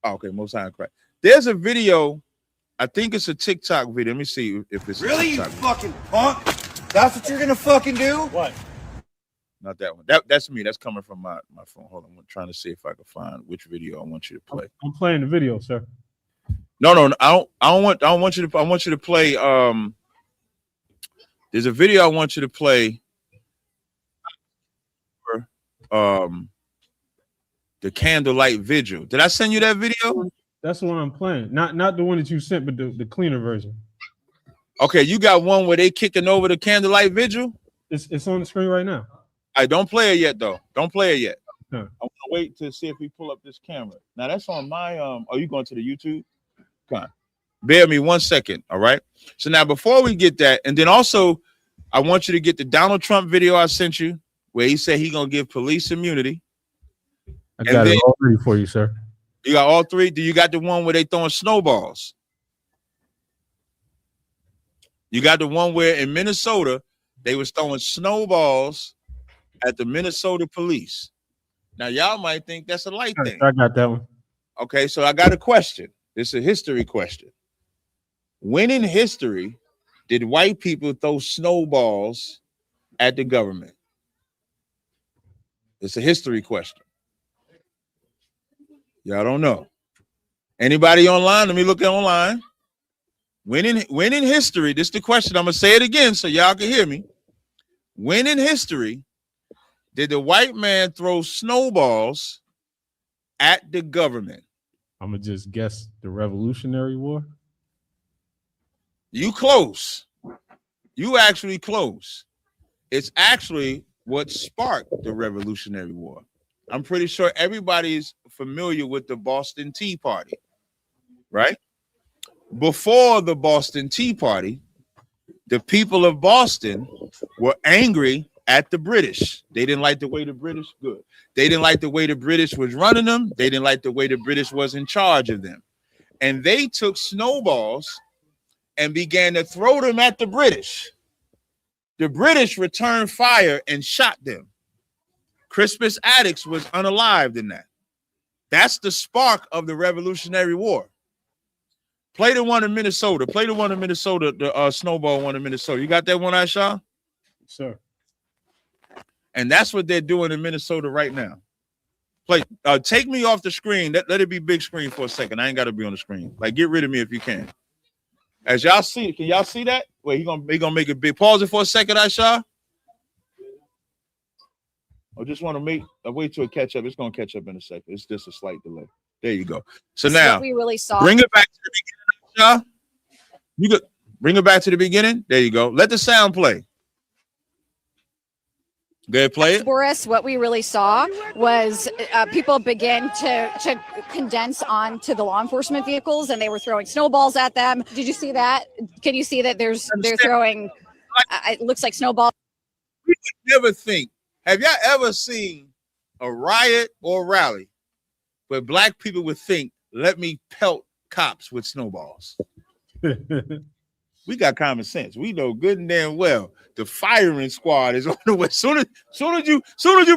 Oh, okay, most high Christ. There's a video. I think it's a TikTok video. Let me see if it's really, a you TikTok fucking punk. That's what you're gonna fucking do? What? Not that one. That's me. That's coming from my phone. Hold on. I'm trying to see if I can find which video I want you to play. I'm playing the video, sir. No. I don't want you to play. There's a video I want you to play. The candlelight vigil. Did I send you that video? That's the one I'm playing. Not the one that you sent, but the cleaner version. Okay, you got one where they kicking over the candlelight vigil? It's on the screen right now. I don't play it yet, though. Don't play it yet. Huh. I'm gonna wait to see if we pull up this camera. Now that's on my Are you going to the YouTube? Come on. Bear me 1 second. All right. So now before we get that, and then also I want you to get the Donald Trump video I sent you where he said he gonna give police immunity. I got it all ready for you, sir. You got all three? Do you got the one where they throwing snowballs? You got the one where in Minnesota, they was throwing snowballs at the Minnesota police. Now, y'all might think that's a light thing. I got that one. Okay, so I got a question. It's a history question. When in history did white people throw snowballs at the government? It's a history question. Y'all don't know. Anybody online? Let me look at online. When in history, this is the question. I'm gonna say it again so y'all can hear me. When in history did the white man throw snowballs at the government? I'm gonna just guess the Revolutionary War. You close. You actually close. It's actually what sparked the Revolutionary War. I'm pretty sure everybody's familiar with the Boston Tea Party, right? Before the Boston Tea Party, the people of Boston were angry at the British. They didn't like the way the British, good. They didn't like the way the British was running them. They didn't like the way the British was in charge of them. And they took snowballs and began to throw them at the British. The British returned fire and shot them. Crispus Attucks was unalived in that. That's the spark of the Revolutionary War. Play the one in Minnesota. Play the one in Minnesota, the snowball one in Minnesota. You got that one, Aisha? Sir. And that's what they're doing in Minnesota right now. Play. Take me off the screen. Let it be big screen for a second. I ain't got to be on the screen. Like, get rid of me if you can. As y'all see, can y'all see that? Wait, he gonna make it big. Pause it for a second, Aisha. I just want to wait till it catch up. It's gonna catch up in a second. It's just a slight delay. There you go. So This is now what we really saw. bring it back to the beginning, Aisha. You could bring it back to the beginning. There you go. Let the sound play. Go ahead, play it. Boris, what we really saw was people began to condense onto the law enforcement vehicles, and they were throwing snowballs at them. Did you see that? Can you see that they're throwing? It looks like snowballs. We would never think. Have y'all ever seen a riot or rally where black people would think, "Let me pelt cops with snowballs"? We got common sense. We know good and damn well the firing squad is on the way. Soon as you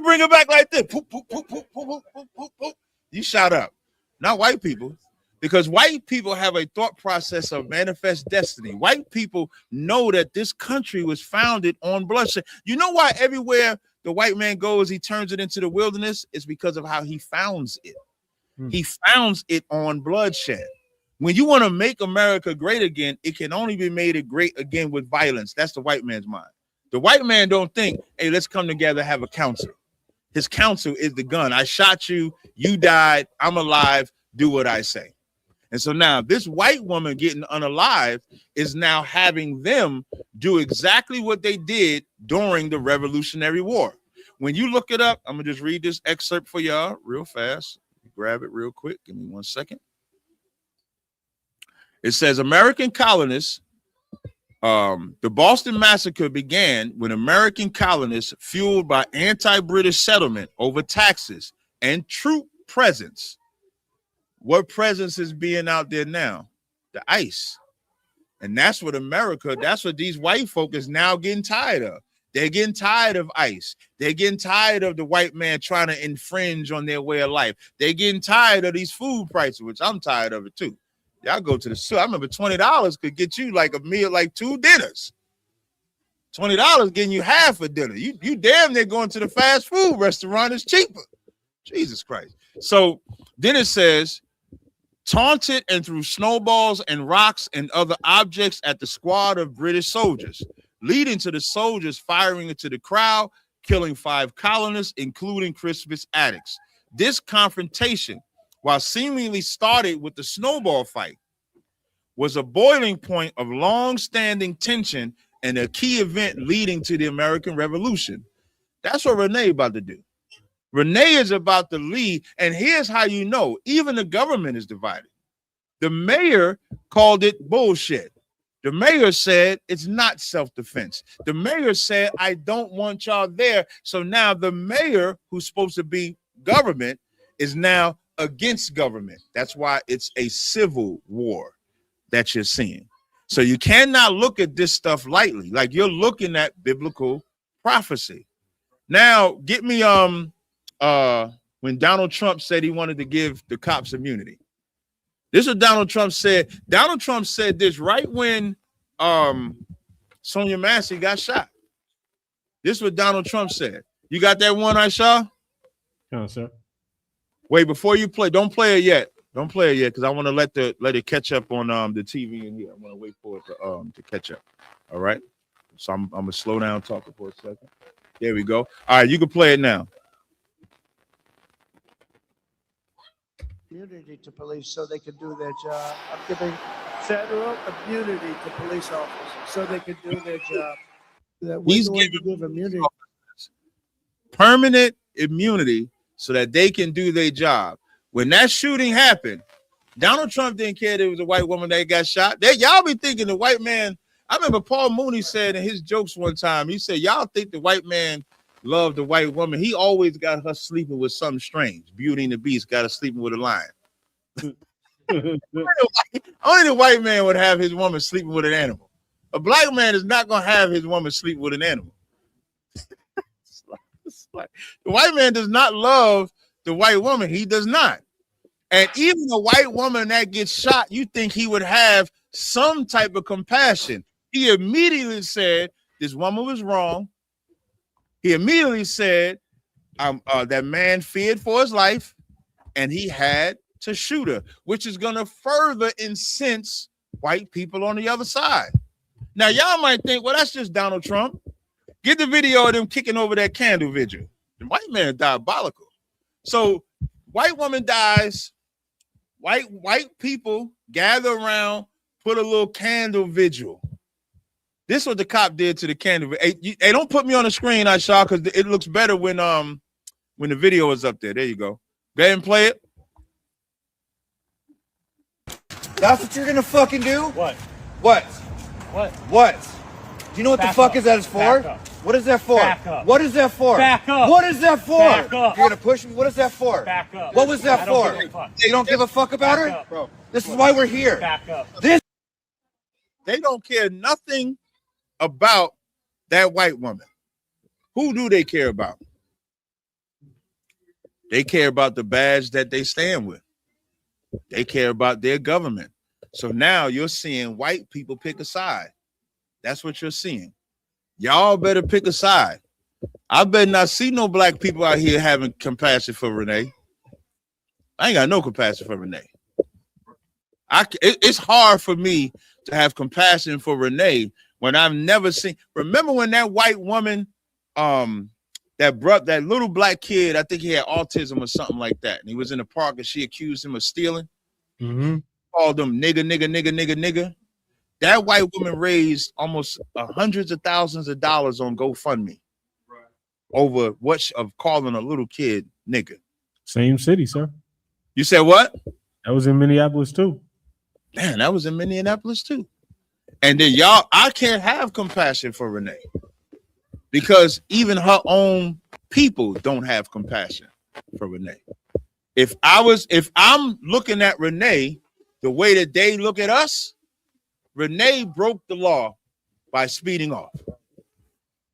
bring it back like this, poop, poop, poop, poop, poop, poop, poop, poop, poop, you shot up. Not white people, because white people have a thought process of manifest destiny. White people know that this country was founded on bloodshed. You know why everywhere the white man goes, he turns it into the wilderness? It's because of how he founds it. He founds it on bloodshed. When you want to make America great again, it can only be made great again with violence. That's the white man's mind. The white man don't think, hey, let's come together, have a council. His council is the gun. I shot you, you died, I'm alive, do what I say. And so now this white woman getting unalived is now having them do exactly what they did during the Revolutionary War. When you look it up, I'm going to just read this excerpt for y'all real fast. Grab it real quick. Give me 1 second. It says American colonists, the Boston Massacre began when American colonists, fueled by anti-British settlement over taxes and troop presence. What presence is being out there now? The ICE. And that's what these white folk is now getting tired of. They're getting tired of ICE. They're getting tired of the white man trying to infringe on their way of life. They're getting tired of these food prices, which I'm tired of it too. Y'all go to the store. I remember $20 could get you like a meal, like 2 dinners. $20 getting you half a dinner. You damn near going to the fast food restaurant is cheaper. Jesus Christ. So then it says, taunted and threw snowballs and rocks and other objects at the squad of British soldiers, leading to the soldiers firing into the crowd, killing 5 colonists, including Crispus Attucks. This confrontation, while seemingly started with the snowball fight, was a boiling point of long-standing tension and a key event leading to the American Revolution. That's what Renee about to do. Renee is about to lead, and here's how you know, even the government is divided. The mayor called it bullshit. The mayor said it's not self-defense. The mayor said, I don't want y'all there. So now the mayor, who's supposed to be government, is now against government. That's why it's a civil war that you're seeing. So you cannot look at this stuff lightly. Like you're looking at biblical prophecy. Now, get me when Donald Trump said he wanted to give the cops immunity. This is what Donald Trump said. Donald Trump said this right when Sonia Massey got shot. This is what Donald Trump said. You got that one I saw? No, sir. Wait, before you play, don't play it yet. Don't play it yet because I want to let it catch up on the TV in here. I want to wait for it to catch up. All right. So I'm gonna slow down talking for a second. There we go. All right, you can play it now. Immunity to police so they can do their job. I'm giving federal immunity to police officers so they can do their job. He's going to give immunity. Permanent immunity so that they can do their job. When that shooting happened, Donald Trump didn't care that it was a white woman that got shot. Y'all be thinking the white man. I remember Paul Mooney said in his jokes one time, he said, y'all think the white man loved the white woman. He always got her sleeping with something strange. Beauty and the Beast got her sleeping with a lion. Only the white man would have his woman sleeping with an animal. A black man is not going to have his woman sleep with an animal. The white man does not love the white woman. He does not. And even a white woman that gets shot, you think he would have some type of compassion. He immediately said, this woman was wrong. He immediately said that man feared for his life and he had to shoot her, which is going to further incense white people on the other side. Now, y'all might think, well, that's just Donald Trump. Get the video of them kicking over that candle vigil. The white man is diabolical. So white woman dies. White people gather around, put a little candle vigil. This is what the cop did to the candle. Hey, don't put me on the screen, I saw, because it looks better when the video is up there. There you go. Go ahead and play it. That's what you're gonna fucking do? What? What? What? What? Do you know what Back the fuck up. is that is for? Back up. What is that for? Back up. What is that for? Back up. What is that for? Back up. You're gonna push me? What is that for? Back up. What was that I don't for? give a fuck. You don't give a fuck about Back her? up. Bro, this is why we're here. Back up. They don't care nothing about that white woman. Who do they care about? They care about the badge that they stand with. They care about their government. So now you're seeing white people pick a side. That's what you're seeing. Y'all better pick a side. I better not see no black people out here having compassion for Renee. I ain't got no compassion for Renee. It's hard for me to have compassion for Renee when I've never seen. Remember when that white woman, that little black kid, I think he had autism or something like that, and he was in the park and she accused him of stealing. Mm-hmm. Called him nigga. That white woman raised almost hundreds of thousands of dollars on GoFundMe over of calling a little kid nigga. Same city, sir. You said what? That was in Minneapolis too. Man, that was in Minneapolis too. And then I can't have compassion for Renee because even her own people don't have compassion for Renee. If I'm looking at Renee the way that they look at us, Renee broke the law by speeding off.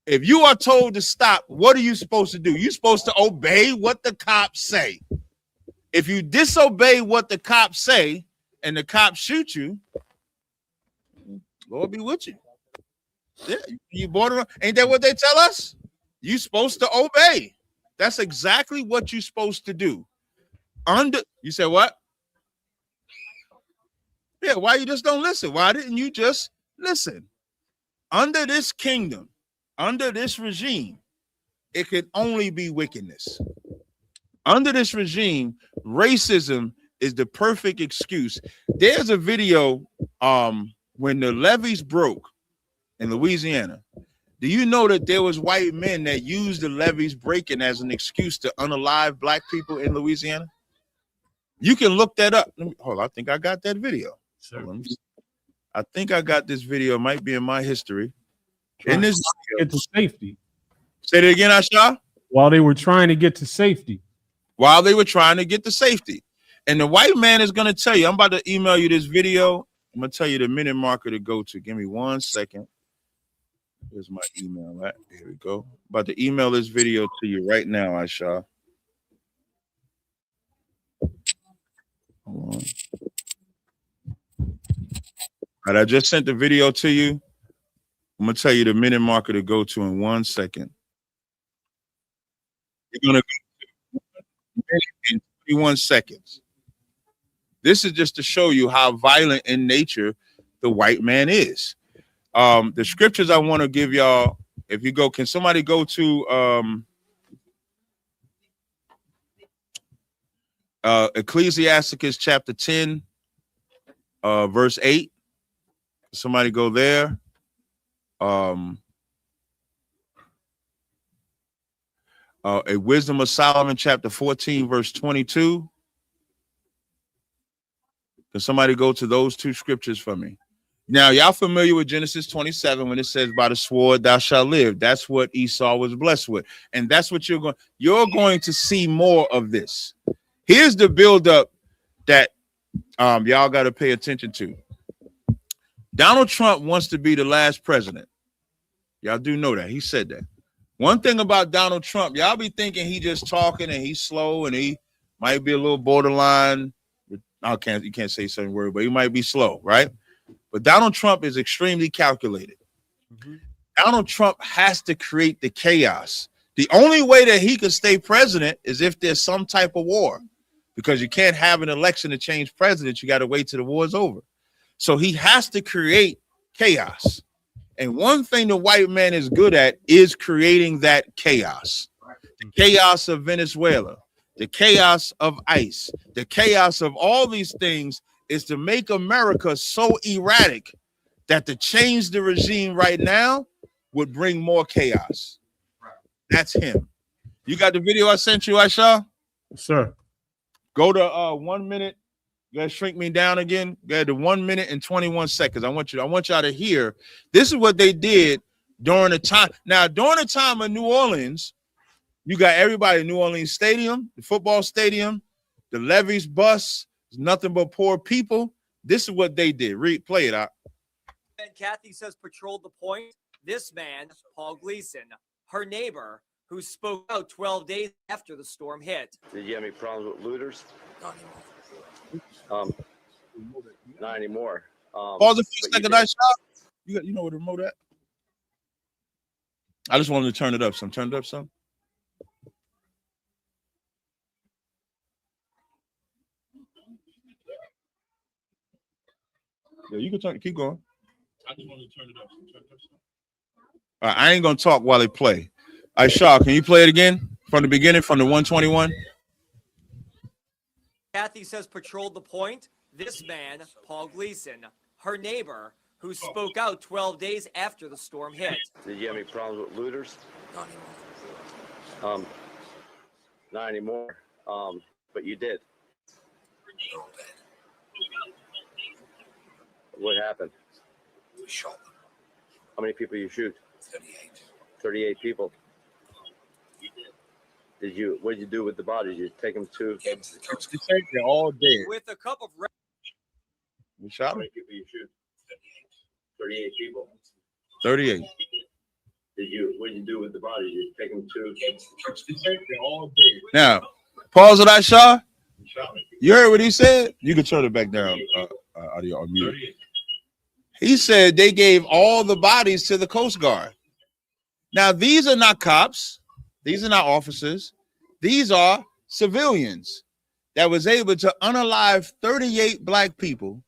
If you are told to stop, what are you supposed to do? You're supposed to obey what the cops say. If you disobey what the cops say and the cops shoot you, Lord be with you. Yeah, you border. Ain't that what they tell us? You're supposed to obey. That's exactly what you're supposed to do. You said what? Yeah, why you just don't listen? Why didn't you just listen? Under this kingdom, under this regime, it could only be wickedness. Under this regime, racism is the perfect excuse. There's a video when the levees broke in Louisiana. Do you know that there was white men that used the levees breaking as an excuse to unalive black people in Louisiana? You can look that up. Hold on, I think I got that video. I think I got this video. It might be in my history. In this get to safety. Say it again, Asha. While they were trying to get to safety. While they were trying to get to safety. And the white man is going to tell you, I'm about to email you this video. I'm going to tell you the minute marker to go to. Give me 1 second. Here's my email. Here we go. About to email this video to you right now, Aisha. Hold on. All right, I just sent the video to you. I'm going to tell you the minute marker to go to in 1 second. You're going to go to in 21 seconds. This is just to show you how violent in nature the white man is. The scriptures I want to give y'all, if you go, can somebody go to Ecclesiasticus chapter 10, verse 8? Somebody go there. A Wisdom of Solomon chapter 14, verse 22. Can somebody go to those two scriptures for me? Now, y'all familiar with Genesis 27 when it says, by the sword thou shalt live. That's what Esau was blessed with. And that's what you're going to see more of this. Here's the buildup that y'all got to pay attention to. Donald Trump wants to be the last president. Y'all do know that. He said that. One thing about Donald Trump, y'all be thinking he just talking and he's slow and he might be a little borderline. You can't say certain word, but he might be slow, right? But Donald Trump is extremely calculated. Donald Trump has to create the chaos. The only way that he can stay president is if there's some type of war, because you can't have an election to change president. You got to wait till the war's over. So he has to create chaos. And one thing the white man is good at is creating that chaos. The chaos of Venezuela, the chaos of ICE, the chaos of all these things is to make America so erratic that to change the regime right now would bring more chaos. That's him. You got the video I sent you, Aisha? Sir. Go to 1 minute. You gotta shrink me down again. Go to 1 minute and 21 seconds. I want y'all to hear. This is what they did during the time. Now, during the time of New Orleans, you got everybody in New Orleans Stadium, the football stadium, the Levees bus. It's nothing but poor people. This is what they did. Play it out. And Kathy says patrolled the point. This man, Paul Gleason, her neighbor, who spoke out 12 days after the storm hit. Did you have any problems with looters? Not anymore. Not anymore. Pause it for a second, I shot. You know where the remote at? I just wanted to turn it up some. Turn it up some. Yeah, you can keep going. I just wanted to turn it up. All right, I ain't gonna talk while they play. All right, Shaw, can you play it again from the beginning, from the 121? Kathy says patrolled the point. This man, Paul Gleason, her neighbor, who spoke out 12 days after the storm hit. Did you have any problems with looters? Not anymore. Not anymore. But you did. What happened? We shot them. How many people you shoot? 38. 38 people. What did you do with the bodies? You take them to? They're all dead. With a cup of red. We shot How many people you shoot? 38 people. 38. What did you do with the bodies? You take them to? They're all dead. Now, pause it, I Shaw. You heard what he said? You can turn it back down. Audio on mute. He said they gave all the bodies to the Coast Guard. Now, these are not cops. These are not officers. These are civilians that was able to unalive 38 black people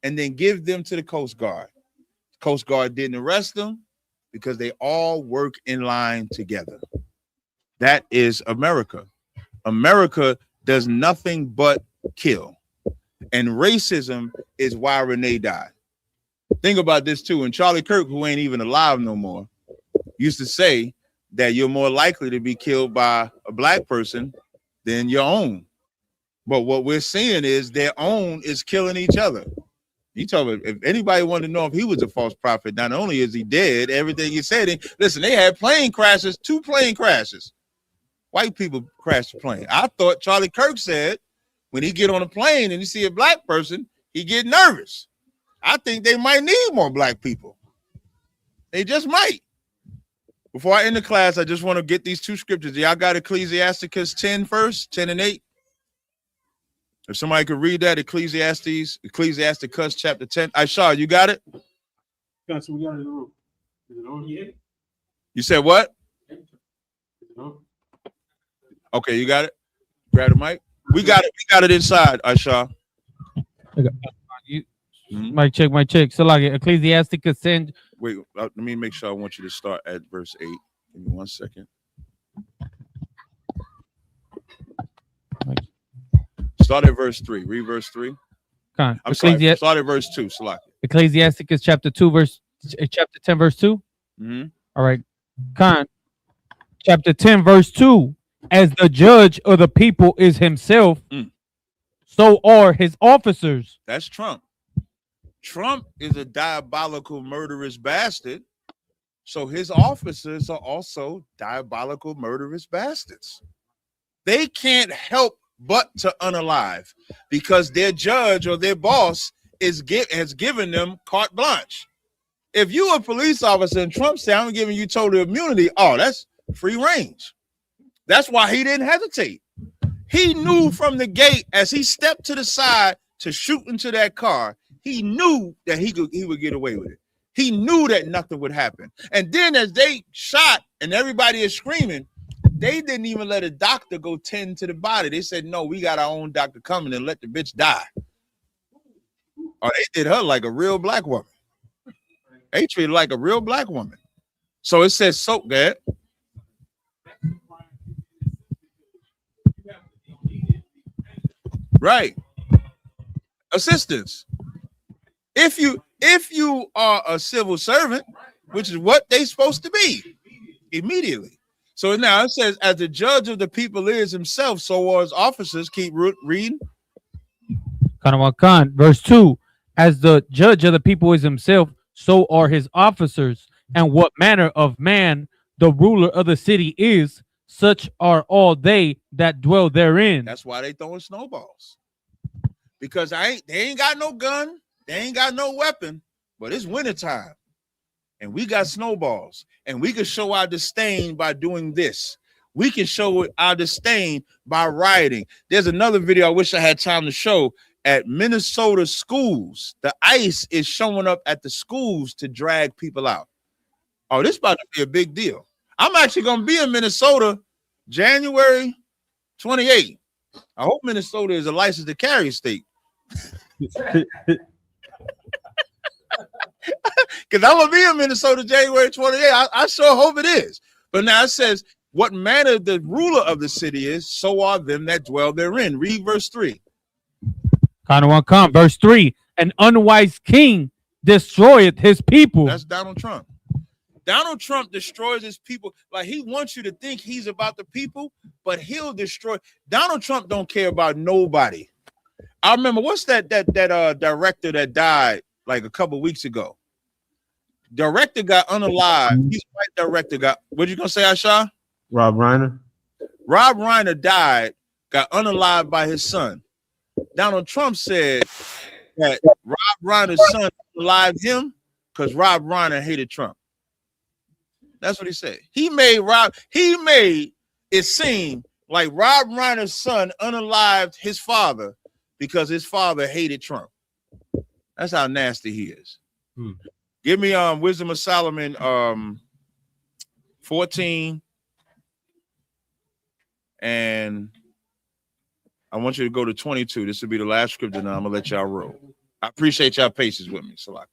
and then give them to the Coast Guard. Coast Guard didn't arrest them because they all work in line together. That is America. America does nothing but kill. And racism is why Renee died. Think about this too. And Charlie Kirk, who ain't even alive no more, used to say that you're more likely to be killed by a black person than your own. But what we're seeing is their own is killing each other. You talk about, if anybody wanted to know if he was a false prophet, not only is he dead, everything he said, listen, they had plane crashes, 2 plane crashes. White people crashed the plane. I thought Charlie Kirk said When he get on a plane and you see a black person, he get nervous. I think they might need more black people. They just might. Before I end the class, I just want to get these two scriptures. Y'all got Ecclesiasticus 10 first, 10 and 8. If somebody could read that, Ecclesiasticus chapter 10. Aisha, you got it? Got you. We got it in the room. Is it on here? You said what? Okay, you got it? Grab the mic. We got it inside, Aisha. Mic check. So like Ecclesiasticus 10. Wait, let me make sure. I want you to start at verse 8. Give me 1 second. Start at verse 3. Read verse 3. I'm sorry. Start at verse 2. Salaki. Ecclesiasticus chapter 10, verse 2. Mm-hmm. All right. Chapter 10, verse 2. As the judge of the people is himself, so are his officers. That's Trump. Trump is a diabolical, murderous bastard. So his officers are also diabolical, murderous bastards. They can't help but to unalive because their judge or their boss has given them carte blanche. If you're a police officer and Trump said, I'm giving you total immunity, oh, that's free range. That's why he didn't hesitate. He knew from the gate as he stepped to the side to shoot into that car, he knew that he would get away with it. He knew that nothing would happen. And then as they shot and everybody is screaming, they didn't even let a doctor go tend to the body. They said, no, we got our own doctor coming and let the bitch die. Or they did her like a real black woman. They treated her like a real black woman. So it says soak that. Right. Assistance. If you are a civil servant, which is what they're supposed to be, immediately. So now it says, as the judge of the people is himself, so are his officers. Keep reading. Verse 2. As the judge of the people is himself, so are his officers. And what manner of man the ruler of the city is, such are all they that dwell therein. That's why they throwing snowballs. Because they ain't got no gun, they ain't got no weapon, but it's wintertime. And we got snowballs. And we can show our disdain by doing this. We can show our disdain by rioting. There's another video I wish I had time to show at Minnesota schools. The ICE is showing up at the schools to drag people out. Oh, this is about to be a big deal. I'm actually going to be in Minnesota January 28th. I hope Minnesota is a license to carry state. Because I'm going to be in Minnesota January 28th. I sure hope it is. But now it says, what manner the ruler of the city is, so are them that dwell therein. Read verse 3. Verse 3. An unwise king destroyeth his people. That's Donald Trump. Donald Trump destroys his people. Like, he wants you to think he's about the people, but he'll destroy. Donald Trump don't care about nobody. I remember, what's that director that died like a couple weeks ago? Director got unalived. He's a white director. What you gonna say, Aisha? Rob Reiner. Rob Reiner died, got unalived by his son. Donald Trump said that Rob Reiner's son unalived him because Rob Reiner hated Trump. That's what he said. He made it seem like Rob Reiner's son unalived his father because his father hated Trump. That's how nasty he is. Give me Wisdom of Solomon 14, and I want you to go to 22. This will be the last scripture. Now I'm gonna let y'all roll. I appreciate y'all patience with me. Salaki.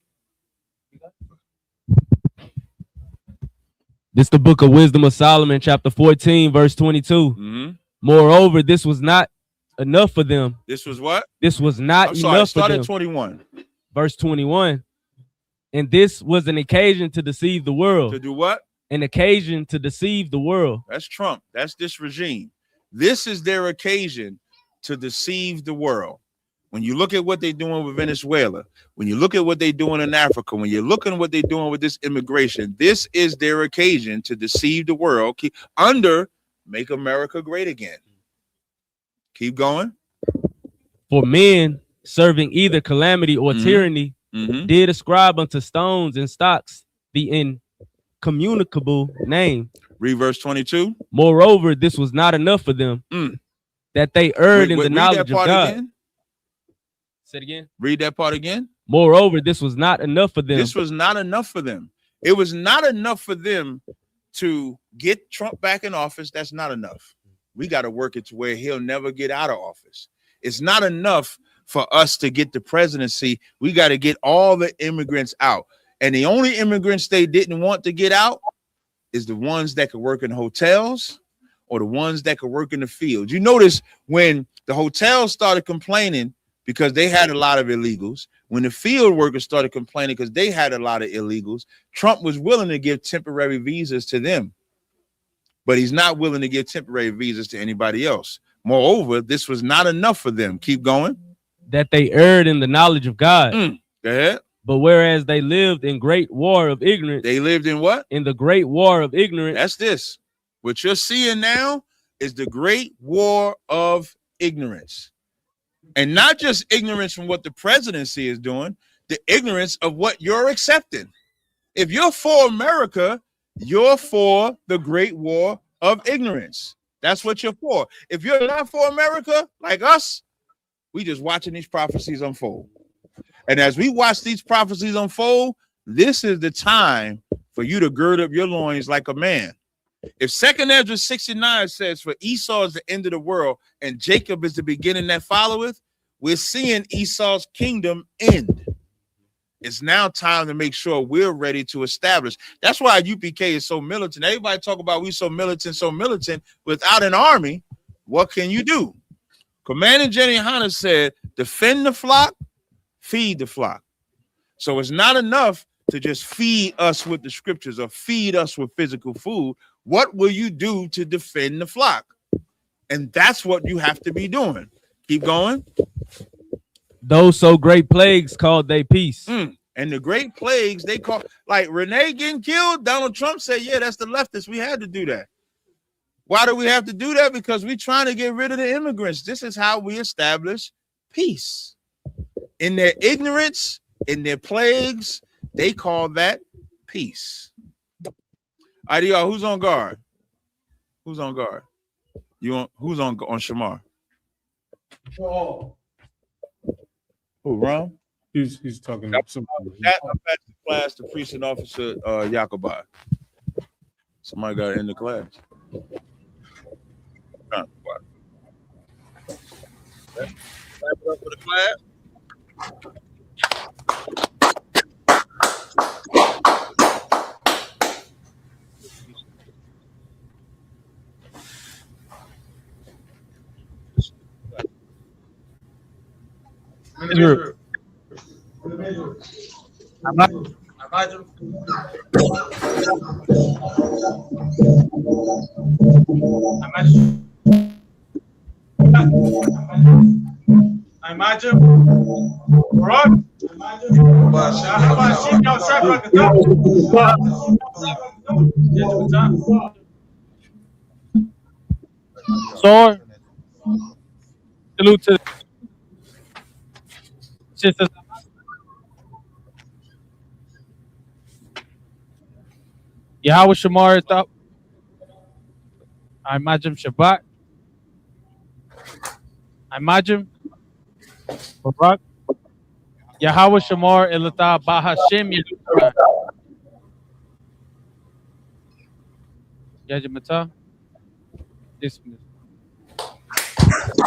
This is the book of Wisdom of Solomon, chapter 14, verse 22. Moreover, this was not enough for them. This was what? This was not enough for them. Start at 21. Verse 21. And this was an occasion to deceive the world. To do what? An occasion to deceive the world. That's Trump. That's this regime. This is their occasion to deceive the world. When you look at what they're doing with Venezuela, when you look at what they're doing in Africa, when you're looking at what they're doing with this immigration, this is their occasion to deceive the world. Make America great again. Keep going. For men serving either calamity or tyranny did ascribe unto stones and stocks the incommunicable name. Read verse 22. Moreover, this was not enough for them, that they erred in the knowledge of God. Again. Say it again. Read that part again. Moreover, this was not enough for them. This was not enough for them. It was not enough for them to get Trump back in office. That's not enough. We got to work it to where he'll never get out of office. It's not enough for us to get the presidency. We got to get all the immigrants out. And the only immigrants they didn't want to get out is the ones that could work in hotels or the ones that could work in the fields. You notice when the hotels started complaining because they had a lot of illegals, when the field workers started complaining because they had a lot of illegals, Trump was willing to give temporary visas to them, but he's not willing to give temporary visas to anybody else. Moreover, this was not enough for them. Keep going. That they erred in the knowledge of God. Go ahead. But whereas they lived in great war of ignorance. They lived in what? In the great war of ignorance. That's this. What you're seeing now is the great war of ignorance. And not just ignorance from what the presidency is doing, the ignorance of what you're accepting. If you're for America, you're for the great war of ignorance. That's what you're for. If you're not for America, like us, we just watching these prophecies unfold. And as we watch these prophecies unfold, this is the time for you to gird up your loins like a man. If 2nd Ezra 69 says, for Esau is the end of the world and Jacob is the beginning that followeth, we're seeing Esau's kingdom end. It's now time to make sure we're ready to establish. That's why UPK is so militant. Everybody talk about we so militant. Without an army, what can you do? Commander Jenny Hanna said, defend the flock, feed the flock. So it's not enough to just feed us with the scriptures or feed us with physical food. What will you do to defend the flock? And that's what you have to be doing. Keep going. Those so great plagues called they peace. And the great plagues they call, like Renee getting killed. Donald Trump said, yeah, that's the leftists. We had to do that. Why do we have to do that? Because we're trying to get rid of the immigrants. This is how we establish peace. In their ignorance, in their plagues, they call that peace. All right, y'all, who's on guard? Who's on guard? Who's on Shamar? Oh. Who, Ron? He's talking about somebody. I passed the class to precinct officer Yacobai. Somebody got to end the class. Clap it up for the class. Sure. Sword. Salute to sisters. Yahweh Shamar is up. I imagine Shabbat. I imagine Barak. Yahweh Shamar Elata Bahashem Yahweh. Yajimata. Dismiss.